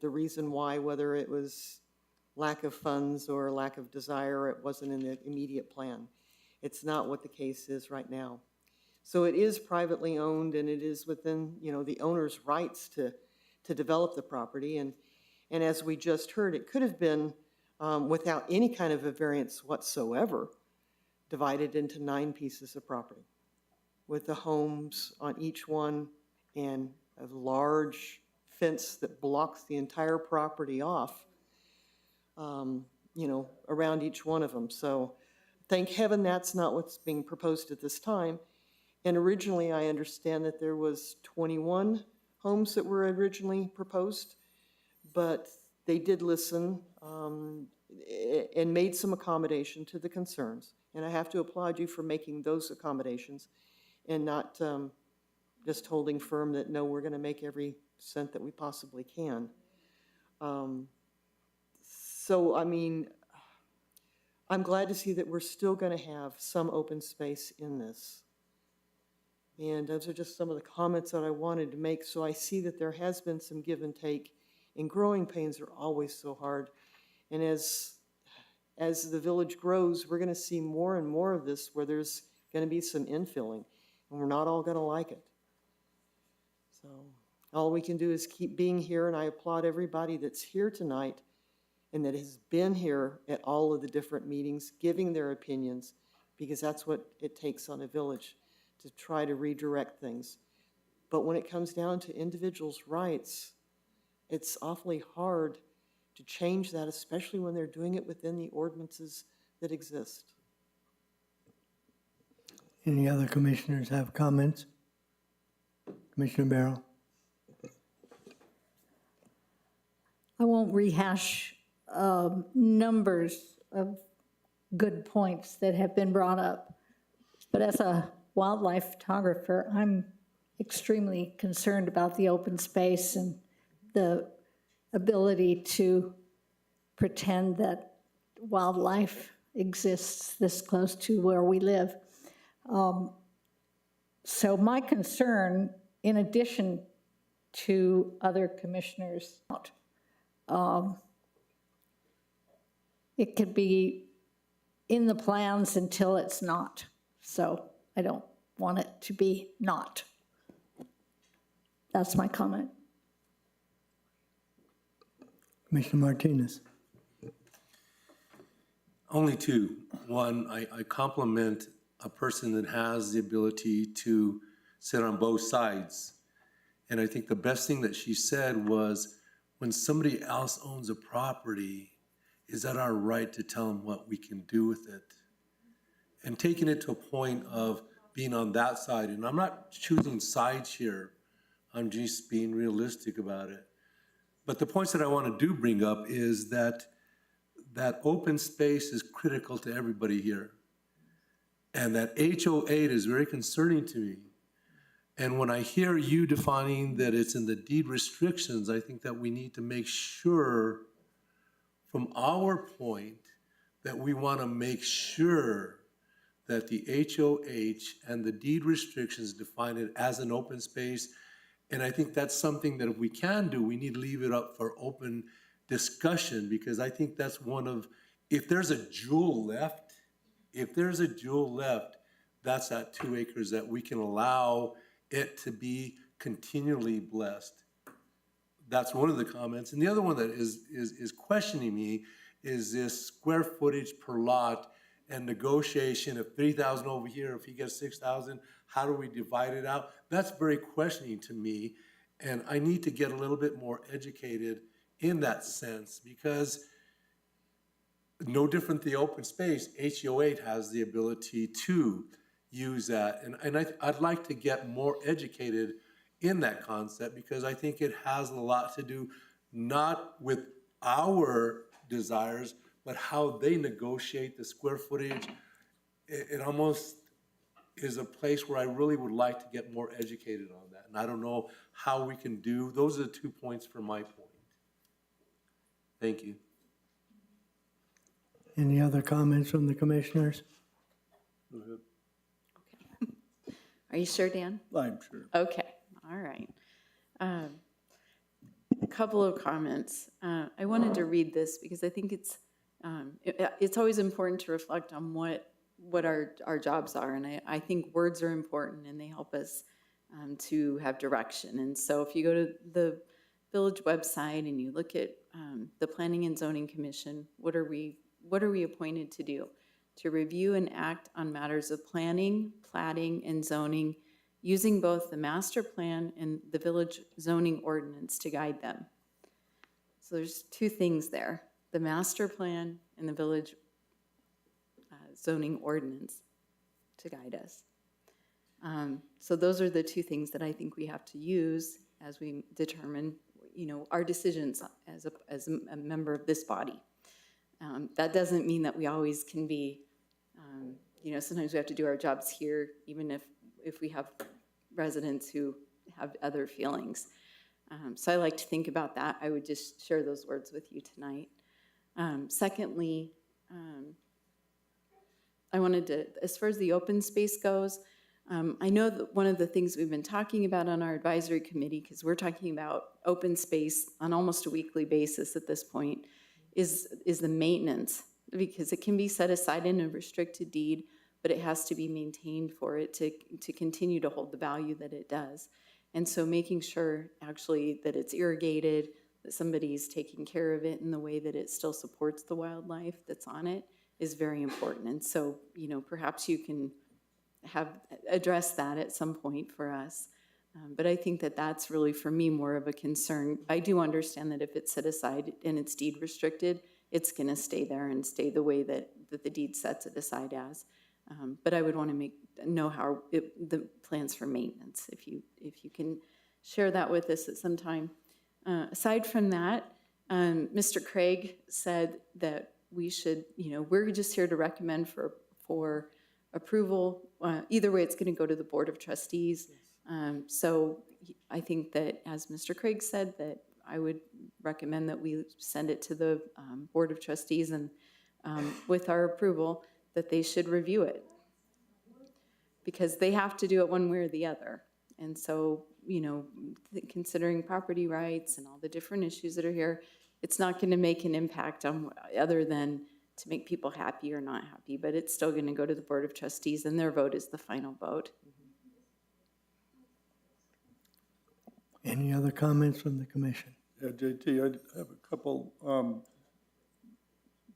the reason why, whether it was lack of funds or lack of desire, it wasn't in the immediate plan. It's not what the case is right now. So it is privately owned, and it is within, the owner's rights to develop the property. And as we just heard, it could have been, without any kind of a variance whatsoever, divided into 9 pieces of property, with the homes on each one and a large fence that blocks the entire property off, around each one of them. So thank heaven that's not what's being proposed at this time. And originally, I understand that there was 21 homes that were originally proposed, but they did listen and made some accommodation to the concerns. And I have to applaud you for making those accommodations and not just holding firm that, no, we're going to make every cent that we possibly can. So, I mean, I'm glad to see that we're still going to have some open space in this. And those are just some of the comments that I wanted to make. So I see that there has been some give and take, and growing pains are always so hard. And as the village grows, we're going to see more and more of this where there's going to be some infilling, and we're not all going to like it. So all we can do is keep being here, and I applaud everybody that's here tonight and that has been here at all of the different meetings, giving their opinions, because that's what it takes on a village to try to redirect things. But when it comes down to individuals' rights, it's awfully hard to change that, especially when they're doing it within the ordinances that exist. Any other commissioners have comments? Commissioner Barrow? I won't rehash numbers of good points that have been brought up, but as a wildlife photographer, I'm extremely concerned about the open space and the ability to pretend that wildlife exists this close to where we live. So my concern, in addition to other commissioners, it could be in the plans until it's not. So I don't want it to be not. That's my comment. Commissioner Martinez? Only 2. One, I compliment a person that has the ability to sit on both sides. And I think the best thing that she said was, when somebody else owns a property, is that our right to tell them what we can do with it? And taking it to a point of being on that side, and I'm not choosing sides here, I'm just being realistic about it. But the points that I want to bring up is that open space is critical to everybody here. And that HO8 is very concerning to me. And when I hear you defining that it's in the deed restrictions, I think that we need to make sure from our point that we want to make sure that the HOH and the deed restrictions define it as an open space. And I think that's something that if we can do, we need to leave it up for open discussion, because I think that's one of, if there's a jewel left, that's that 2 acres that we can allow it to be continually blessed. That's one of the comments. And the other one that is questioning me is this square footage per lot and negotiation of 3,000 over here. If he gets 6,000, how do we divide it out? That's very questioning to me. And I need to get a little bit more educated in that sense, because no different than the open space, HO8 has the ability to use that. And I'd like to get more educated in that concept, because I think it has a lot to do not with our desires, but how they negotiate the square footage. It almost is a place where I really would like to get more educated on that. And I don't know how we can do, those are the 2 points from my point. Thank you. Any other comments from the commissioners? Go ahead. Are you sure, Dan? I'm sure. Okay, all right. A couple of comments. I wanted to read this because I think it's always important to reflect on what our jobs are, and I think words are important and they help us to have direction. And so if you go to the village website and you look at the Planning and Zoning Commission, what are we appointed to do? To review and act on matters of planning, platting, and zoning, using both the master plan and the village zoning ordinance to guide them. So there's two things there, the master plan and the village zoning ordinance to guide us. So those are the two things that I think we have to use as we determine, our decisions as a member of this body. That doesn't mean that we always can be, sometimes we have to do our jobs here, even if we have residents who have other feelings. So I like to think about that. I would just share those words with you tonight. Secondly, I wanted to, as far as the open space goes, I know that one of the things we've been talking about on our advisory committee, because we're talking about open space on almost a weekly basis at this point, is the maintenance, because it can be set aside in a restricted deed, but it has to be maintained for it to continue to hold the value that it does. And so making sure actually that it's irrigated, that somebody's taking care of it in the way that it still supports the wildlife that's on it is very important. And so, perhaps you can address that at some point for us. But I think that that's really, for me, more of a concern. I do understand that if it's set aside and it's deed restricted, it's going to stay there and stay the way that the deed sets it aside as. But I would want to know how the plans for maintenance, if you can share that with us at some time. Aside from that, Mr. Craig said that we should, we're just here to recommend for approval. Either way, it's going to go to the Board of Trustees. So I think that, as Mr. Craig said, that I would recommend that we send it to the Board of Trustees, and with our approval, that they should review it, because they have to do it one way or the other. And so, considering property rights and all the different issues that are here, it's not going to make an impact on other than to make people happy or not happy, but it's still going to go to the Board of Trustees, and their vote is the final vote. Any other comments from the commission? Yeah, JT, I have a couple.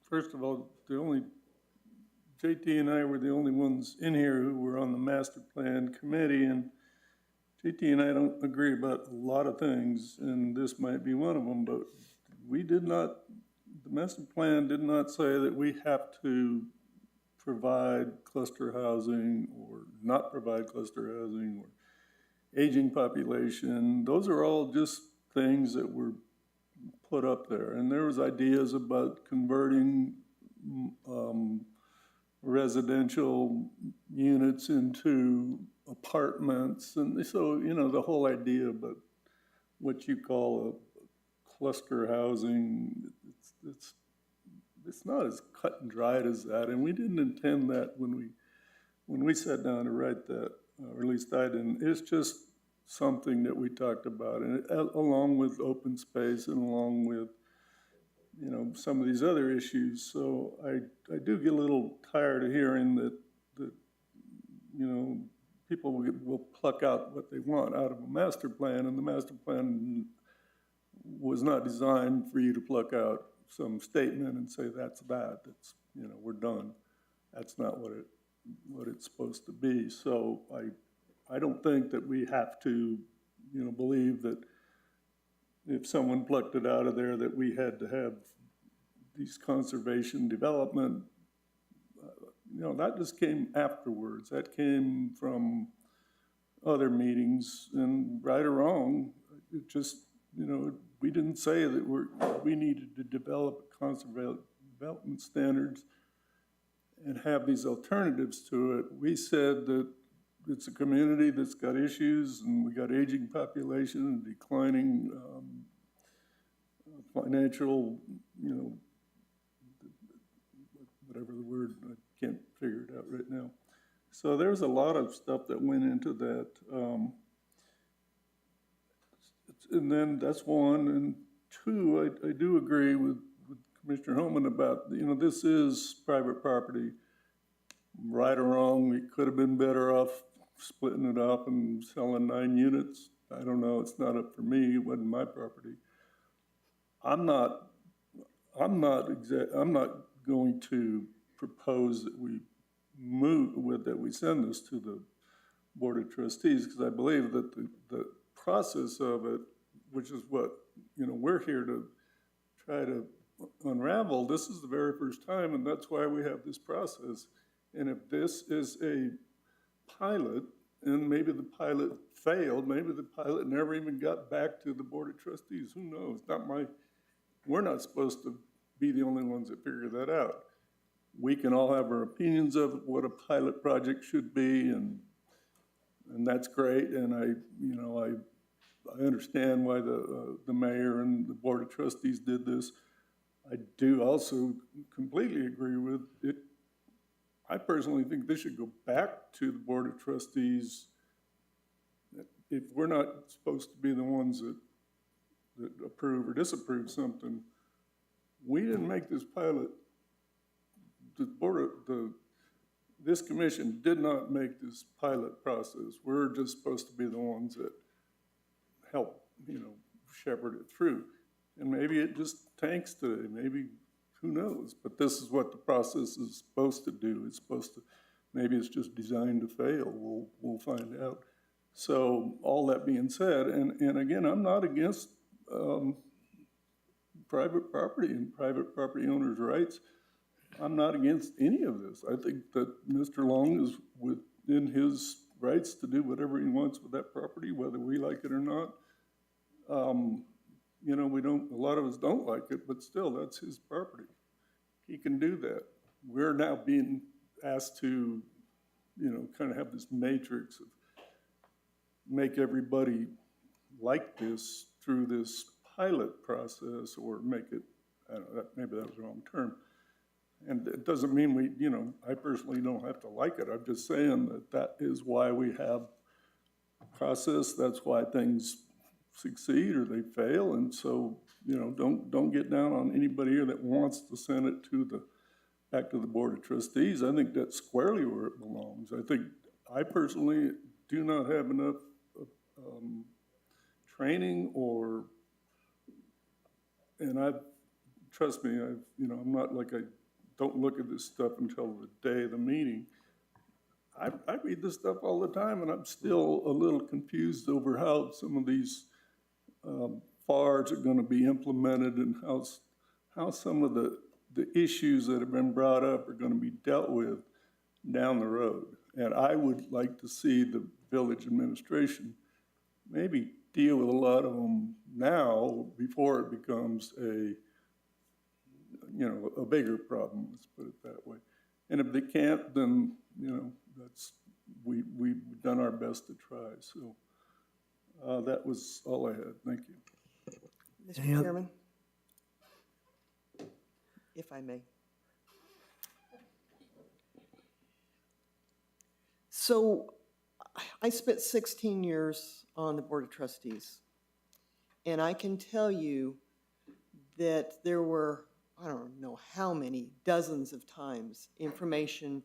First of all, JT and I were the only ones in here who were on the master plan committee, and JT and I don't agree about a lot of things, and this might be one of them, but the master plan did not say that we have to provide cluster housing or not provide cluster housing or aging population. Those are all just things that were put up there. And there was ideas about converting residential units into apartments. And so, the whole idea about what you call a cluster housing, it's not as cut and dried as that. And we didn't intend that when we sat down to write that, or at least I didn't. It's just something that we talked about, and along with open space and along with, some of these other issues. So I do get a little tired of hearing that people will pluck out what they want out of a master plan, and the master plan was not designed for you to pluck out some statement and say that's that. That's, we're done. That's not what it's supposed to be. So I don't think that we have to, believe that if someone plucked it out of there that we had to have these conservation development. That just came afterwards. That came from other meetings, and right or wrong, it just, we didn't say that we needed to develop conservation development standards and have these alternatives to it. We said that it's a community that's got issues, and we got aging population and declining financial, whatever the word, I can't figure it out right now. So there's a lot of stuff that went into that. And then that's one. And two, I do agree with Commissioner Holman about, this is private property. Right or wrong, we could have been better off splitting it up and selling 9 units. I don't know, it's not up for me, it wasn't my property. I'm not going to propose that we that we send this to the Board of Trustees, because I believe that the process of it, which is what, we're here to try to unravel, this is the very first time, and that's why we have this process. And if this is a pilot, and maybe the pilot failed, maybe the pilot never even got back to the Board of Trustees, who knows? We're not supposed to be the only ones that figure that out. We can all have our opinions of what a pilot project should be, and that's great. And I understand why the mayor and the Board of Trustees did this. I do also completely agree with it. I personally think this should go back to the Board of Trustees. If we're not supposed to be the ones that approve or disapprove something, we didn't make this pilot. This commission did not make this pilot process. We're just supposed to be the ones that help, shepherd it through. And maybe it just tanks today, maybe, who knows? But this is what the process is supposed to do. It's supposed to, maybe it's just designed to fail. We'll find out. So all that being said, and again, I'm not against private property and private property owners' rights. I'm not against any of this. I think that Mr. Long is within his rights to do whatever he wants with that property, whether we like it or not. A lot of us don't like it, but still, that's his property. He can do that. We're now being asked to, kind of have this matrix of make everybody like this through this pilot process, or make it, I don't know, maybe that was the wrong term. And it doesn't mean I personally don't have to like it. I'm just saying that is why we have a process. That's why things succeed or they fail. And so, don't get down on anybody here that wants to send it back to the Board of Trustees. I think that's squarely where it belongs. I personally do not have enough training trust me, I'm not like I don't look at this stuff until the day of the meeting. I read this stuff all the time, and I'm still a little confused over how some of these FARs are going to be implemented, and how some of the issues that have been brought up are going to be dealt with down the road. And I would like to see the village administration maybe deal with a lot of them now before it becomes a bigger problem, let's put it that way. And if they can't, then, we've done our best to try. So that was all I had. Thank you. Mr. Chairman, if I may. So I spent 16 years on the Board of Trustees, and I can tell you that there were, I don't know how many, dozens of times information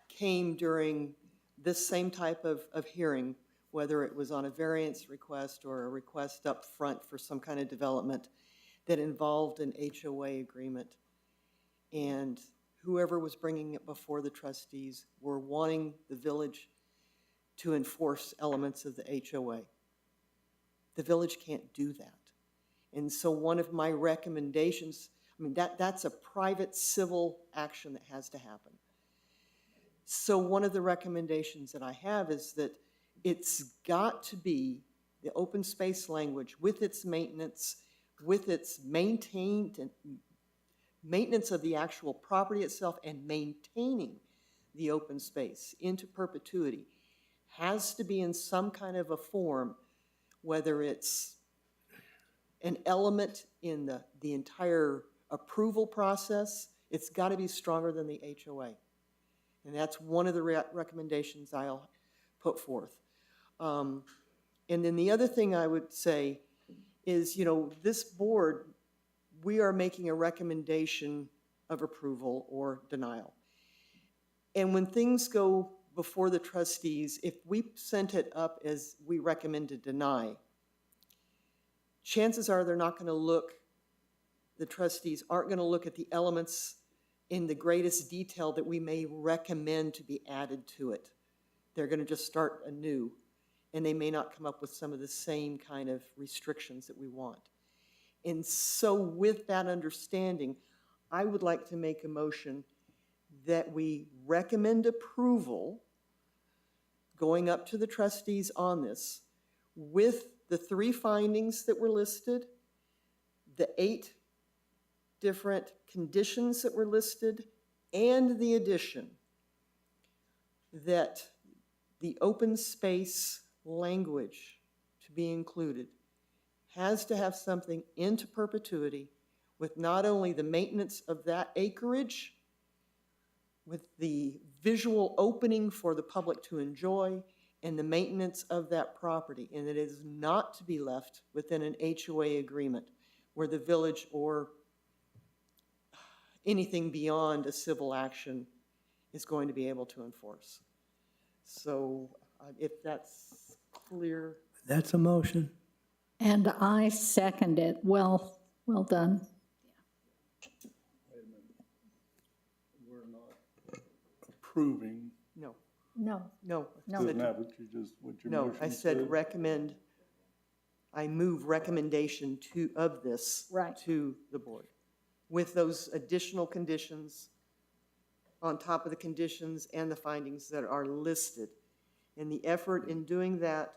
came during this same type of hearing, whether it was on a variance request or a request up front for some kind of development that involved an HOA agreement. And whoever was bringing it before the trustees were wanting the village to enforce elements of the HOA. The village can't do that. And so one of my recommendations, that's a private civil action that has to happen. So one of the recommendations that I have is that it's got to be the open space language with its maintenance, with its maintenance of the actual property itself, and maintaining the open space into perpetuity has to be in some kind of a form, whether it's an element in the entire approval process. It's got to be stronger than the HOA. And that's one of the recommendations I'll put forth. And then the other thing I would say is, this board, we are making a recommendation of approval or denial. And when things go before the trustees, if we sent it up as we recommend to deny, chances are they're not going to look, the trustees aren't going to look at the elements in the greatest detail that we may recommend to be added to it. They're going to just start anew, and they may not come up with some of the same kind of restrictions that we want. And so with that understanding, I would like to make a motion that we recommend approval going up to the trustees on this with the 3 findings that were listed, the 8 different conditions that were listed, and the addition that the open space language to be included has to have something into perpetuity with not only the maintenance of that acreage, with the visual opening for the public to enjoy, and the maintenance of that property, and it is not to be left within an HOA agreement where the village or anything beyond a civil action is going to be able to enforce. So if that's clear. That's a motion. And I second it. Well done. We're not approving. No. No. No. Isn't that what your No, motion I said recommend, I move recommendation of this to the board with those additional conditions on top of the conditions and the findings that are listed. And the effort in doing that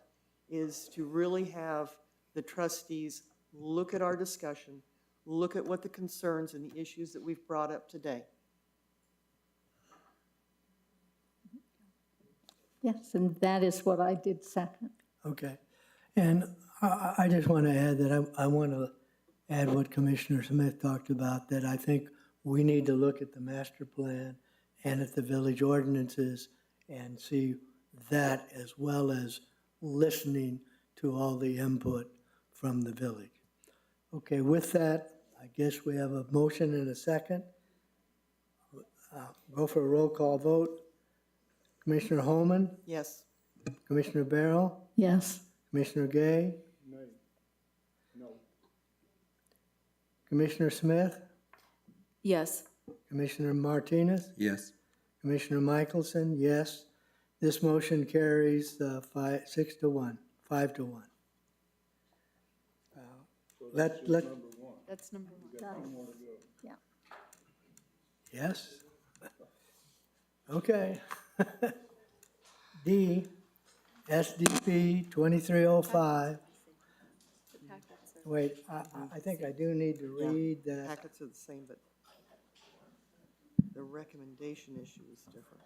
is to really have the trustees look at our discussion, look at what the concerns and the issues that we've brought up today. Yes, and that is what I did second. Okay. And I just want to add that I want to add what Commissioner Smith talked about, that I think we need to look at the master plan and at the village ordinances and see that, as well as listening to all the input from the village. Okay, with that, I guess we have a motion and a second. Go for a roll call vote. Commissioner Holman? Yes. Commissioner Barrow? Yes. Commissioner Gay? No. Commissioner Smith? Yes. Commissioner Martinez? Yes. Commissioner Michelson? Yes. This motion carries 5 to 1. That's number 1. Yeah. Yes? Okay. D, SDP 2305. Wait, I think I do need to read that. Packets are the same, but the recommendation issue is different.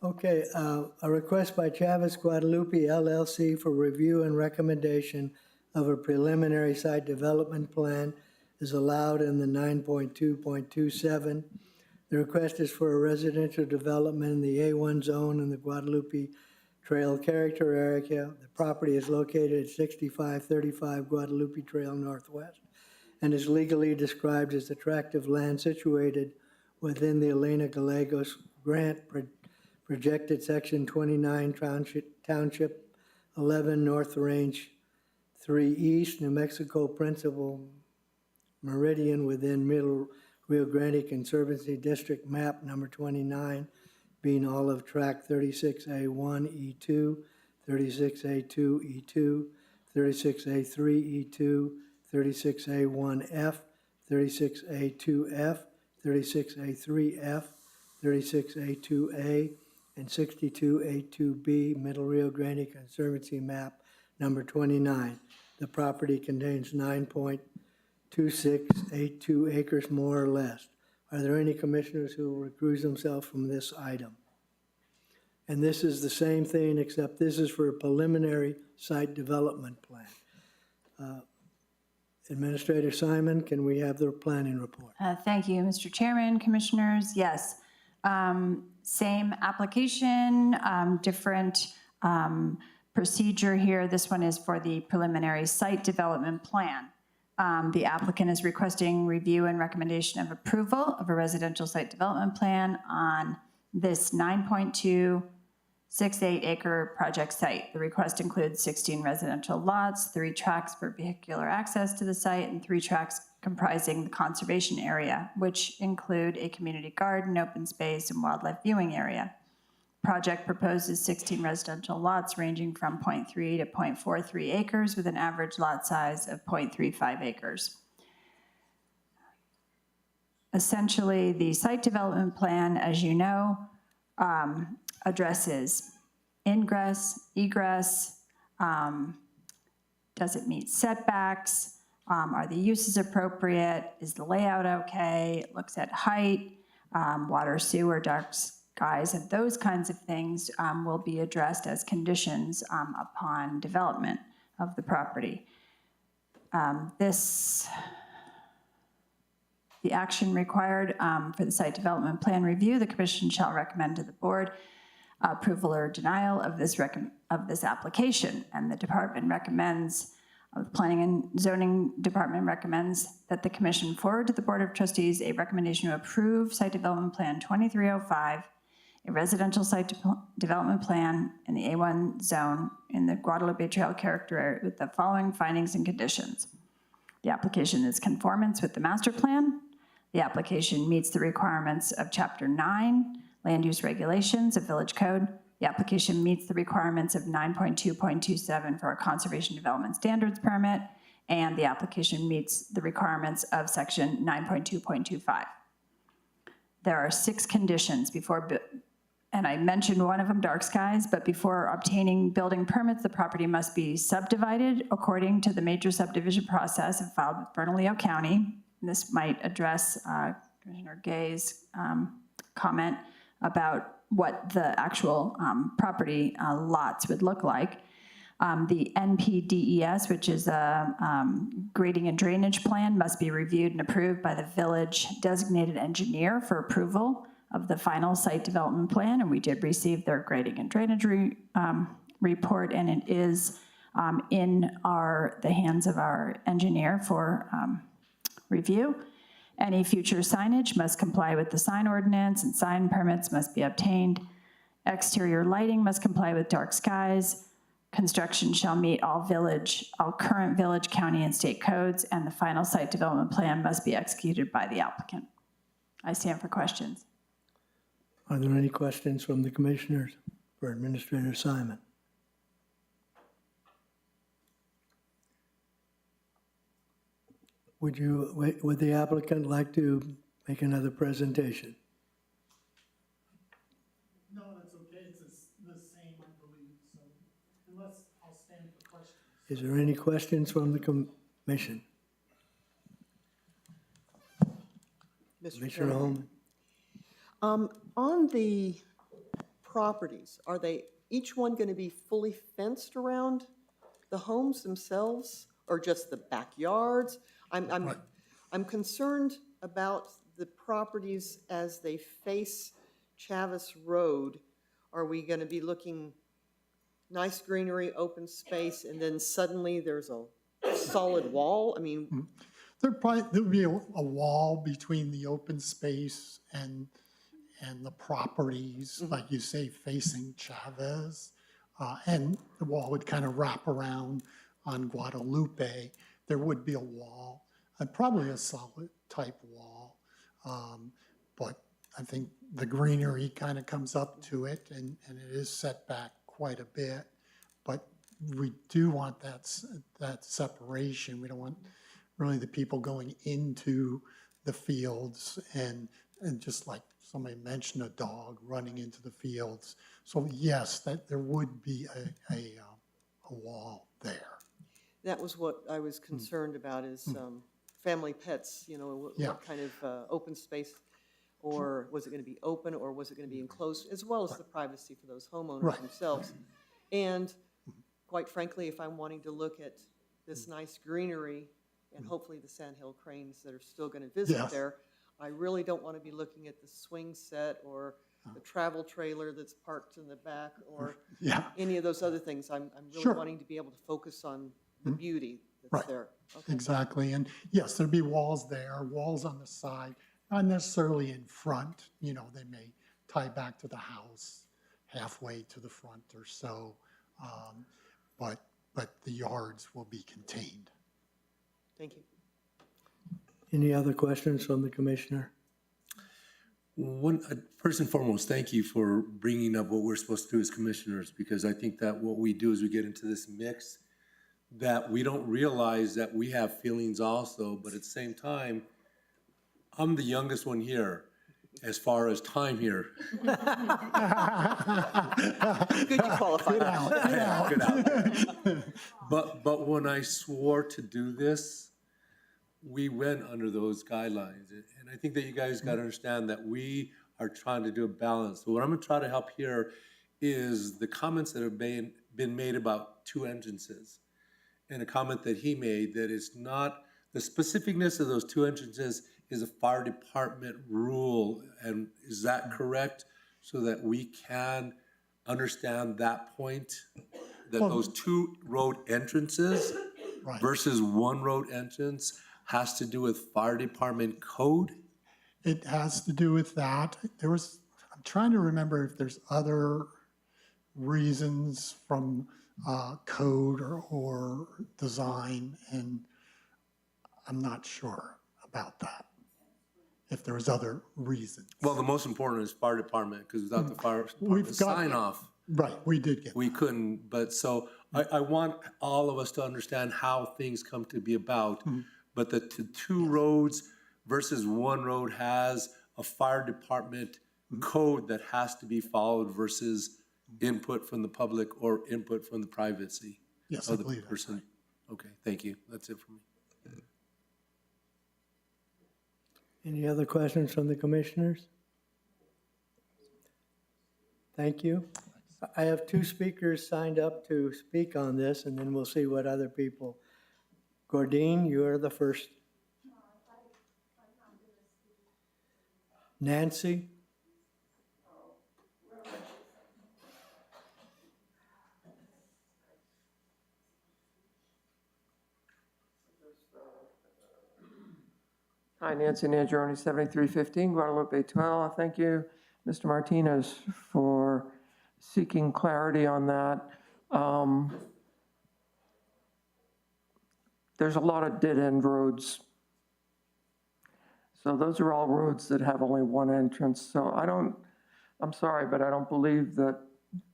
Okay, a request by Chavez Guadalupe LLC for review and recommendation of a preliminary site development plan is allowed in the 9.2.27. The request is for a residential development in the A1 zone in the Guadalupe Trail character area. The property is located at 6535 Guadalupe Trail Northwest and is legally described as attractive land situated within the Elena Gallegos Grant projected Section 29 Township 11 North Range 3 East, New Mexico Principal Meridian within Middle Rio Grande Conservancy District Map number 29, being all of track 36A1E2, 36A2E2, 36A3E2, 36A1F, 36A2F, 36A3F, 36A2A, and 62A2B, Middle Rio Grande Conservancy Map number 29. The property contains 9.2682 acres more or less. Are there any commissioners who will recuse themselves from this item? And this is the same thing, except this is for a preliminary site development plan. Administrator Simon, can we have the planning report? Thank you, Mr. Chairman, Commissioners. Yes. Same application, different procedure here. This one is for the preliminary site development plan. The applicant is requesting review and recommendation of approval of a residential site development plan on this 9.268 acre project site. The request includes 16 residential lots, 3 tracks for vehicular access to the site, and 3 tracks comprising the conservation area, which include a community garden, open space, and wildlife viewing area. Project proposes 16 residential lots ranging from 0.3 to 0.43 acres with an average lot size of 0.35 acres. Essentially, the site development plan, as you know, addresses ingress, egress, does it meet setbacks, are the uses appropriate, is the layout okay, it looks at height, water, sewer, dark skies, and those kinds of things will be addressed as conditions upon development of the property. The action required for the site development plan review, the commission shall recommend to the board approval or denial of this application, and the department recommends, the Planning and Zoning Department recommends that the commission forward to the Board of Trustees a recommendation to approve Site Development Plan 2305, a residential site development plan in the A1 zone in the Guadalupe Trail character area with the following findings and conditions. The application is conformance with the master plan. The application meets the requirements of Chapter 9, Land Use Regulations of Village Code. The application meets the requirements of 9.2.27 for a Conservation Development Standards permit, and the application meets the requirements of Section 9.2.25. There are 6 conditions before, and I mentioned one of them, dark skies, but before obtaining building permits, the property must be subdivided according to the major subdivision process and filed with Bernalillo County. This might address Commissioner Gay's comment about what the actual property lots would look like. The NPDES, which is a grading and drainage plan, must be reviewed and approved by the village designated engineer for approval of the final site development plan, and we did receive their grading and drainage report, and it is in the hands of our engineer for review. Any future signage must comply with the sign ordinance, and sign permits must be obtained. Exterior lighting must comply with dark skies. Construction shall meet all current village, county, and state codes, and the final site development plan must be executed by the applicant. I stand for questions. Are there any questions from the commissioners for Administrator Simon? Would the applicant like to make another presentation? No, that's okay. It's the same, I believe, so unless I'll stand for questions. Is there any questions from the commission? Commissioner Holman? On the properties, are they each one going to be fully fenced around the homes themselves, or just the backyards? I'm concerned about the properties as they face Chavis Road. Are we going to be looking nice greenery, open space, and then suddenly there's a solid wall? I mean, There'll be a wall between the open space and the properties, like you say, facing Chavez. And the wall would kind of wrap around on Guadalupe. There would be a wall, and probably a solid type wall. But I think the greenery kind of comes up to it, and it is set back quite a bit. But we do want that separation. We don't want really the people going into the fields and just like somebody mentioned, a dog running into the fields. So yes, that there would be a wall there. that was what I was concerned about is family pets, you know, what kind of open space, or was it going to be open, or was it going to be enclosed, as well as the privacy for those homeowners themselves. And quite frankly, if I'm wanting to look at this nice greenery and hopefully the sandhill cranes that are still going to visit Yes. there. I really don't want to be looking at the swing set or the travel trailer that's parked in the back or Yeah. any of those other things. I'm really Sure. wanting to be able to focus on the beauty that's Right. there. Okay. Exactly. And yes, there'd be walls there, walls on the side, not necessarily in front. You know, they may tie back to the house halfway to the front or so. But the yards will be contained. Thank you. Any other questions from the commissioner? First and foremost, thank you for bringing up what we're supposed to do as commissioners, because I think that what we do is we get into this mix that we don't realize that we have feelings also, but at the same time, I'm the youngest one here as far as time here. Good you qualify. Good out. But when I swore to do this, we went under those guidelines. And I think that you guys got to understand that we are trying to do a balance. So what I'm going to try to help here is the comments that have been made about two entrances. And a comment that he made that it's not, the specificness of those two entrances is a fire department rule. And is that correct? So that we can understand that point, that those two road entrances Right. versus one road entrance has to do with fire department code? It has to do with that. I'm trying to remember if there's other reasons from code or design, and I'm not sure about that, if there was other reasons. Well, the most important is fire department, because without the fire We've department got- sign off, Right, we did get we couldn't. But so I want all of us to understand how things come to be about. But the two roads versus one road has a fire department code that has to be followed versus input from the public or input from the privacy Yes, I of the believe that's person. Okay, thank you. That's it for me. Any other questions from the commissioners? Thank you. I have two speakers signed up to speak on this, and then we'll see what other people. Gordine, you are the first. Nancy? Hi, Nancy Nangeroni, 7315 Guadalupe Tuala. Thank you, Mr. Martinez, for seeking clarity on that. There's a lot of dead-end roads. So those are all roads that have only one entrance. So I'm sorry, but I don't believe that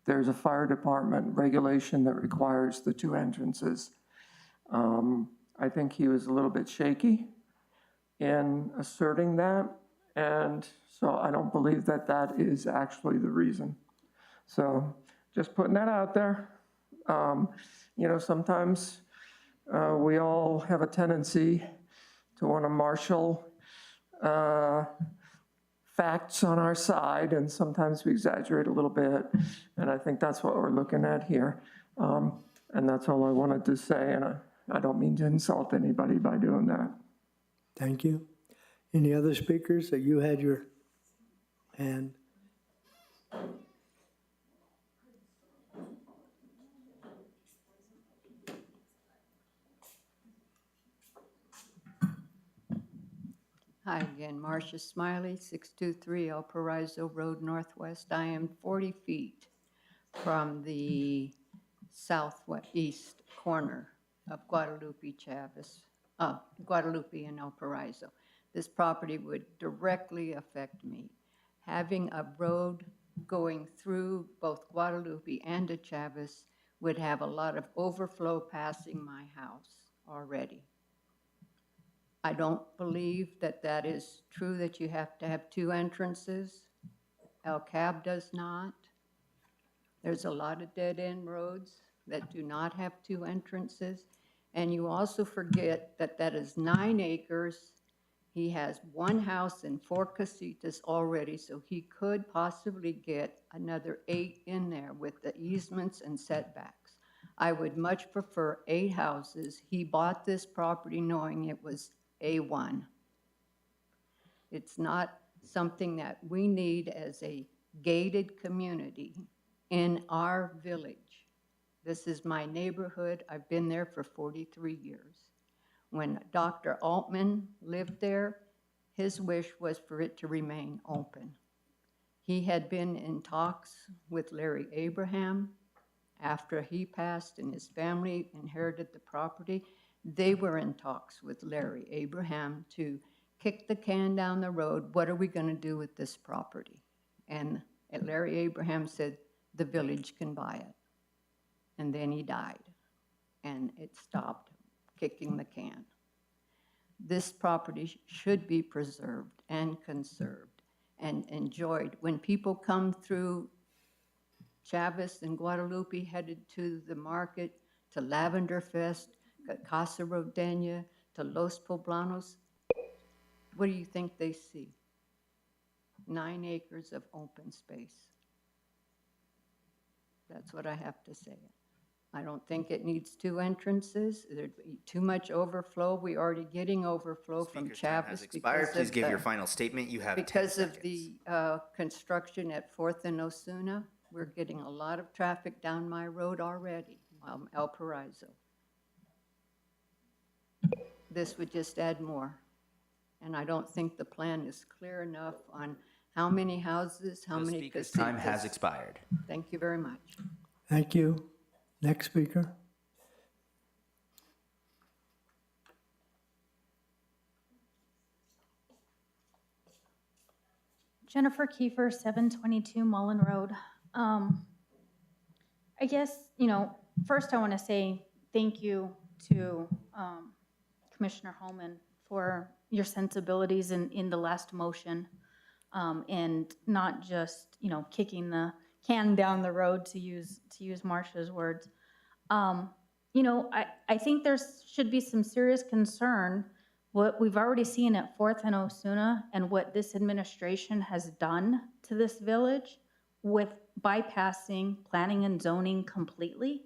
there's a fire department regulation that requires the two entrances. I think he was a little bit shaky in asserting that, and so I don't believe that that is actually the reason. So just putting that out there. You know, sometimes we all have a tendency to want to marshal facts on our side, and sometimes we exaggerate a little bit, and I think that's what we're looking at here. And that's all I wanted to say, and I don't mean to insult anybody by doing that. Thank you. Any other speakers that you had your hand? Hi again, Marcia Smiley, 623 El Paraiso Road Northwest. I am 40 feet from the southeast corner of Guadalupe and El Paraiso. This property would directly affect me. Having a road going through both Guadalupe and de Chavez would have a lot of overflow passing my house already. I don't believe that that is true, that you have to have two entrances. El Cab does not. There's a lot of dead-end roads that do not have two entrances. And you also forget that that is 9 acres. He has one house and 4 casitas already, so he could possibly get another 8 in there with the easements and setbacks. I would much prefer 8 houses. He bought this property knowing it was A1. It's not something that we need as a gated community in our village. This is my neighborhood. I've been there for 43 years. When Dr. Altman lived there, his wish was for it to remain open. He had been in talks with Larry Abraham after he passed and his family inherited the property. They were in talks with Larry Abraham to kick the can down the road. What are we going to do with this property? And Larry Abraham said, the village can buy it. And then he died, and it stopped kicking the can. This property should be preserved and conserved and enjoyed. When people come through Chavez and Guadalupe headed to the market, to Lavender Fest, Casa Rodena, to Los Poblanos, what do you think they see? 9 acres of open space. That's what I have to say. I don't think it needs 2 entrances. There'd be too much overflow. We're already getting overflow from Speaker's time has Chavez expired. Please give your final statement. You have 10 because of seconds. the construction at 4th and Osuna. We're getting a lot of traffic down my road already, El Paraiso. This would just add more. And I don't think the plan is clear enough on how many houses, how The many speaker's casitas. time has expired. Thank you very much. Thank you. Next speaker. Jennifer Kiefer, 722 Mullen Road. I guess, first I want to say thank you to Commissioner Holman for your sensibilities in the last motion, and not just, kicking the can down the road, to use Marcia's words. I think there should be some serious concern what we've already seen at 4th and Osuna and what this administration has done to this village with bypassing planning and zoning completely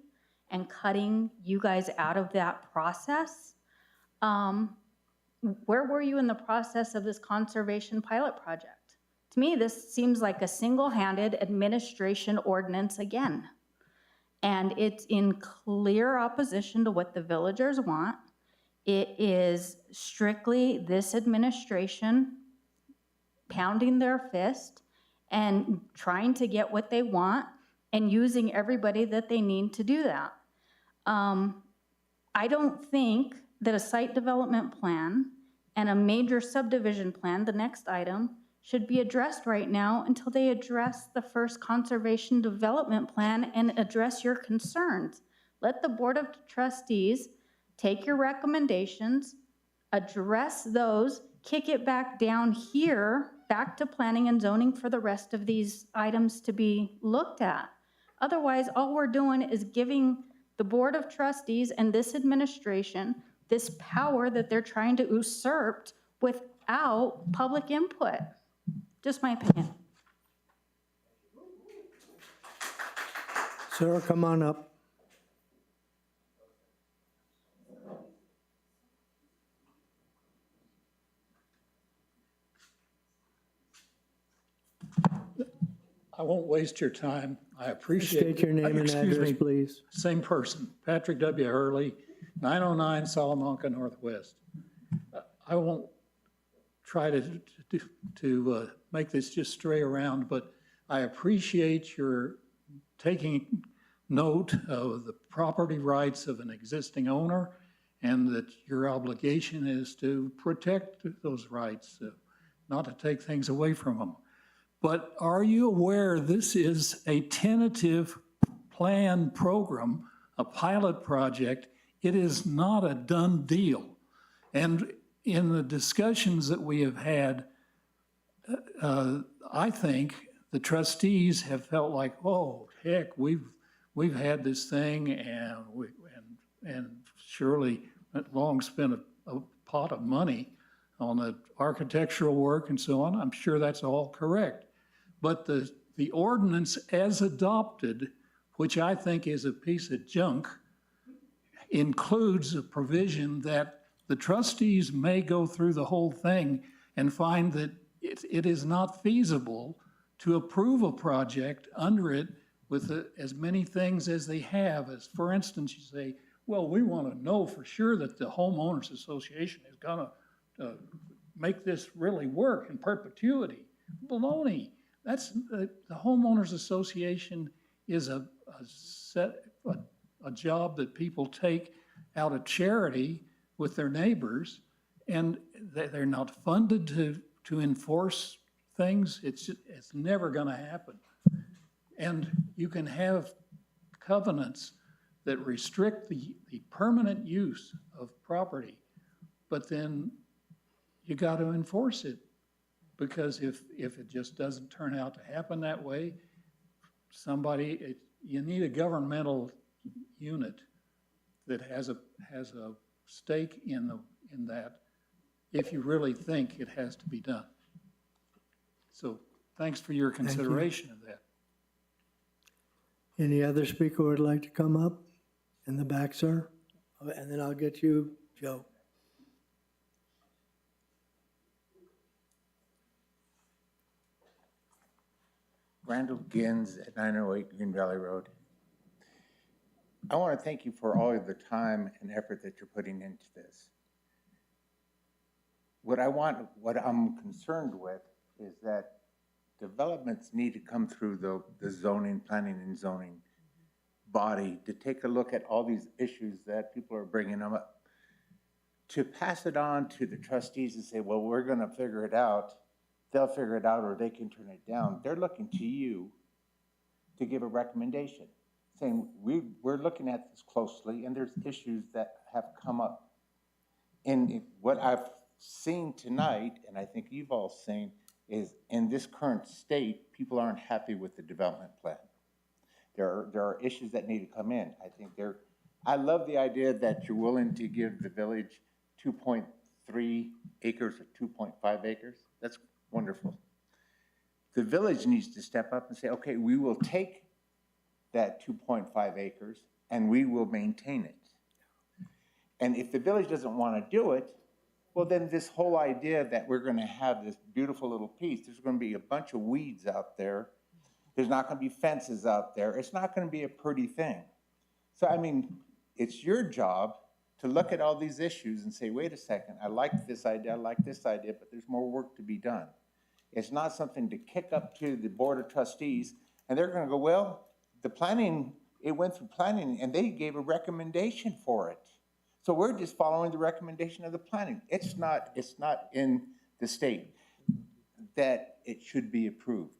and cutting you guys out of that process. Where were you in the process of this conservation pilot project? To me, this seems like a single-handed administration ordinance again. And it's in clear opposition to what the villagers want. It is strictly this administration pounding their fist and trying to get what they want and using everybody that they need to do that. I don't think that a site development plan and a major subdivision plan, the next item, should be addressed right now until they address the first conservation development plan and address your concerns. Let the Board of Trustees take your recommendations, address those, kick it back down here, back to planning and zoning for the rest of these items to be looked at. Otherwise, all we're doing is giving the Board of Trustees and this administration this power that they're trying to usurp without public input. Just my opinion. Sarah, come on up. I won't waste your time. I appreciate. State your name and Excuse address, me. please. Same person, Patrick W. Hurley, 909 Salamanca Northwest. I won't try to make this just stray around, but I appreciate your taking note of the property rights of an existing owner and that your obligation is to protect those rights, not to take things away from them. But are you aware this is a tentative plan program, a pilot project? It is not a done deal. And in the discussions that we have had, I think the trustees have felt like, oh, heck, we've had this thing and surely long spent a pot of money on the architectural work and so on. I'm sure that's all correct. But the ordinance as adopted, which I think is a piece of junk, includes a provision that the trustees may go through the whole thing and find that it is not feasible to approve a project under it with as many things as they have. As for instance, you say, well, we want to know for sure that the homeowners association is going to make this really work in perpetuity. Baloney. That's the homeowners association is a job that people take out of charity with their neighbors, and they're not funded to enforce things. It's never going to happen. And you can have covenants that restrict the permanent use of property, but then you got to enforce it, because if it just doesn't turn out to happen that way, you need a governmental unit that has a stake in that, if you really think it has to be done. So thanks for your consideration of that. Any other speaker would like to come up? In the back, sir? And then I'll get you, Joe. Randall Gins at 908 Green Valley Road. I want to thank you for all of the time and effort that you're putting into this. What I'm concerned with is that developments need to come through the zoning, planning and zoning body to take a look at all these issues that people are bringing up. To pass it on to the trustees and say, well, we're going to figure it out, they'll figure it out or they can turn it down. They're looking to you to give a recommendation, saying we're looking at this closely and there's issues that have come up. And what I've seen tonight, and I think you've all seen, is in this current state, people aren't happy with the development plan. There are issues that need to come in. I love the idea that you're willing to give the village 2.3 acres or 2.5 acres. That's wonderful. The village needs to step up and say, okay, we will take that 2.5 acres and we will maintain it. And if the village doesn't want to do it, well, then this whole idea that we're going to have this beautiful little piece, there's going to be a bunch of weeds out there. There's not going to be fences out there. It's not going to be a pretty thing. So, I mean, it's your job to look at all these issues and say, wait a second, I like this idea, but there's more work to be done. It's not something to kick up to the Board of Trustees, and they're going to go, well, the planning, it went through planning, and they gave a recommendation for it. So we're just following the recommendation of the planning. It's not in the state that it should be approved.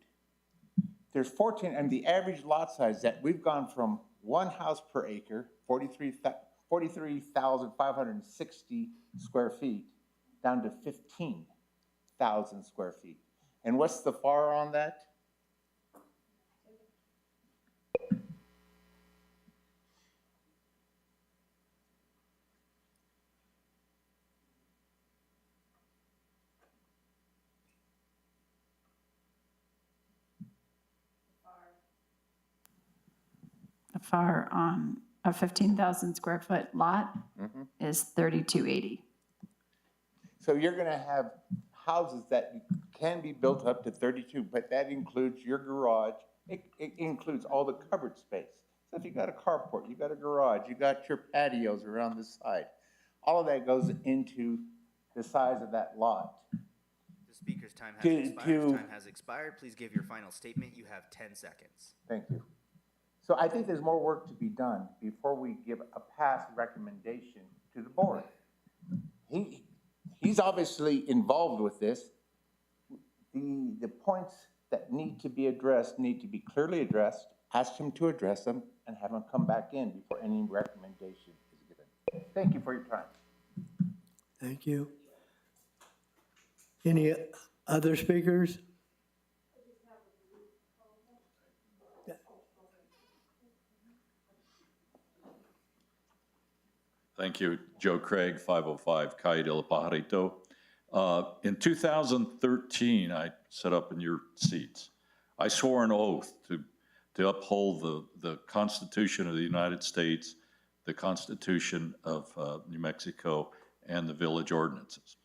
There's 14, and the average lot size that we've gone from one house per acre, 43,560 square feet, down to 15,000 square feet. And what's the FAR on that? The FAR on a 15,000 square foot lot is 3280. So you're going to have houses that can be built up to 32, but that includes your garage. It includes all the covered space. So if you got a carport, you got a garage, you got your patios around the side, all of that goes into the size of that lot. The speaker's time has expired. Please give your final statement. You have 10 seconds. Thank you. So I think there's more work to be done before we give a pass recommendation to the board. He's obviously involved with this. The points that need to be addressed need to be clearly addressed. Ask him to address them and have him come back in before any recommendation is given. Thank you for your time. Thank you. Any other speakers? Thank you, Joe Craig, 505 Calle del Pajarito. In 2013, I sat up in your seats. I swore an oath to to uphold the Constitution of the United States, the Constitution of New Mexico, and the village ordinances.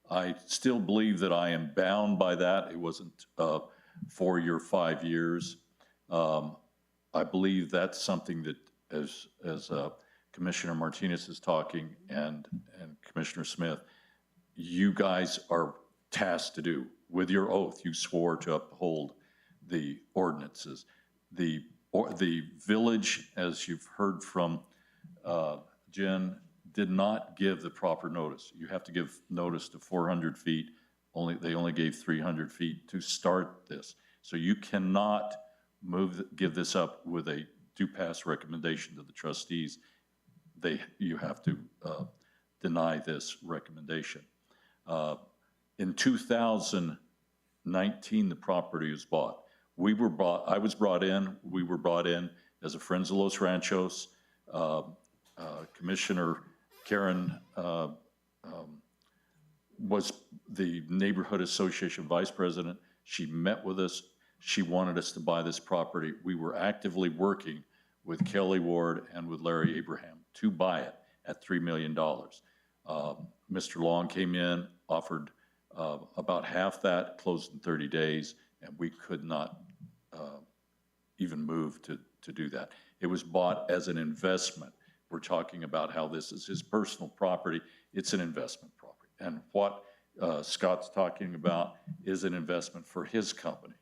I still believe that I am bound by that. It wasn't 4 or 5 years. I believe that's something that, as Commissioner Martinez is talking and Commissioner Smith, you guys are tasked to do. With your oath, you swore to uphold the ordinances. The village, as you've heard from Jen, did not give the proper notice. You have to give notice to 400 feet. They only gave 300 feet to start this. So you cannot give this up with a due pass recommendation to the trustees. You have to deny this recommendation. In 2019, the property was bought. We were brought in as a Friends of Los Ranchos. Commissioner Karen was the Neighborhood Association Vice President. She met with us. She wanted us to buy this property. We were actively working with Kelly Ward and with Larry Abraham to buy it at $3 million. Mr. Long came in, offered about half that, closed in 30 days, and we could not even move to do that. It was bought as an investment. We're talking about how this is his personal property. It's an investment property. And what Scott's talking about is an investment for his company.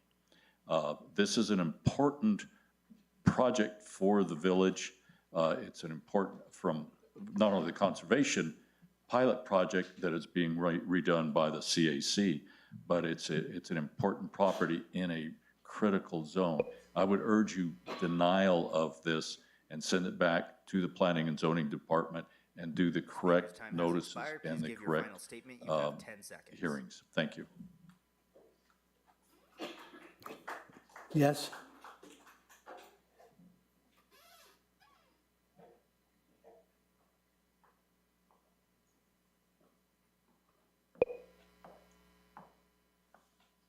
This is an important project for the village. It's an important, from not only the conservation pilot project that is being redone by the CAC, but it's an important property in a critical zone. I would urge you denial of this and send it back to the Planning and Zoning Department and do the correct notices and the correct hearings. Thank you. Yes?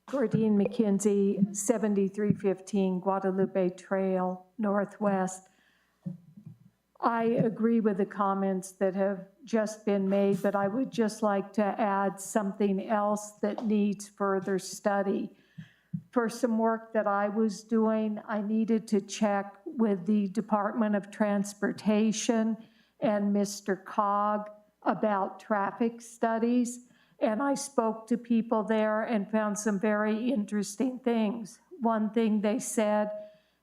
Gordine McKenzie, 7315 Guadalupe Trail, Northwest. I agree with the comments that have just been made, but I would just like to add something else that needs further study. For some work that I was doing, I needed to check with the Department of Transportation and Mr. Cog about traffic studies. And I spoke to people there and found some very interesting things. One thing they said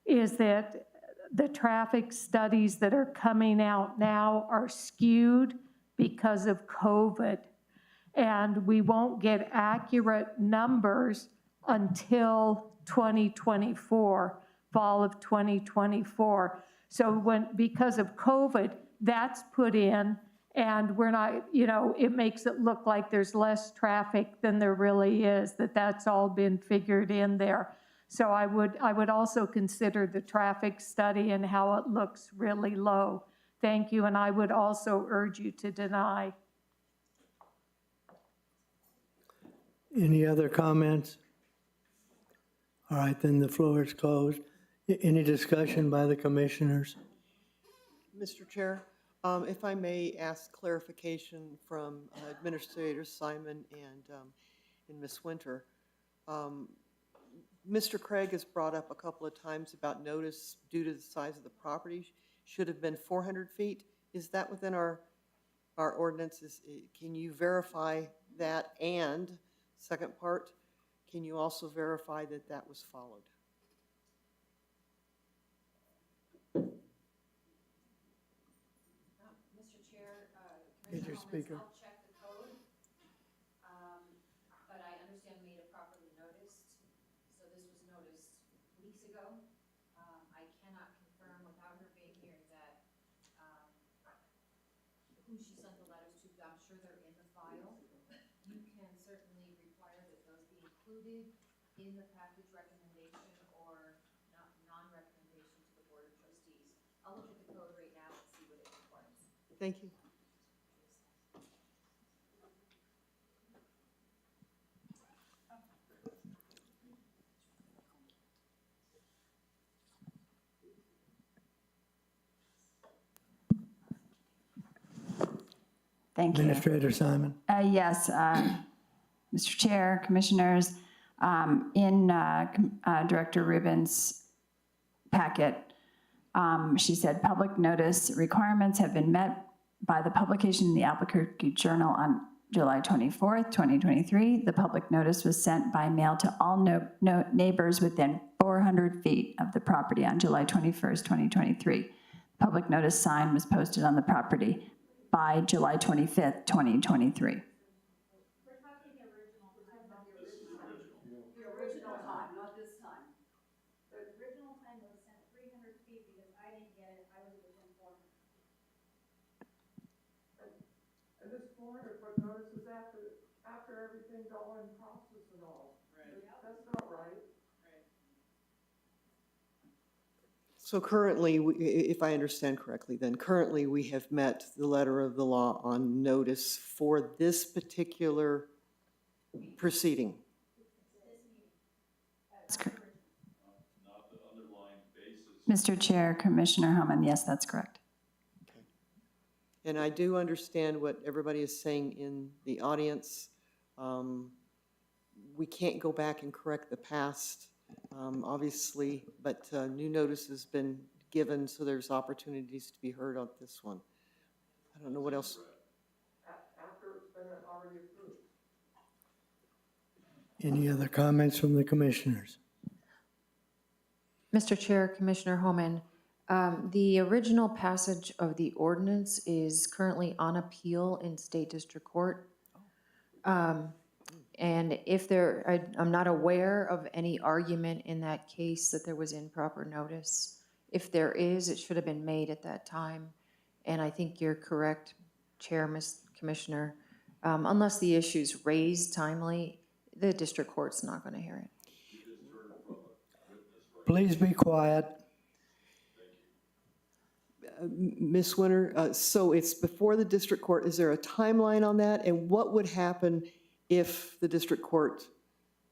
is that the traffic studies that are coming out now are skewed because of COVID. And we won't get accurate numbers until 2024, fall of 2024. So because of COVID, that's put in. And we're not, it makes it look like there's less traffic than there really is, that's all been figured in there. So I would also consider the traffic study and how it looks really low. Thank you, and I would also urge you to deny. Any other comments? All right, then the floor is closed. Any discussion by the commissioners? Mr. Chair, if I may ask clarification from Administrator Simon and Ms. Winter. Mr. Craig has brought up a couple of times about notice due to the size of the property should have been 400 feet. Is that within our ordinances? Can you verify that? And second part, can you also verify that that was followed? Mr. Chair, Is your speaker? I'll check the code, but I understand we need it properly noticed. So this was noticed weeks ago. I cannot confirm without her being here that who she sent the letters to. I'm sure they're in the file. You can certainly require that those be included in the package recommendation or non-recommendation to the Board of Trustees. I'll look at the code right now and see what it requires. Thank you. Thank you. Administrator Simon. Yes, Mr. Chair, Commissioners, in Director Rubin's packet, she said public notice requirements have been met by the publication in the Albuquerque Journal on July 24th, 2023. The public notice was sent by mail to all neighbors within 400 feet of the property on July 21st, 2023. Public notice sign was posted on the property by July 25th, 2023. And this 400-foot notice is after everything's all in process and all. Right. That's not right. So currently, if I understand correctly, then currently we have met the letter of the law on notice for this particular proceeding. That's correct. Mr. Chair, Commissioner Homan, yes, that's correct. And I do understand what everybody is saying in the audience. We can't go back and correct the past, obviously, but new notice has been given, so there's opportunities to be heard on this one. I don't know what else. After it's been already approved. Any other comments from the commissioners? Mr. Chair, Commissioner Homan, the original passage of the ordinance is currently on appeal in State District Court. And if I'm not aware of any argument in that case that there was improper notice. If there is, it should have been made at that time. And I think you're correct, Chair, Commissioner. Unless the issue's raised timely, the district court's not going to hear it. Please be quiet. Ms. Winter, so it's before the district court. Is there a timeline on that? And what would happen if the district court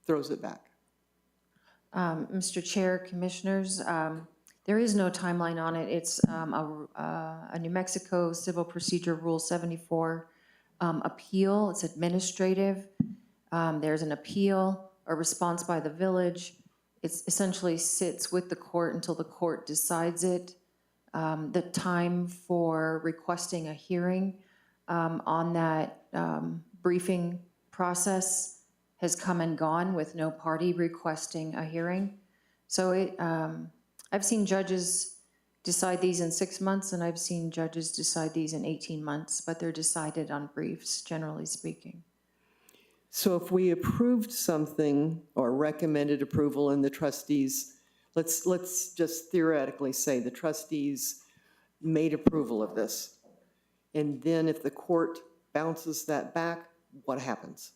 throws it back? Mr. Chair, Commissioners, there is no timeline on it. It's a New Mexico Civil Procedure Rule 74 appeal. It's administrative. There's an appeal, a response by the village. It essentially sits with the court until the court decides it. The time for requesting a hearing on that briefing process has come and gone with no party requesting a hearing. So I've seen judges decide these in 6 months, and I've seen judges decide these in 18 months, but they're decided on briefs, generally speaking. So if we approved something or recommended approval and the trustees, let's just theoretically say the trustees made approval of this, and then if the court bounces that back, what happens?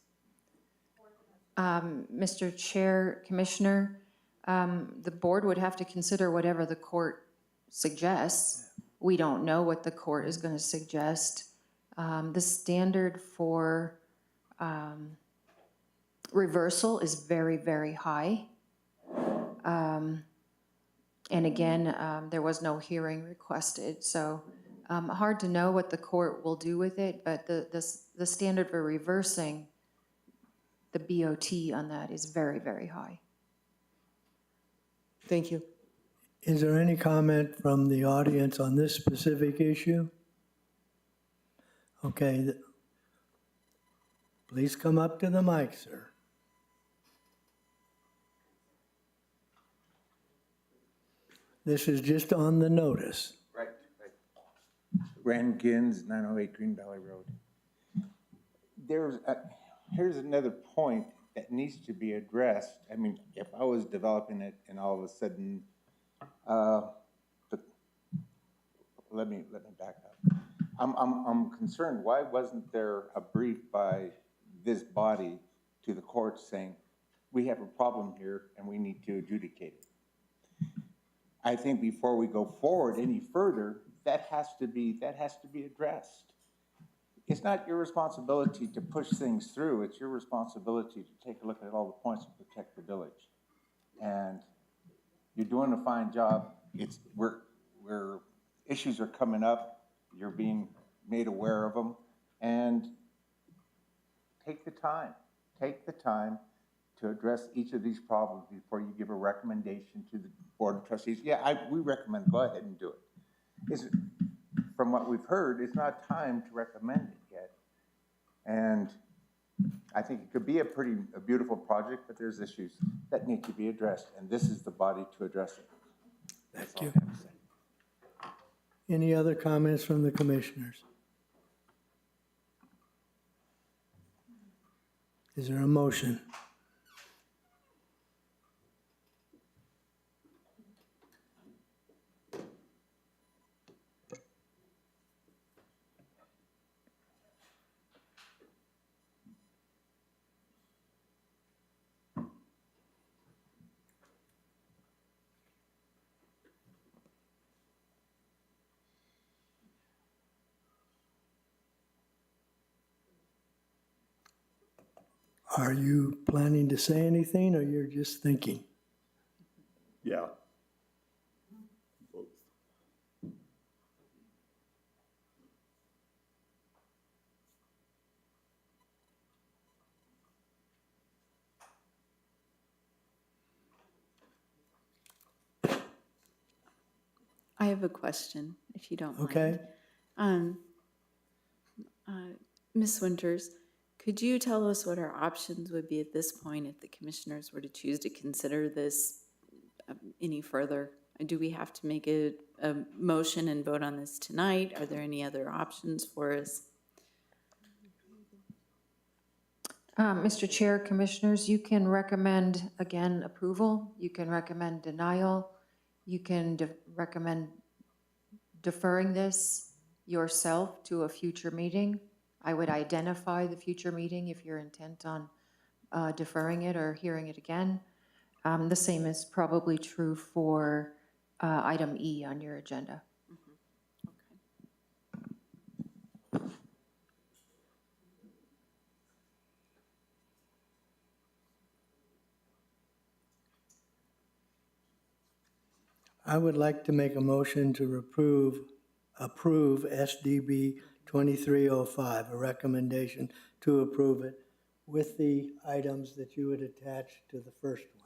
Mr. Chair, Commissioner, the board would have to consider whatever the court suggests. We don't know what the court is going to suggest. The standard for reversal is very, very high. And again, there was no hearing requested, so hard to know what the court will do with it, but the standard for reversing the BOT on that is very, very high. Thank you. Is there any comment from the audience on this specific issue? Okay. Please come up to the mic, sir. This is just on the notice. Right. Rand Gins, 908 Green Valley Road. Here's another point that needs to be addressed. I mean, if I was developing it and all of a sudden, but let me back up. I'm concerned. Why wasn't there a brief by this body to the court saying we have a problem here and we need to adjudicate it? I think before we go forward any further, that has to be addressed. It's not your responsibility to push things through. It's your responsibility to take a look at all the points to protect the village. And you're doing a fine job. Where issues are coming up, you're being made aware of them. and take the time to address each of these problems before you give a recommendation to the Board of Trustees. Yeah, we recommend, go ahead and do it. From what we've heard, it's not time to recommend it yet. And I think it could be a beautiful project, but there's issues that need to be addressed, and this is the body to address it. Thank you. Any other comments from the commissioners? Is there a motion? Are you planning to say anything, or you're just thinking? Yeah. I have a question, if you don't mind. Okay. Ms. Winters, could you tell us what our options would be at this point if the commissioners were to choose to consider this any further? Do we have to make a motion and vote on this tonight? Are there any other options for us? Mr. Chair, Commissioners, you can recommend, again, approval. You can recommend denial. You can recommend deferring this yourself to a future meeting. I would identify the future meeting if you're intent on deferring it or hearing it again. The same is probably true for item E on your agenda. I would like to make a motion to approve SDB 2305, a recommendation to approve it with the items that you would attach to the first one.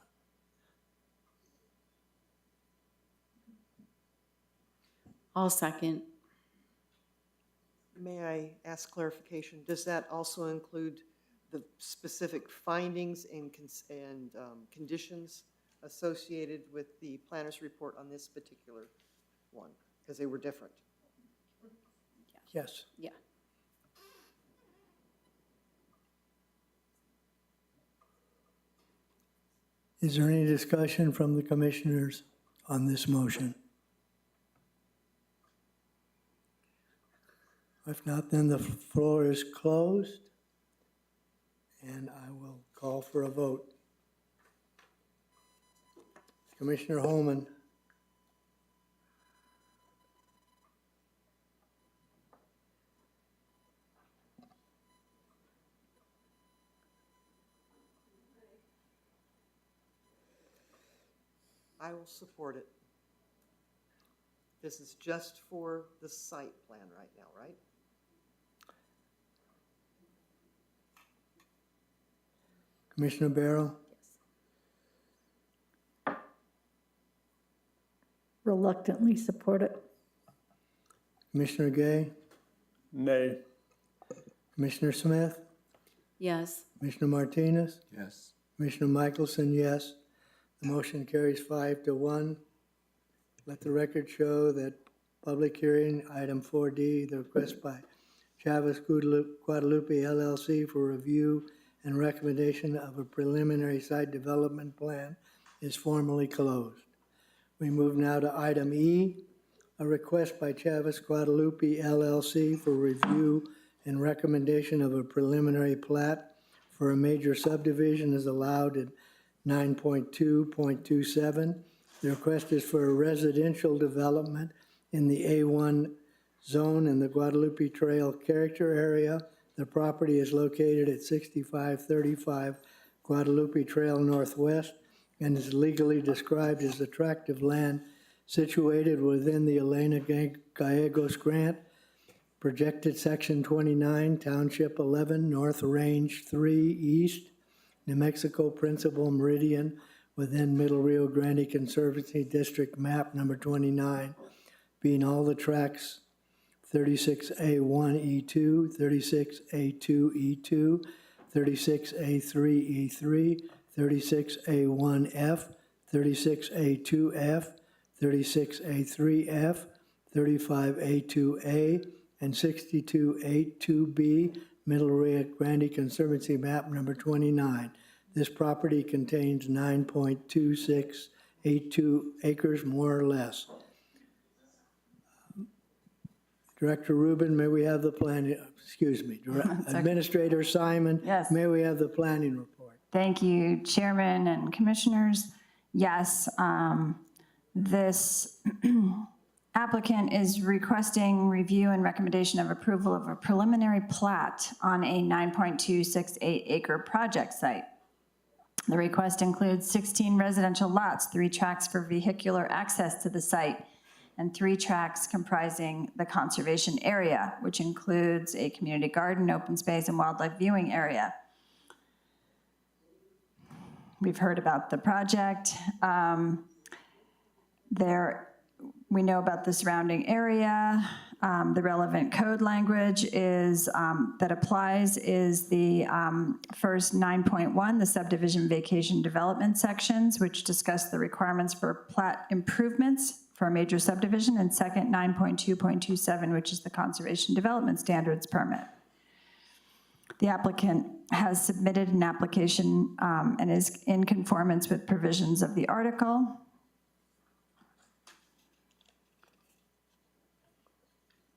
I'll second. May I ask clarification? Does that also include the specific findings and conditions associated with the planner's report on this particular one? Because they were different. Yes. Yeah. Is there any discussion from the commissioners on this motion? If not, then the floor is closed, and I will call for a vote. Commissioner Holman. I will support it. This is just for the site plan right now, right? Commissioner Barrow? Reluctantly support it. Commissioner Gay? Nay. Commissioner Smith? Yes. Commissioner Martinez? Yes. Commissioner Michelson, yes. The motion carries 5-1. Let the record show that public hearing, item 4D, the request by Chavez Guadalupe LLC for review and recommendation of a preliminary site development plan is formally closed. We move now to item E, a request by Chavez Guadalupe LLC for review and recommendation of a preliminary plat for a major subdivision is allowed in 9.2.27. The request is for a residential development in the A1 zone in the Guadalupe Trail character area. The property is located at 6535 Guadalupe Trail Northwest and is legally described as a tract of land situated within the Elena Gallegos Grant projected Section 29, Township 11, North Range 3 East, New Mexico Principal Meridian within Middle Rio Grande Conservancy District Map Number 29, being all the tracks 36A1E2, 36A2E2, 36A3E3, 36A1F, 36A2F, 36A3F, 35A2A, and 62A2B, Middle Rio Grande Conservancy Map Number 29. This property contains 9.2682 acres, more or less. Director Rubin, may we have the planning, Administrator Simon, Yes. may we have the planning report? Thank you, Chairman and Commissioners. Yes, this applicant is requesting review and recommendation of approval of a preliminary plat on a 9.268 acre project site. The request includes 16 residential lots, 3 tracks for vehicular access to the site, and 3 tracks comprising the conservation area, which includes a community garden, open space, and wildlife viewing area. We've heard about the project. We know about the surrounding area. The relevant code language is that applies is the first 9.1, the subdivision vacation development sections, which discuss the requirements for plat improvements for a major subdivision, and second 9.2.27, which is the conservation development standards permit. The applicant has submitted an application and is in conformance with provisions of the article.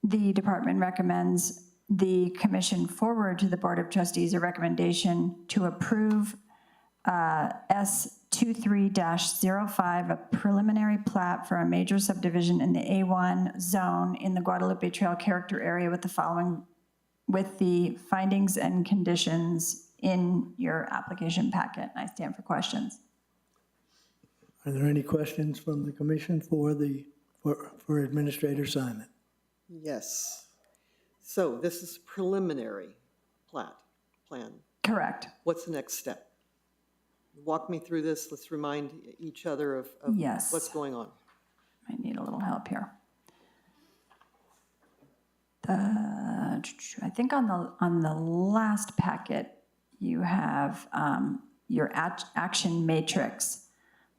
The department recommends the commission forward to the Board of Trustees a recommendation to approve S23-05, a preliminary plat for a major subdivision in the A1 zone in the Guadalupe Trail character area with the findings and conditions in your application packet. I stand for questions. Are there any questions from the commission for Administrator Simon? Yes. So this is preliminary plan. Correct. What's the next step? Walk me through this. Let's remind each other of Yes. what's going on. I need a little help here. I think on the last packet, you have your action matrix.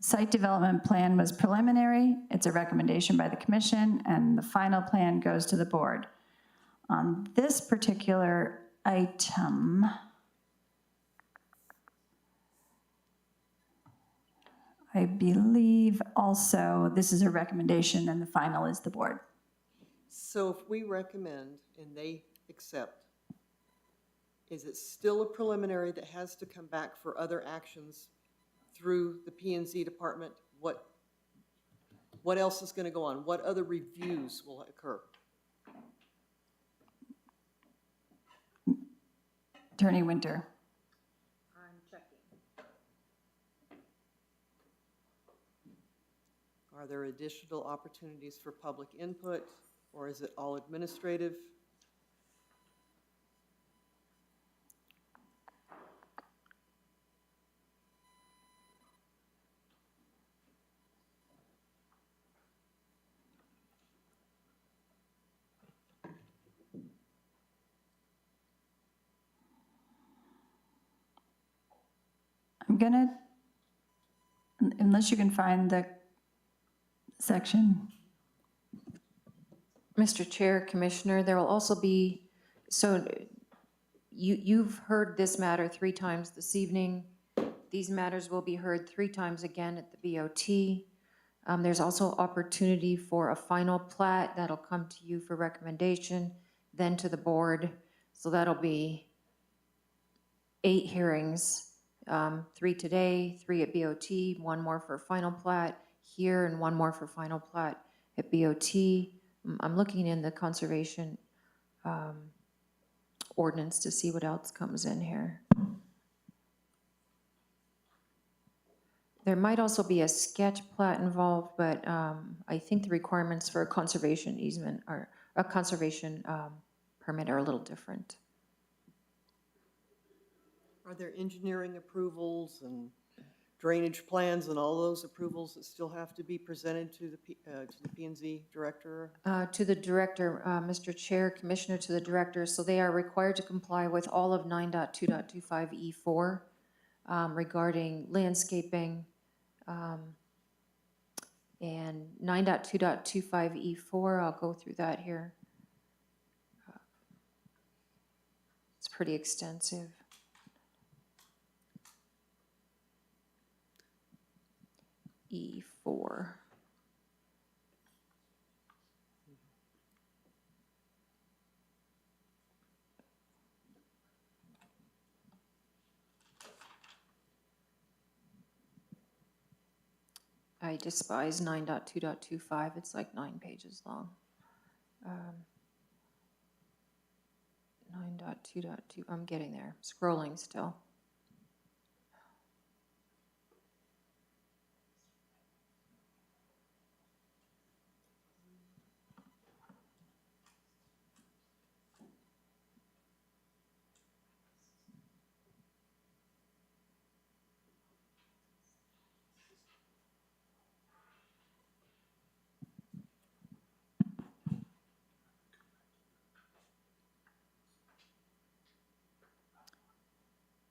Site development plan was preliminary. It's a recommendation by the commission, and the final plan goes to the board. On this particular item, I believe also this is a recommendation and the final is the board. So if we recommend and they accept, is it still a preliminary that has to come back for other actions through the P&Z department? What else is going to go on? What other reviews will occur? Attorney Winter. I'm checking. Are there additional opportunities for public input, or is it all administrative? I'm gonna, unless you can find the section. Mr. Chair, Commissioner, there will also be, so you've heard this matter 3 times this evening. These matters will be heard 3 times again at the BOT. There's also opportunity for a final plat that'll come to you for recommendation, then to the board. So that'll be 8 hearings, 3 today, 3 at BOT, 1 more for final plat here, and 1 more for final plat at BOT. I'm looking in the conservation ordinance to see what else comes in here. There might also be a sketch plat involved, but I think the requirements for a conservation easement or a conservation permit are a little different. Are there engineering approvals and drainage plans and all those approvals that still have to be presented to the P&Z director? To the director, Mr. Chair, Commissioner, to the director, so they are required to comply with all of 9.2.25E4 regarding landscaping. And 9.2.25E4, I'll go through that here. It's pretty extensive. E4. I despise 9.2.25. It's like 9 pages long. 9.2.2, I'm getting there, scrolling still.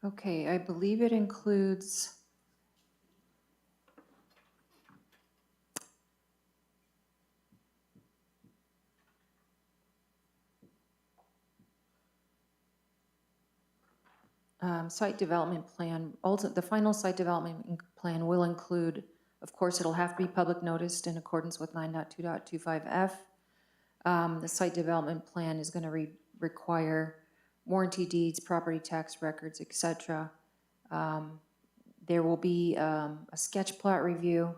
Okay, I believe it includes site development plan. Also, the final site development plan will include, of course, it'll have to be public noticed in accordance with 9.2.25F. The site development plan is going to require warranty deeds, property tax records, etc. There will be a sketch plot review,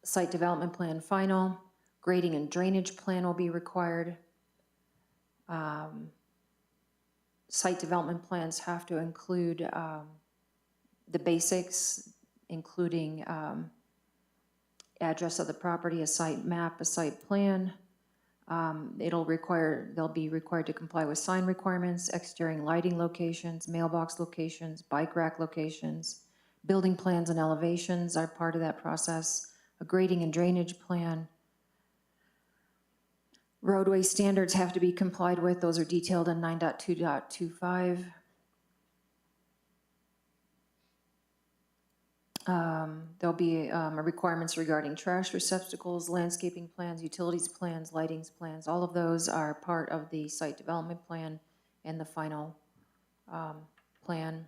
site development plan final, grading and drainage plan will be required. Site development plans have to include the basics, including address of the property, a site map, a site plan. They'll be required to comply with sign requirements, exterior lighting locations, mailbox locations, bike rack locations. Building plans and elevations are part of that process. A grading and drainage plan. Roadway standards have to be complied with. Those are detailed in 9.2.25. There'll be requirements regarding trash receptacles, landscaping plans, utilities plans, lightings plans. All of those are part of the site development plan and the final plan.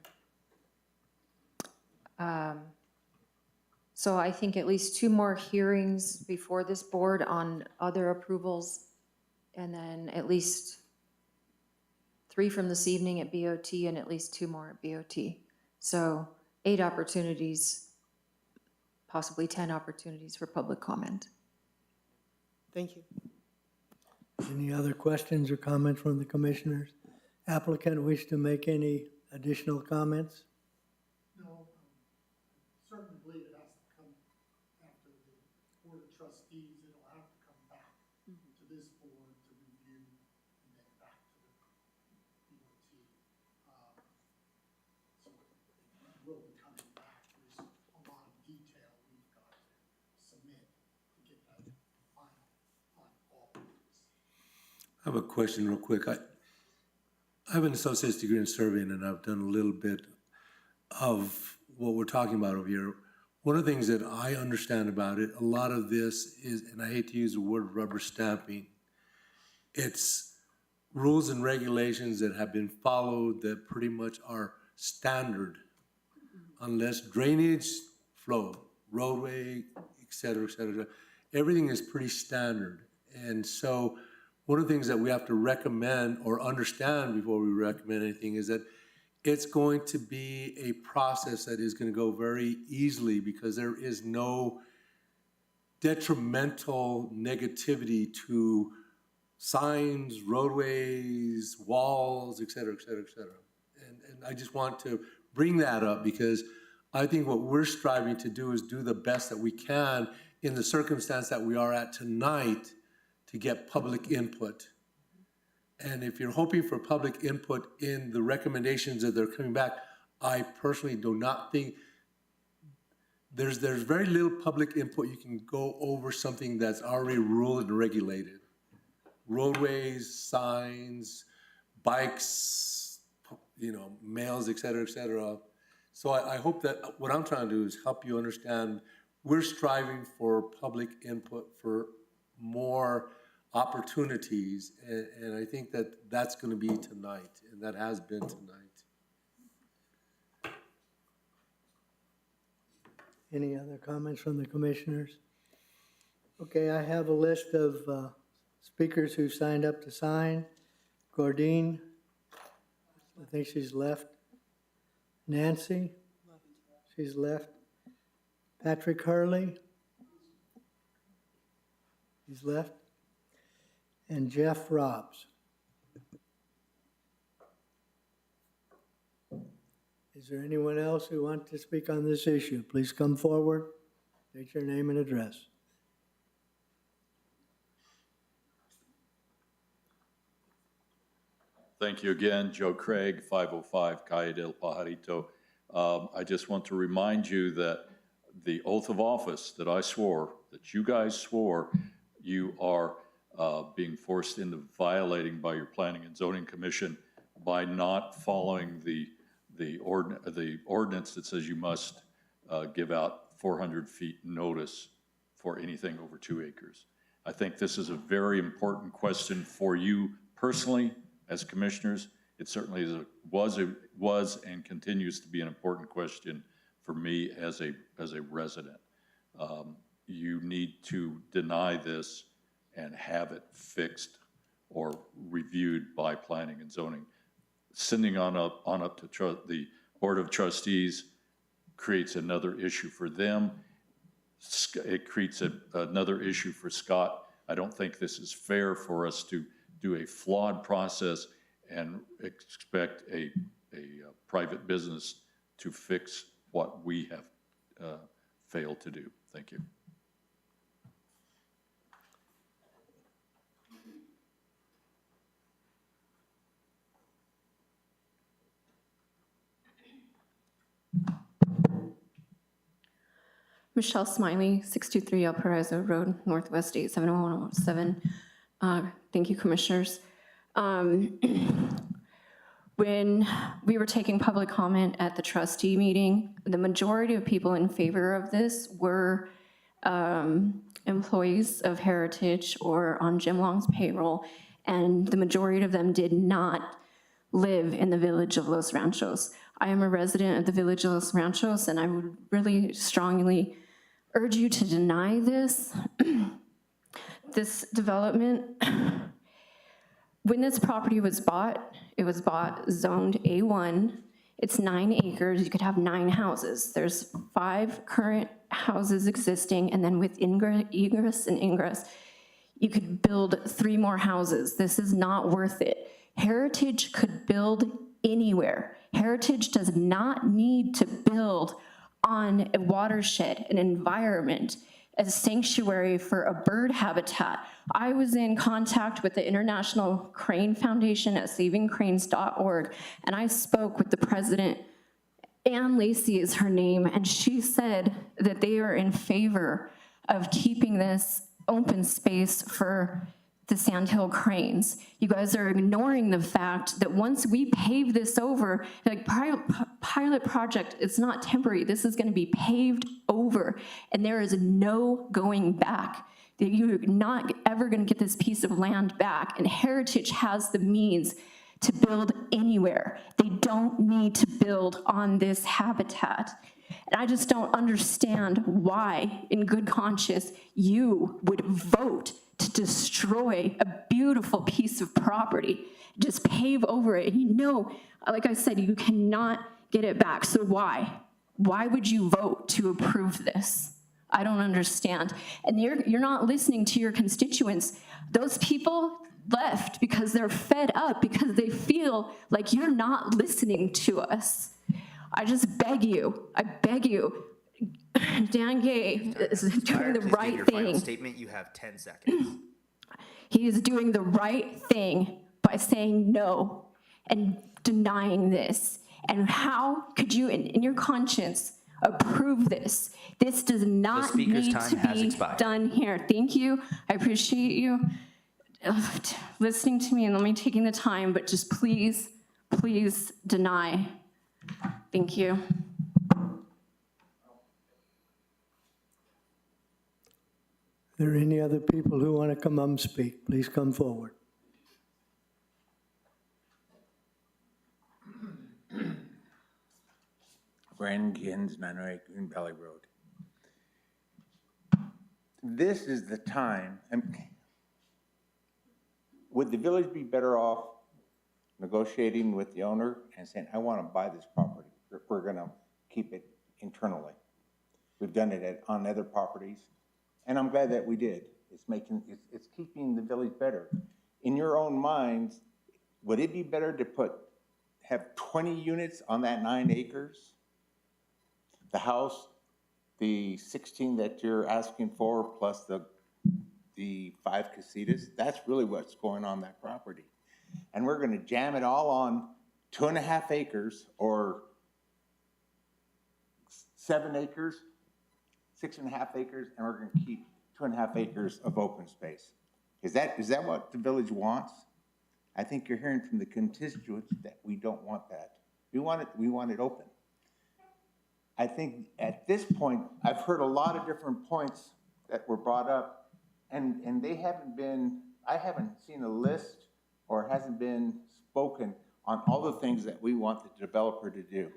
So I think at least 2 more hearings before this board on other approvals, and then at least 3 from this evening at BOT and at least 2 more at BOT. So 8 opportunities, possibly 10 opportunities for public comment. Thank you. Any other questions or comments from the commissioners? Applicant wish to make any additional comments? No, certainly believe it has to come after the Board of Trustees. It'll have to come back to this board to review and then back to the BOT. So it will be coming back. There's a lot of detail we've got to submit to get that final on all of these. I have a question real quick. I have an associate's degree in surveying, and I've done a little bit of what we're talking about over here. One of the things that I understand about it, a lot of this is, and I hate to use the word rubber stamping, it's rules and regulations that have been followed that pretty much are standard, unless drainage, flow, roadway, et cetera, et cetera. Everything is pretty standard. And so one of the things that we have to recommend or understand before we recommend anything is that it's going to be a process that is going to go very easily because there is no detrimental negativity to signs, roadways, walls, et cetera, et cetera, et cetera. And I just want to bring that up because I think what we're striving to do is do the best that we can in the circumstance that we are at tonight to get public input. And if you're hoping for public input in the recommendations that they're coming back, I personally do not think there's very little public input. You can go over something that's already ruled and regulated. Roadways, signs, bikes, mails, et cetera. So I hope that what I'm trying to do is help you understand we're striving for public input for more opportunities, and I think that that's going to be tonight, and that has been tonight. Any other comments from the commissioners? Okay, I have a list of speakers who signed up to sign. Gordine, I think she's left. Nancy, she's left. Patrick Hurley, he's left. And Jeff Robs. Is there anyone else who wants to speak on this issue? Please come forward, state your name and address. Thank you again, Joe Craig, 505 Calle del Pajarito. I just want to remind you that the oath of office that I swore, that you guys swore, you are being forced into violating by your Planning and Zoning Commission by not following the ordinance that says you must give out 400 feet notice for anything over 2 acres. I think this is a very important question for you personally as commissioners. It certainly was and continues to be an important question for me as a resident. You need to deny this and have it fixed or reviewed by Planning and Zoning. Sending on up to the Board of Trustees creates another issue for them. It creates another issue for Scott. I don't think this is fair for us to do a flawed process and expect a private business to fix what we have failed to do. Thank you. Michelle Smiley, 623 El Paraíso Road, Northwest 87107. Thank you, Commissioners. When we were taking public comment at the trustee meeting, the majority of people in favor of this were employees of Heritage or on Jim Long's payroll, and the majority of them did not live in the village of Los Ranchos. I am a resident of the village of Los Ranchos, and I would really strongly urge you to deny this, this development. When this property was bought, it was bought zoned A1. It's 9 acres, you could have 9 houses. There's 5 current houses existing, and then with egress and ingress, you could build 3 more houses. This is not worth it. Heritage could build anywhere. Heritage does not need to build on a watershed, an environment, a sanctuary for a bird habitat. I was in contact with the International Crane Foundation at savingcranes.org, and I spoke with the president. Ann Lacey is her name, and she said that they are in favor of keeping this open space for the Sandhill cranes. You guys are ignoring the fact that once we pave this over, like pilot project, it's not temporary. This is gonna be paved over, and there is no going back. You're not ever gonna get this piece of land back, and Heritage has the means to build anywhere. They don't need to build on this habitat. And I just don't understand why, in good conscience, you would vote to destroy a beautiful piece of property, just pave over it. You know, like I said, you cannot get it back. So why? Why would you vote to approve this? I don't understand. And you're not listening to your constituents. Those people left because they're fed up, because they feel like you're not listening to us. I just beg you, Dan Gay is doing the right Your thing. final statement, you have 10 seconds. He is doing the right thing by saying no and denying this. And how could you, in your conscience, approve this? This does not speaker's need time to has be expired. done here. Thank you. I appreciate you listening to me and let me taking the time, but just please, please deny. Thank you. Are there any other people who want to come up and speak? Please come forward. Brandon Gins, 908 Green Valley Road. This is the time, would the village be better off negotiating with the owner and saying, I want to buy this property. We're going to keep it internally. We've done it on other properties, and I'm glad that we did. It's keeping the village better. In your own minds, would it be better to have 20 units on that 9 acres? The house, the 16 that you're asking for, plus the 5 casitas, that's really what's going on that property. And we're gonna jam it all on 2.5 acres or 7 acres, 6.5 acres, and we're gonna keep 2.5 acres of open space. Is that what the village wants? I think you're hearing from the constituents that we don't want that. We want it open. I think at this point, I've heard a lot of different points that were brought up, and they haven't been, I haven't seen a list or hasn't been spoken on all the things that we want the developer to do.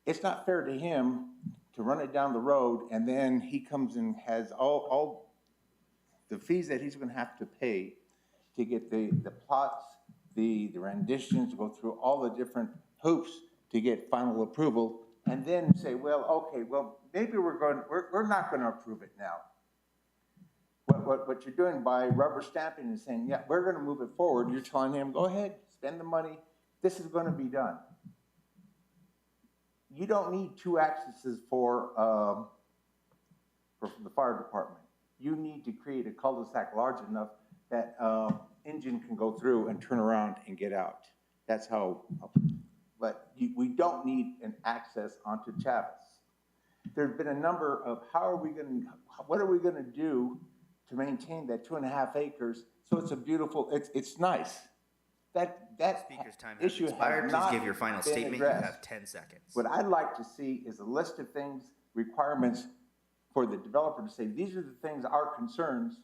It's not fair to him to run it down the road and then he comes and has all the fees that he's gonna have to pay to get the plots, the renditions, to go through all the different hoops to get final approval, and then say, well, okay, well, maybe we're not gonna approve it now. What you're doing by rubber stamping and saying, yeah, we're gonna move it forward, you're telling him, go ahead, spend the money, this is gonna be done. You don't need 2 accesses for the fire department. You need to create a cul-de-sac large enough that engine can go through and turn around and get out. That's how, but we don't need an access onto Chavez. There's been a number of what are we gonna do to maintain that 2.5 acres so it's a beautiful, it's nice. That Speaker's time has issue expired. has Please not give your final been statement. You addressed. have 10 seconds. What I'd like to see is a list of things, requirements for the developer to say, these are the things, our concerns,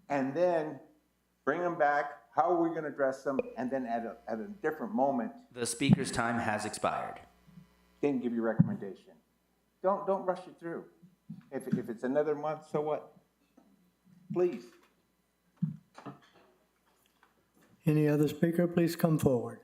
and then bring them back, how are we gonna address them, and then at a different moment, The speaker's time has expired. then give your recommendation. Don't rush it through. If it's another month, so what? Please. Any other speaker, please come forward.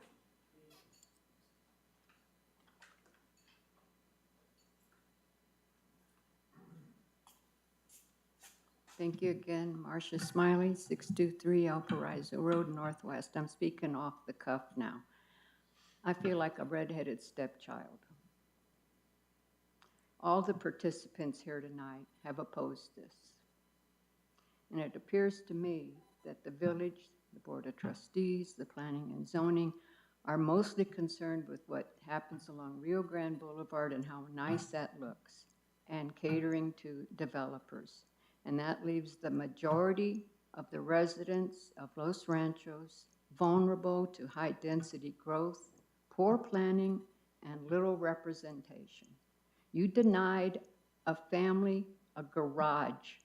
Thank you again, Marcia Smiley, 623 Valparaiso Road, Northwest. I'm speaking off the cuff now. I feel like a redheaded stepchild. All the participants here tonight have opposed this. And it appears to me that the village, the Board of Trustees, the Planning and Zoning are mostly concerned with what happens along Rio Grande Boulevard and how nice that looks, and catering to developers. And that leaves the majority of the residents of Los Ranchos vulnerable to high-density growth, poor planning, and little representation. You denied a family a garage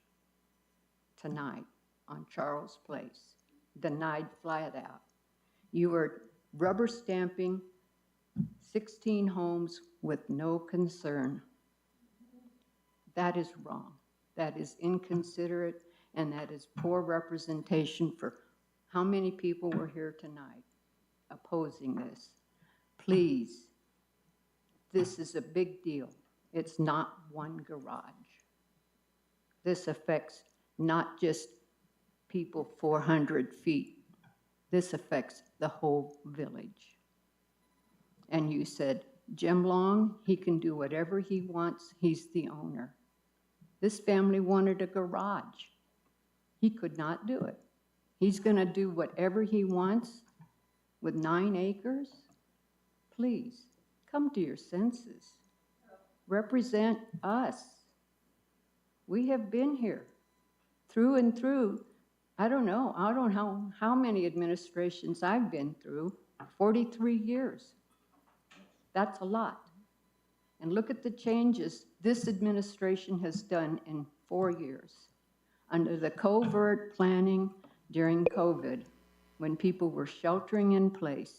tonight on Charles Place, denied flat out. You were rubber stamping 16 homes with no concern. That is wrong. That is inconsiderate, and that is poor representation for how many people were here tonight opposing this. Please, this is a big deal. It's not one garage. This affects not just people 400 feet. This affects the whole village. And you said, Jim Long, he can do whatever he wants. He's the owner. This family wanted a garage. He could not do it. He's going to do whatever he wants with 9 acres? Please, come to your senses. Represent us. We have been here through and through. I don't know how many administrations I've been through, 43 years. That's a lot. And look at the changes this administration has done in 4 years. Under the covert planning during COVID, when people were sheltering in place,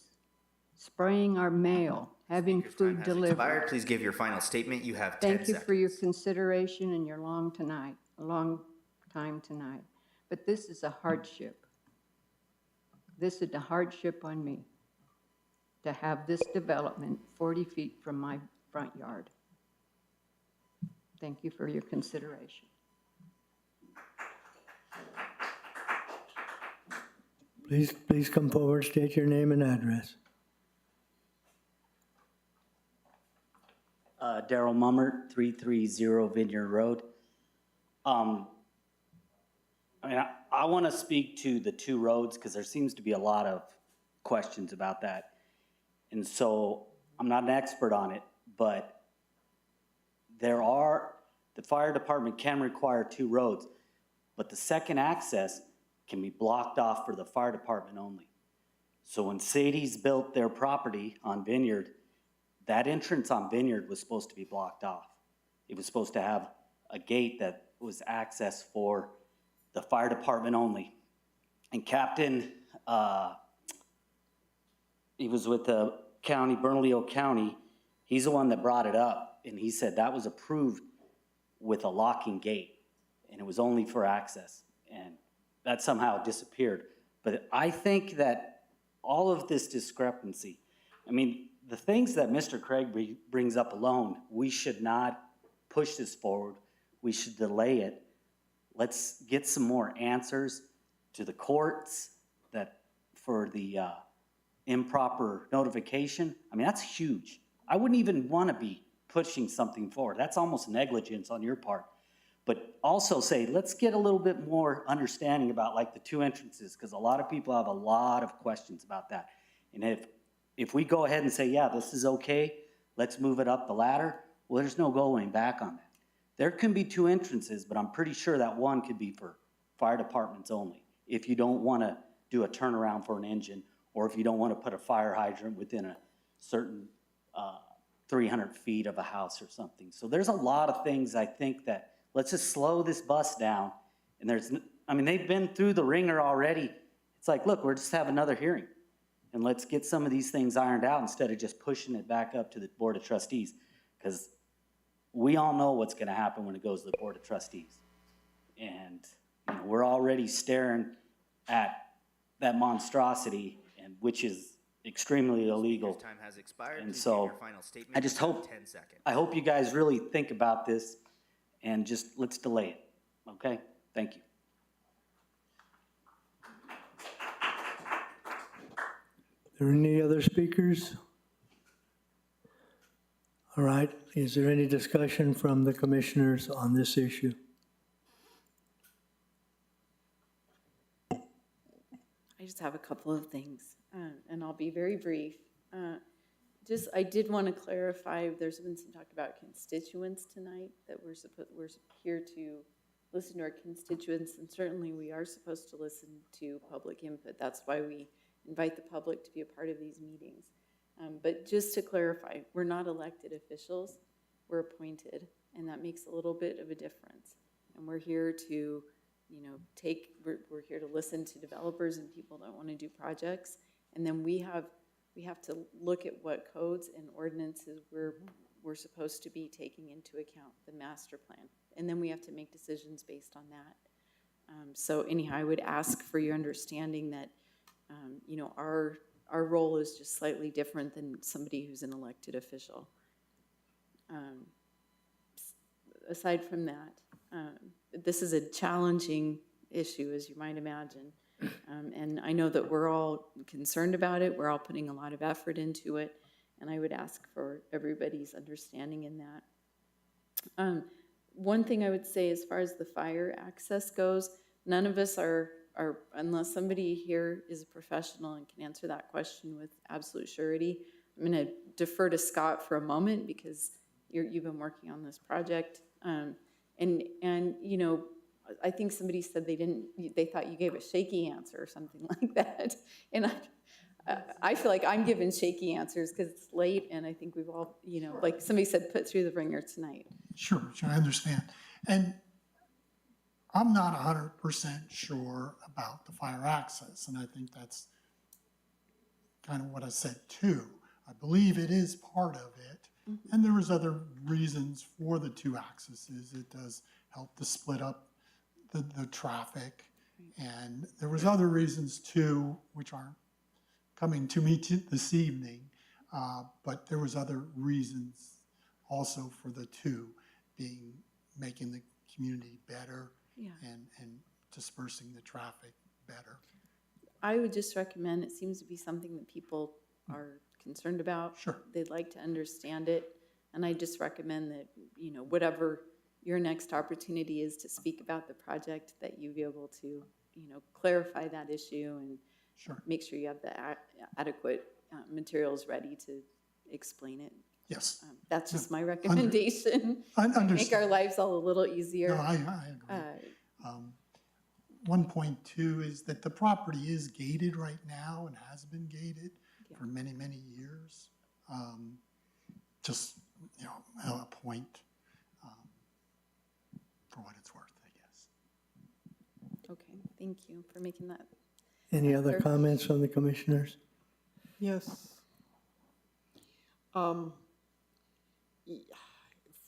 spraying our mail, having food delivered. Expired. Please give your final statement. You have 10 Thank you seconds. for your consideration and your long time tonight. But this is a hardship. This is a hardship on me to have this development 40 feet from my front yard. Thank you for your consideration. Please come forward, state your name and address. Daryl Mummert, 330 Vineyard Road. I want to speak to the 2 roads because there seems to be a lot of questions about that. And so I'm not an expert on it, but the fire department can require 2 roads, but the second access can be blocked off for the fire department only. So when Sadie's built their property on Vineyard, that entrance on Vineyard was supposed to be blocked off. It was supposed to have a gate that was access for the fire department only. And Captain, he was with the county, Bernalillo County, he's the one that brought it up, and he said that was approved with a locking gate, and it was only for access, and that somehow disappeared. But I think that all of this discrepancy, the things that Mr. Craig brings up alone, we should not push this forward. We should delay it. Let's get some more answers to the courts that for the improper notification. That's huge. I wouldn't even want to be pushing something forward. That's almost negligence on your part. But also say, let's get a little bit more understanding about like the 2 entrances, because a lot of people have a lot of questions about that. And if we go ahead and say, yeah, this is okay, let's move it up the ladder, well, there's no going back on that. There can be 2 entrances, but I'm pretty sure that one could be for fire departments only. If you don't want to do a turnaround for an engine, or if you don't want to put a fire hydrant within a certain 300 feet of a house or something. So there's a lot of things I think that let's just slow this bus down. And they've been through the ringer already. It's like, look, we'll just have another hearing. And let's get some of these things ironed out instead of just pushing it back up to the Board of Trustees. Because we all know what's going to happen when it goes to the Board of Trustees. And we're already staring at that monstrosity, which is extremely illegal. Time has expired. And Please so give your final statement. I just You have hope, 10 seconds. I hope you guys really think about this and just let's delay it. Okay? Thank you. Are there any other speakers? All right, is there any discussion from the commissioners on this issue? I just have a couple of things, and I'll be very brief. I did want to clarify, there's been some talk about constituents tonight, that we're here to listen to our constituents, and certainly we are supposed to listen to public input. That's why we invite the public to be a part of these meetings. But just to clarify, we're not elected officials, we're appointed, and that makes a little bit of a difference. And we're here to, we're here to listen to developers and people that want to do projects, and then we have to look at what codes and ordinances we're supposed to be taking into account, the master plan, and then we have to make decisions based on that. So anyhow, I would ask for your understanding that our role is just slightly different than somebody who's an elected official. Aside from that, this is a challenging issue, as you might imagine. And I know that we're all concerned about it. We're all putting a lot of effort into it. And I would ask for everybody's understanding in that. One thing I would say as far as the fire access goes, none of us are, unless somebody here is a professional and can answer that question with absolute surety. I'm going to defer to Scott for a moment because you've been working on this project. And you know, I think somebody said they thought you gave a shaky answer or something like that. And I feel like I'm giving shaky answers because it's late, and I think we've all, you know, like somebody said, put through the ringer tonight. Sure, I understand. And I'm not 100% sure about the fire access, and I think that's kind of what I said too. I believe it is part of it, and there was other reasons for the two accesses. It does help to split up the traffic, and there was other reasons too, which aren't coming to me this evening, but there was other reasons also for the two being making the community better and dispersing the traffic better. I would just recommend, it seems to be something that people are concerned about. Sure. They'd like to understand it. And I just recommend that, you know, whatever your next opportunity is to speak about the project, that you be able to, you know, clarify that issue and make sure you have the adequate materials ready to explain it. Yes. That's just my recommendation. Make our lives all a little easier. No, I agree. One point too is that the property is gated right now and has been gated for many, many years. Just, you know, a point for what it's worth, I guess. Okay, thank you for making that. Any other comments from the commissioners? Yes.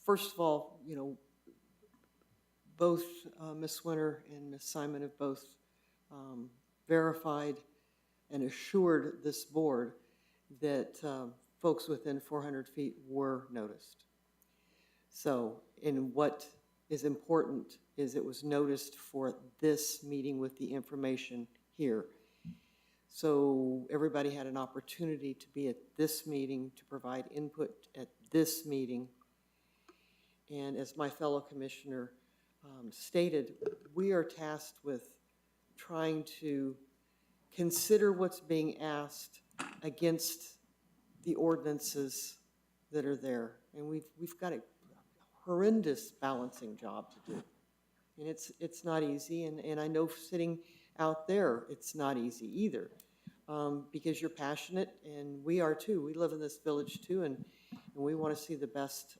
First of all, you know, both Ms. Winter and Ms. Simon have both verified and assured this board that folks within 400 feet were noticed. So, and what is important is it was noticed for this meeting with the information here. So everybody had an opportunity to be at this meeting, to provide input at this meeting. And as my fellow commissioner stated, we are tasked with trying to consider what's being asked against the ordinances that are there. And we've got a horrendous balancing job to do. And it's not easy, and I know sitting out there, it's not easy either, because you're passionate, and we are too. We live in this village too, and we want to see the best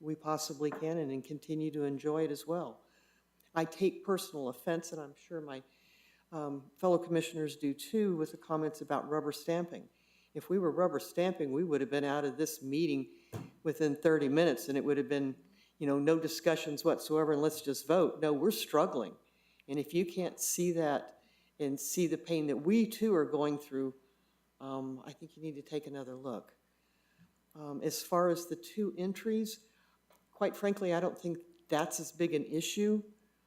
we possibly can, and continue to enjoy it as well. I take personal offense, and I'm sure my fellow commissioners do too, with the comments about rubber stamping. If we were rubber stamping, we would have been out of this meeting within 30 minutes, and it would have been, you know, no discussions whatsoever, and let's just vote. No, we're struggling. And if you can't see that and see the pain that we too are going through, I think you need to take another look. As far as the two entries, quite frankly, I don't think that's as big an issue.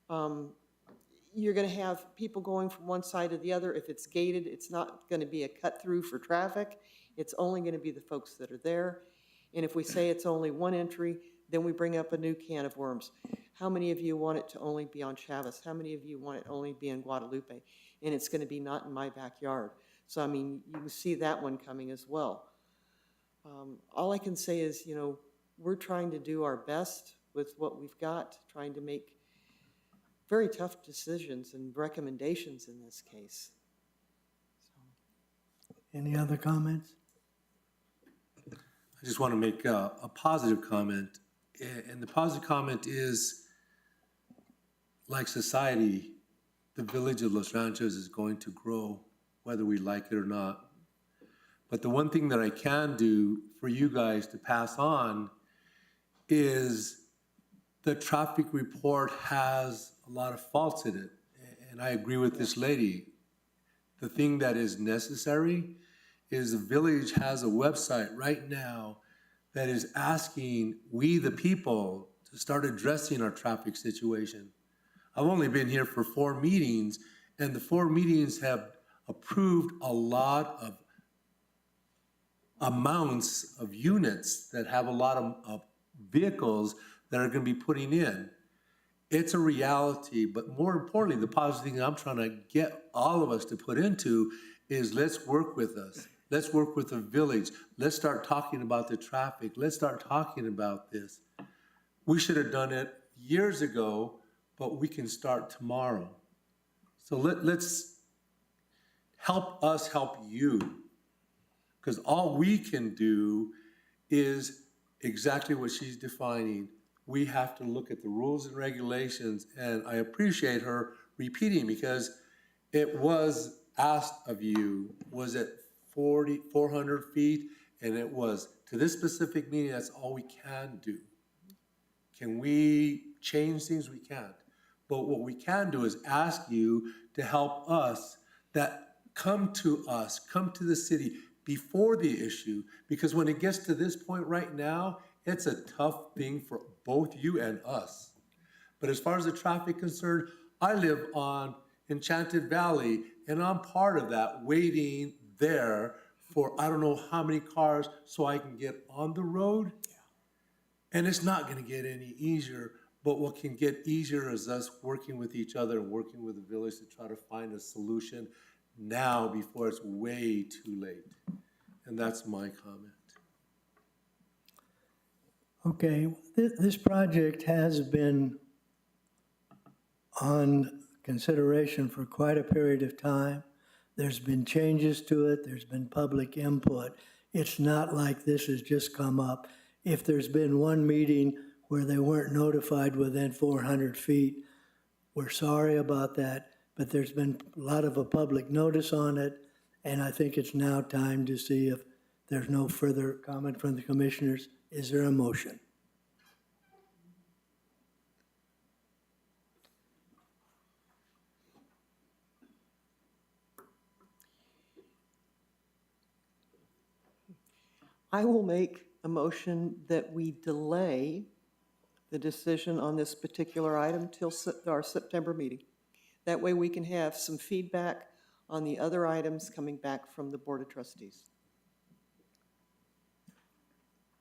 You're going to have people going from one side to the other. If it's gated, it's not going to be a cut through for traffic. It's only going to be the folks that are there. And if we say it's only one entry, then we bring up a new can of worms. How many of you want it to only be on Chavez? How many of you want it only be in Guadalupe? And it's going to be not in my backyard. So, I mean, you see that one coming as well. All I can say is, you know, we're trying to do our best with what we've got, trying to make very tough decisions and recommendations in this case. Any other comments? I just want to make a positive comment, and the positive comment is, like society, the village of Los Ranchos is going to grow, whether we like it or not. But the one thing that I can do for you guys to pass on is the traffic report has a lot of faults in it. And I agree with this lady. The thing that is necessary is the village has a website right now that is asking we, the people, to start addressing our traffic situation. I've only been here for 4 meetings, and the 4 meetings have approved a lot of amounts of units that have a lot of vehicles that are going to be putting in. It's a reality, but more importantly, the positive thing I'm trying to get all of us to put into is let's work with us. Let's work with the village. Let's start talking about the traffic. Let's start talking about this. We should have done it years ago, but we can start tomorrow. So let's help us help you. Because all we can do is exactly what she's defining. We have to look at the rules and regulations, and I appreciate her repeating because it was asked of you, was it 400 feet? And it was, to this specific meeting, that's all we can do. Can we change things? We can't. But what we can do is ask you to help us, that come to us, come to the city before the issue, because when it gets to this point right now, it's a tough thing for both you and us. But as far as the traffic concerned, I live on Enchanted Valley, and I'm part of that, waiting there for I don't know how many cars so I can get on the road. And it's not gonna get any easier, but what can get easier is us working with each other and working with the village to try to find a solution now before it's way too late. And that's my comment. Okay, this project has been on consideration for quite a period of time. There's been changes to it, there's been public input. It's not like this has just come up. If there's been one meeting where they weren't notified within 400 feet, we're sorry about that, but there's been a lot of a public notice on it, and I think it's now time to see if there's no further comment from the commissioners. Is there a motion? I will make a motion that we delay the decision on this particular item till our September meeting. That way we can have some feedback on the other items coming back from the Board of Trustees.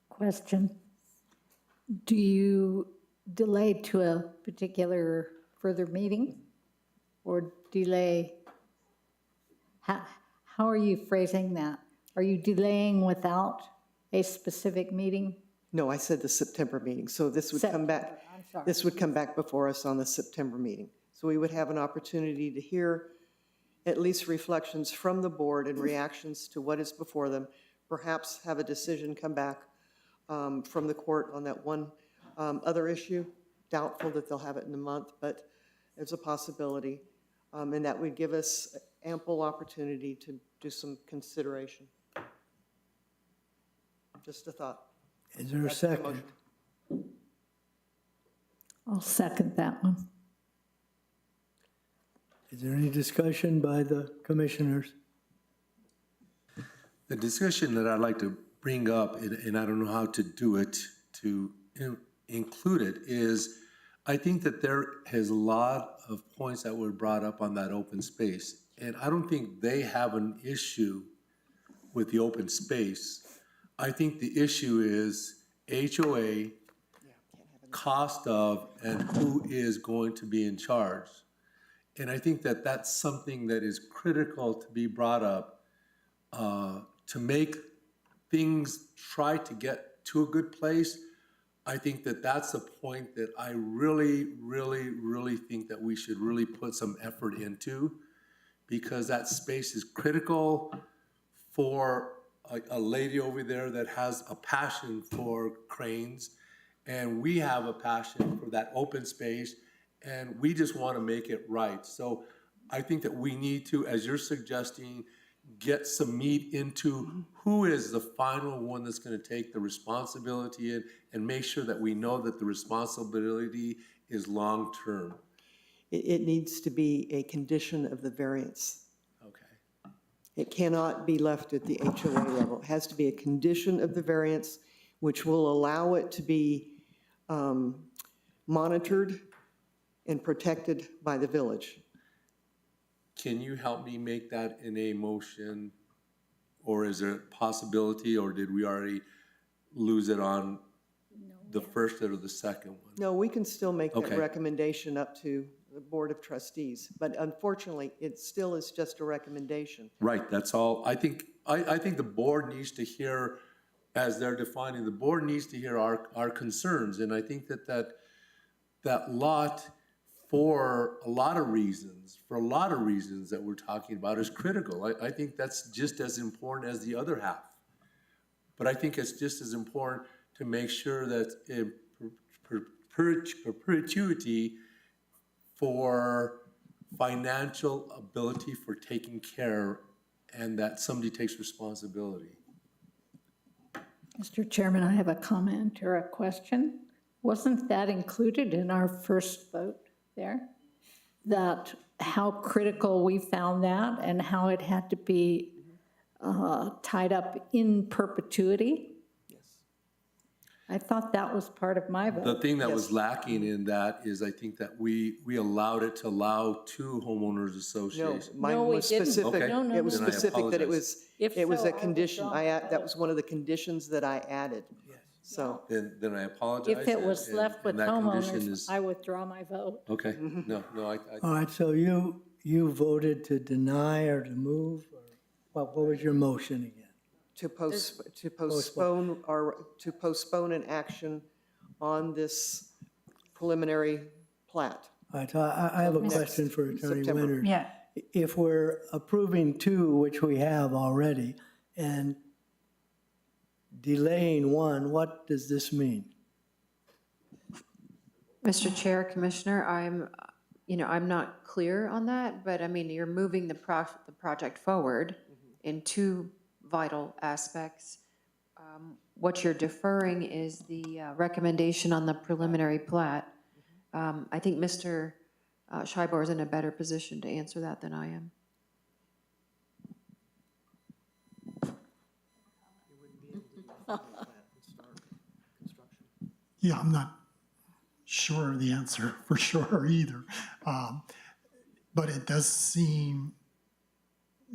Question. Do you delay to a particular further meeting? Or delay, how are you phrasing that? Are you delaying without a specific meeting? No, I said the September meeting, so this would come back. I'm sorry. This would come back before us on the September meeting. So we would have an opportunity to hear at least reflections from the board and reactions to what is before them, perhaps have a decision come back from the court on that one other issue. Doubtful that they'll have it in a month, but there's a possibility. And that would give us ample opportunity to do some consideration. Just a thought. Is there a That's the second? motion. I'll second that one. Is there any discussion by the commissioners? The discussion that I'd like to bring up, and I don't know how to do it, to include it, is I think that there is a lot of points that were brought up on that open space. And I don't think they have an issue with the open space. I think the issue is HOA, cost of, and who is going to be in charge. And I think that that's something that is critical to be brought up to make things try to get to a good place. I think that that's a point that I really, really, really think that we should really put some effort into, because that space is critical for a lady over there that has a passion for cranes, and we have a passion for that open space, and we just want to make it right. So I think that we need to, as you're suggesting, get some meat into who is the final one that's going to take the responsibility and make sure that we know that the responsibility is long-term. It needs to be a condition of the variance. Okay. It cannot be left at the HOA level. It has to be a condition of the variance, which will allow it to be monitored and protected by the village. Can you help me make that in a motion, or is there a possibility, or did we already lose it on the first or the second one? No, we can still make that Okay. recommendation up to the Board of Trustees, but unfortunately, it still is just a recommendation. Right, that's all. I think the board needs to hear, as they're defining, the board needs to hear our concerns. And I think that lot, for a lot of reasons that we're talking about, is critical. I think that's just as important as the other half. But I think it's just as important to make sure that in perpetuity for financial ability for taking care, and that somebody takes responsibility. Mr. Chairman, I have a comment or a question. Wasn't that included in our first vote there? That how critical we found that and how it had to be tied up in perpetuity? I thought that was part of my vote. The thing that was lacking in that is I think that we allowed it to allow two homeowners No, associations. mine No, we was didn't. specific. Okay. No, no, It was Then I specific that it apologize. was so, a I condition. withdraw. That was one of the conditions that I added. So, Then I apologize. If it was and- left with and that condition homeowners, is- I withdraw my vote. Okay, no, All right, so you voted to deny or to move, or what was your motion again? to postpone an action on this preliminary plat. All right, so I have a question for Attorney September. Winters. Yeah. If we're approving two, which we have already, and delaying one, what does this mean? Mr. Chair, Commissioner, I'm not clear on that, but I mean, you're moving the project forward in two vital aspects. What you're deferring is the recommendation on the preliminary plat. I think Mr. Scheibor is in a better position to answer that than I am. Yeah, I'm not sure of the answer for sure either. But it does seem,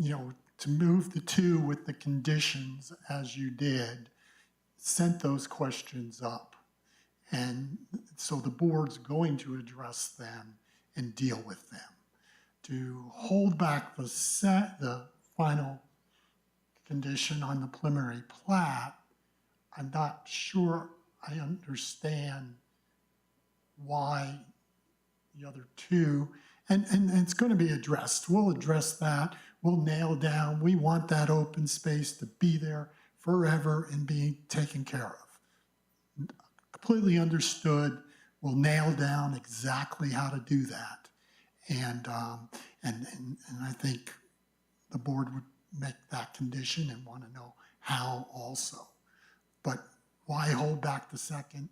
to move the two with the conditions as you did, sent those questions up. And so the board's going to address them and deal with them. To hold back the final condition on the preliminary plat, I'm not sure I understand why the other two, and it's going to be addressed. We'll address that. We'll nail down. We want that open space to be there forever and be taken care of. Completely understood. We'll nail down exactly how to do that. And I think the board would make that condition and want to know how also. But why hold back the second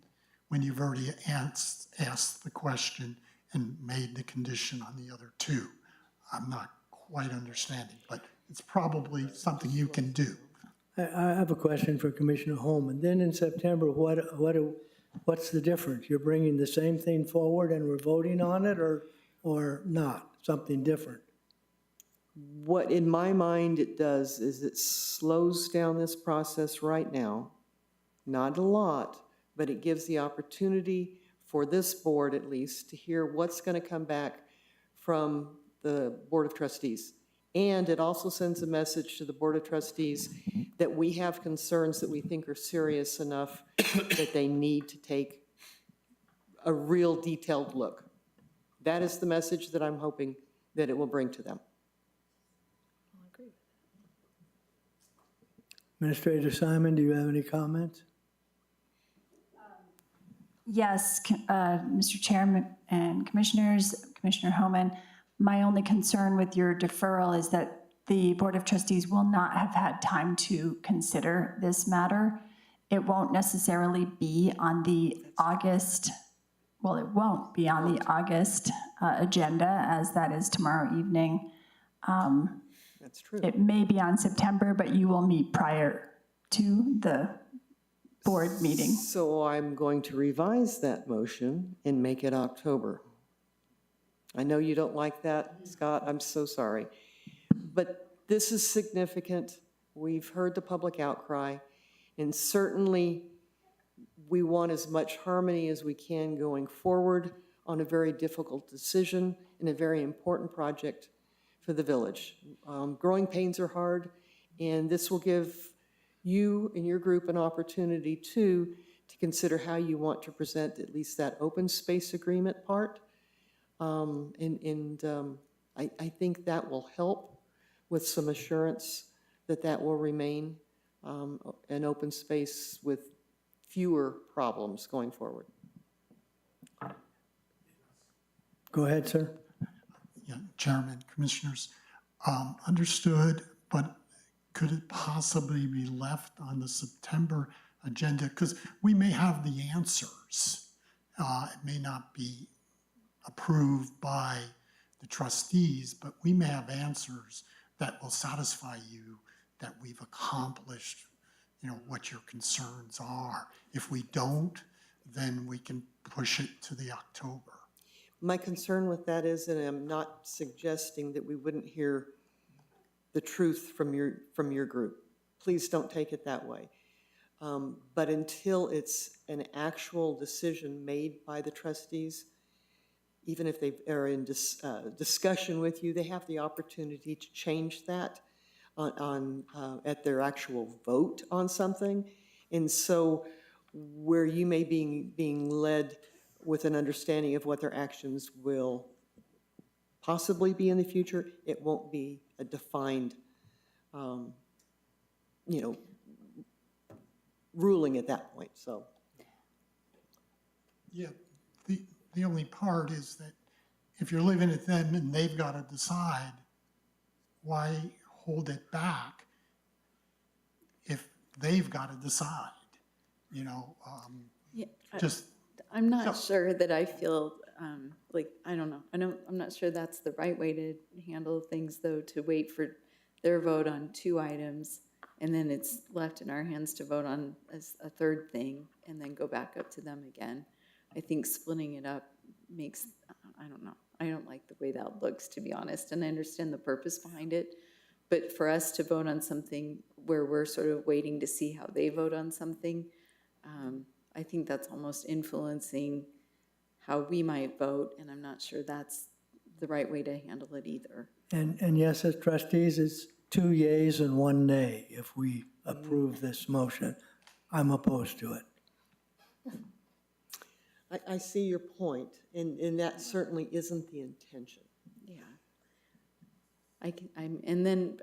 when you've already asked the question and made the condition on the other two? I'm not quite understanding, but it's probably something you can do. I have a question for Commissioner Holman. Then in September, what's the difference? You're bringing the same thing forward and we're voting on it, or not, something different? What in my mind it does is it slows down this process right now. Not a lot, but it gives the opportunity for this board at least to hear what's going to come back from the Board of Trustees. And it also sends a message to the Board of Trustees that we have concerns that we think are serious enough that they need to take a real detailed look. That is the message that I'm hoping that it will bring to them. Administrator Simon, do you have any comments? Yes, Mr. Chairman and Commissioners, Commissioner Homan, my only concern with your deferral is that the Board of Trustees will not have had time to consider this matter. It won't necessarily be on the August, well, it won't be on the August agenda, as that is tomorrow evening. That's true. It may be on September, but you will meet prior to the board meeting. So I'm going to revise that motion and make it October. I know you don't like that, Scott, I'm so sorry. But this is significant. We've heard the public outcry, and certainly we want as much harmony as we can going forward on a very difficult decision and a very important project for the village. Growing pains are hard, and this will give you and your group an opportunity to consider how you want to present at least that open space agreement part. I think that will help with some assurance that that will remain an open space with fewer problems going forward. Go ahead, sir. Yeah, Chairman, Commissioners, understood, but could it possibly be left on the September agenda? Because we may have the answers. It may not be approved by the trustees, but we may have answers that will satisfy you that we've accomplished, what your concerns are. If we don't, then we can push it to the October. My concern with that is, and I'm not suggesting that we wouldn't hear the truth from your group. Please don't take it that way. But until it's an actual decision made by the trustees, even if they are in discussion with you, they have the opportunity to change that at their actual vote on something. And so where you may be being led with an understanding of what their actions will possibly be in the future, it won't be a defined, ruling at that point, so. Yeah, the only part is that if you're leaving it then and they've got to decide, why hold it back if they've got to decide, just. I'm not sure that I feel, I don't know. I'm not sure that's the right way to handle things, though, to wait for their vote on 2 items, and then it's left in our hands to vote on a third thing, and then go back up to them again. I think splitting it up makes, I don't know. I don't like the way that looks, to be honest, and I understand the purpose behind it. But for us to vote on something where we're sort of waiting to see how they vote on something, I think that's almost influencing how we might vote, and I'm not sure that's the right way to handle it either. And yes, as trustees, it's 2 yeas and 1 nay if we approve this motion. I'm opposed to it. I see your point, and that certainly isn't the intention. Yeah. And then,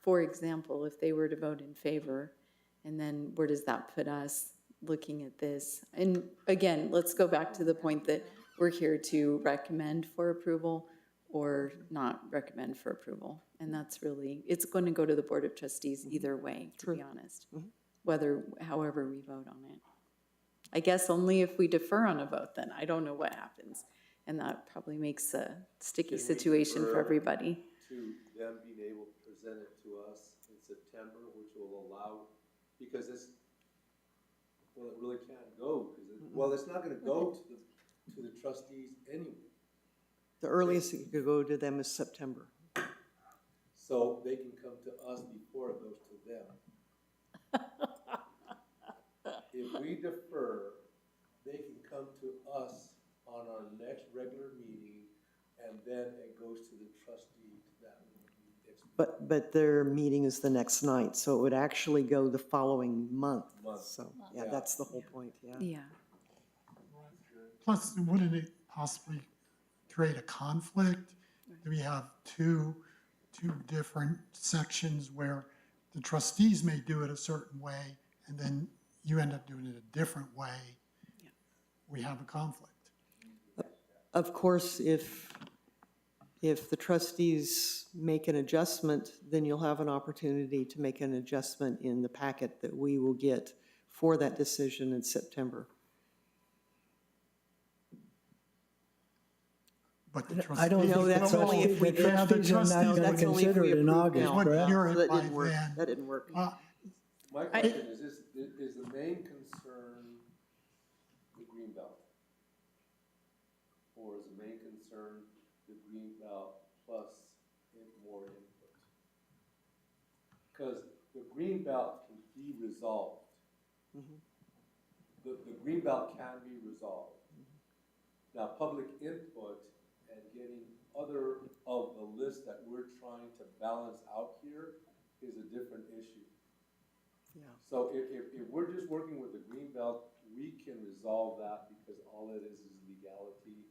for example, if they were to vote in favor, and then where does that put us looking at this? And again, let's go back to the point that we're here to recommend for approval or not recommend for approval. And that's really, it's going to go to the Board of Trustees either way, to be honest, however we vote on it. I guess only if we defer on a vote, then I don't know what happens. And that probably makes a sticky situation for everybody. To them being able to present it to us in September, which will allow, because it's, well, it really can't go, because it's not gonna go to the trustees anyway. The earliest it could go to them is September. So they can come to us before it goes to them. If we defer, they can come to us on our next regular meeting, and then it goes to the trustees that week. But their meeting is the next night, so it would actually go the following month. So, yeah, that's the whole point, yeah. Yeah. Plus, wouldn't it possibly create a conflict? Do we have two different sections where the trustees may do it a certain way, and then you end up doing it a different way? Yeah. We have a conflict. Of course, if the trustees make an adjustment, then you'll have an opportunity to make an adjustment in the packet that we will get for that decision in September. But the I don't think that's the only if we trustees are not going to that's only if consider we it in approve August, now. What correct? you're So that by didn't work. then. That didn't work. My question is the main concern the Greenbelt? Or is the main concern the Greenbelt plus more input? Because the Greenbelt can be resolved. the greenbelt can be resolved. Now, public input and getting other of the list that we're trying to balance out here is a different issue. Yeah. So if we're just working with the greenbelt, we can resolve that because all it is legality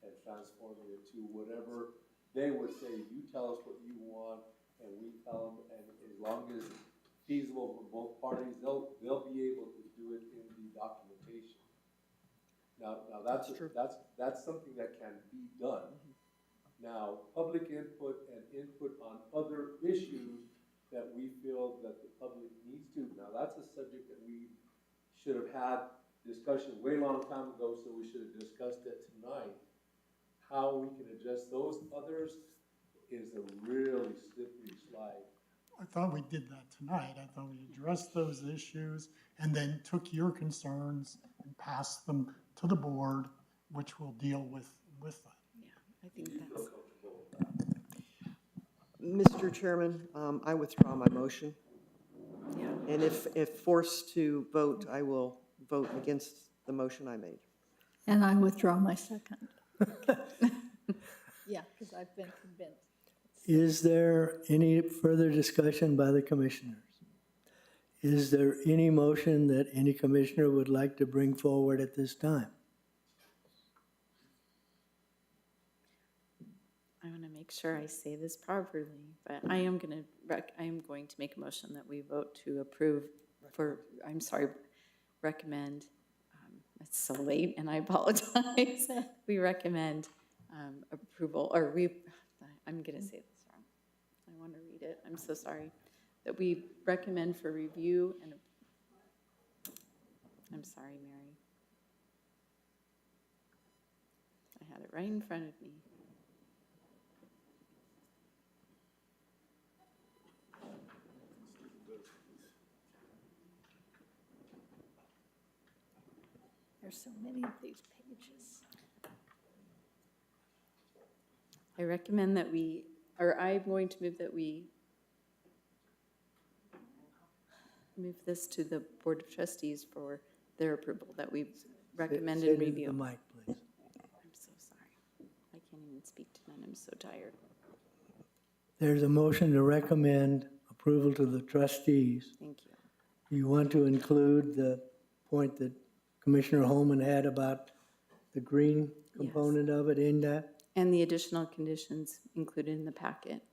and transforming it to whatever they would say. You tell us what you want, and we tell them, and as long as feasible for both parties, they'll be able to do it in the documentation. Now that's something that can be done. Now, public input and input on other issues that we feel that the public needs to. Now, that's a subject that we should have had discussion way long time ago, so we should have discussed it tonight. How we can address those others is a really slippery slide. I thought we did that tonight. I thought we addressed those issues and then took your concerns and passed them to the board, which will deal with them. I think that's. Mr. Chairman, I withdraw my motion. Yeah. And if forced to vote, I will vote against the motion I made. And I withdraw my second. Yeah, because I've been convinced. Is there any further discussion by the commissioners? Is there any motion that any commissioner would like to bring forward at this time? I want to make sure I say this properly, but I am going to make a motion that we vote to approve recommend, it's so late and I apologize. We recommend approval, or I'm going to say this wrong. I want to read it. I'm so sorry. That we recommend for review and, I'm sorry, Mary. I had it right in front of me. There's so many of these pages. I recommend that I'm going to move that we move this to the Board of Trustees for their approval, that we recommend and Say to review. the mic, please. I'm so sorry. I can't even speak tonight. I'm so tired. There's a motion to recommend approval to the trustees. Thank you. You want to include the point that Commissioner Holman had about the green component of it in that, And the additional conditions included in the packet.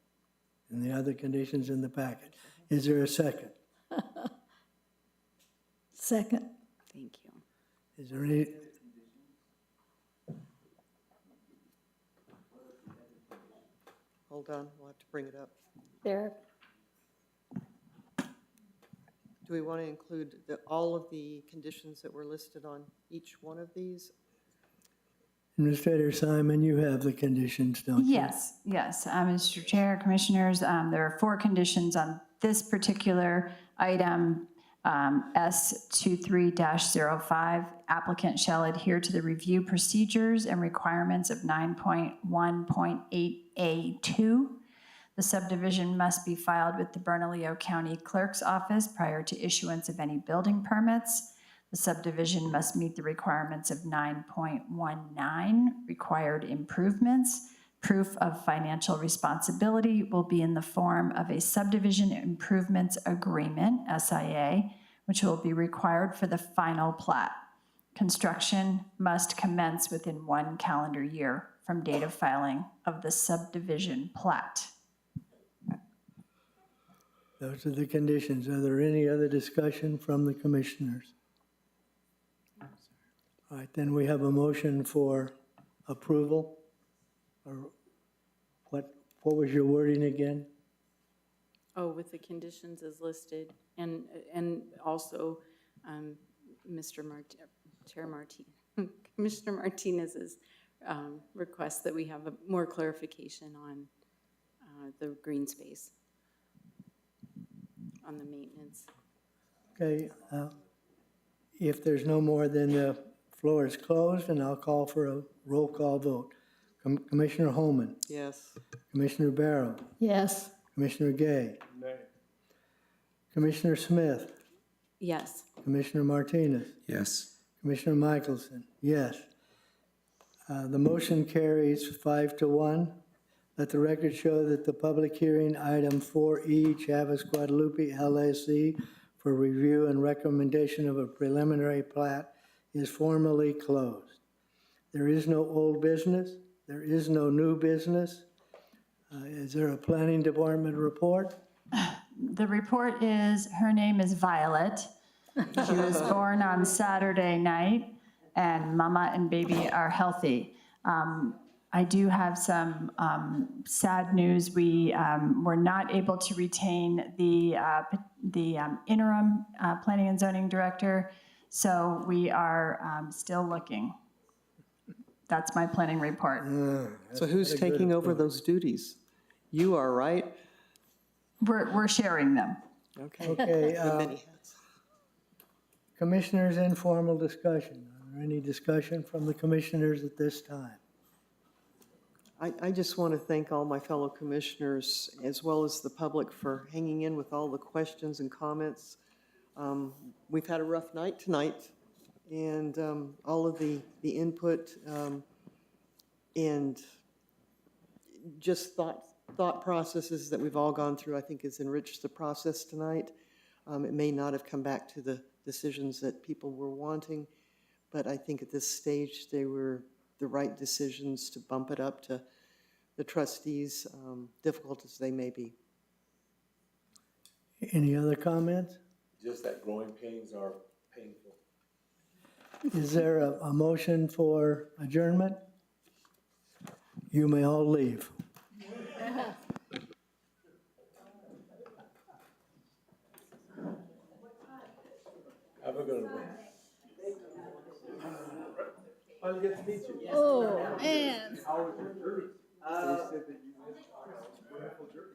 and the other conditions in the packet? Is there a second? Second. Thank you. Is there any? Hold on, we'll have to bring it up. There. Do we want to include all of the conditions that were listed on each one of these? Administrator Simon, you have the conditions, don't you? Yes, yes. Mr. Chair, Commissioners, there are 4 conditions on this particular item, S23-05. Applicant shall adhere to the review procedures and requirements of 9.1.8A2. The subdivision must be filed with the Bernalillo County Clerk's Office prior to issuance of any building permits. The subdivision must meet the requirements of 9.19, required improvements. Proof of financial responsibility will be in the form of a subdivision improvements agreement, SIA, which will be required for the final plat. Construction must commence within 1 calendar year from date of filing of the subdivision plat. Those are the conditions. Are there any other discussion from the commissioners? All right, then we have a motion for approval. Or what was your wording again? Oh, with the conditions as listed, and also Commissioner Martinez's request that we have more clarification on the green space, on the maintenance. Okay, if there's no more, then the floor is closed, and I'll call for a roll call vote. Commissioner Holman? Yes. Commissioner Barrow? Yes. Commissioner Gay? Nay. Commissioner Smith? Yes. Commissioner Martinez? Yes. Commissioner Michelson, yes. The motion carries 5-1. Let the record show that the public hearing, item 4E, Chavez Guadalupe LLC, for review and recommendation of a preliminary plat is formally closed. There is no old business. There is no new business. Is there a planning department report? The report is, her name is Violet. She was born on Saturday night, and mama and baby are healthy. I do have some sad news. We were not able to retain the interim planning and zoning director, so we are still looking. That's my planning report. So who's taking over those duties? You are, right? We're sharing them. Okay. Okay, The many hats. Commissioners' informal discussion. Are there any discussion from the commissioners at this time? I just want to thank all my fellow commissioners, as well as the public, for hanging in with all the questions and comments. We've had a rough night tonight, and all of the input and just thought processes that we've all gone through, I think, has enriched the process tonight. It may not have come back to the decisions that people were wanting, but I think at this stage they were the right decisions to bump it up to the trustees, difficult as they may be. Any other comments? Just that growing pains are painful. Is there a motion for adjournment? You may all leave. Have a good one. Finally get to meet you. Oh, man. How was your journey? They said that you went on a wonderful journey.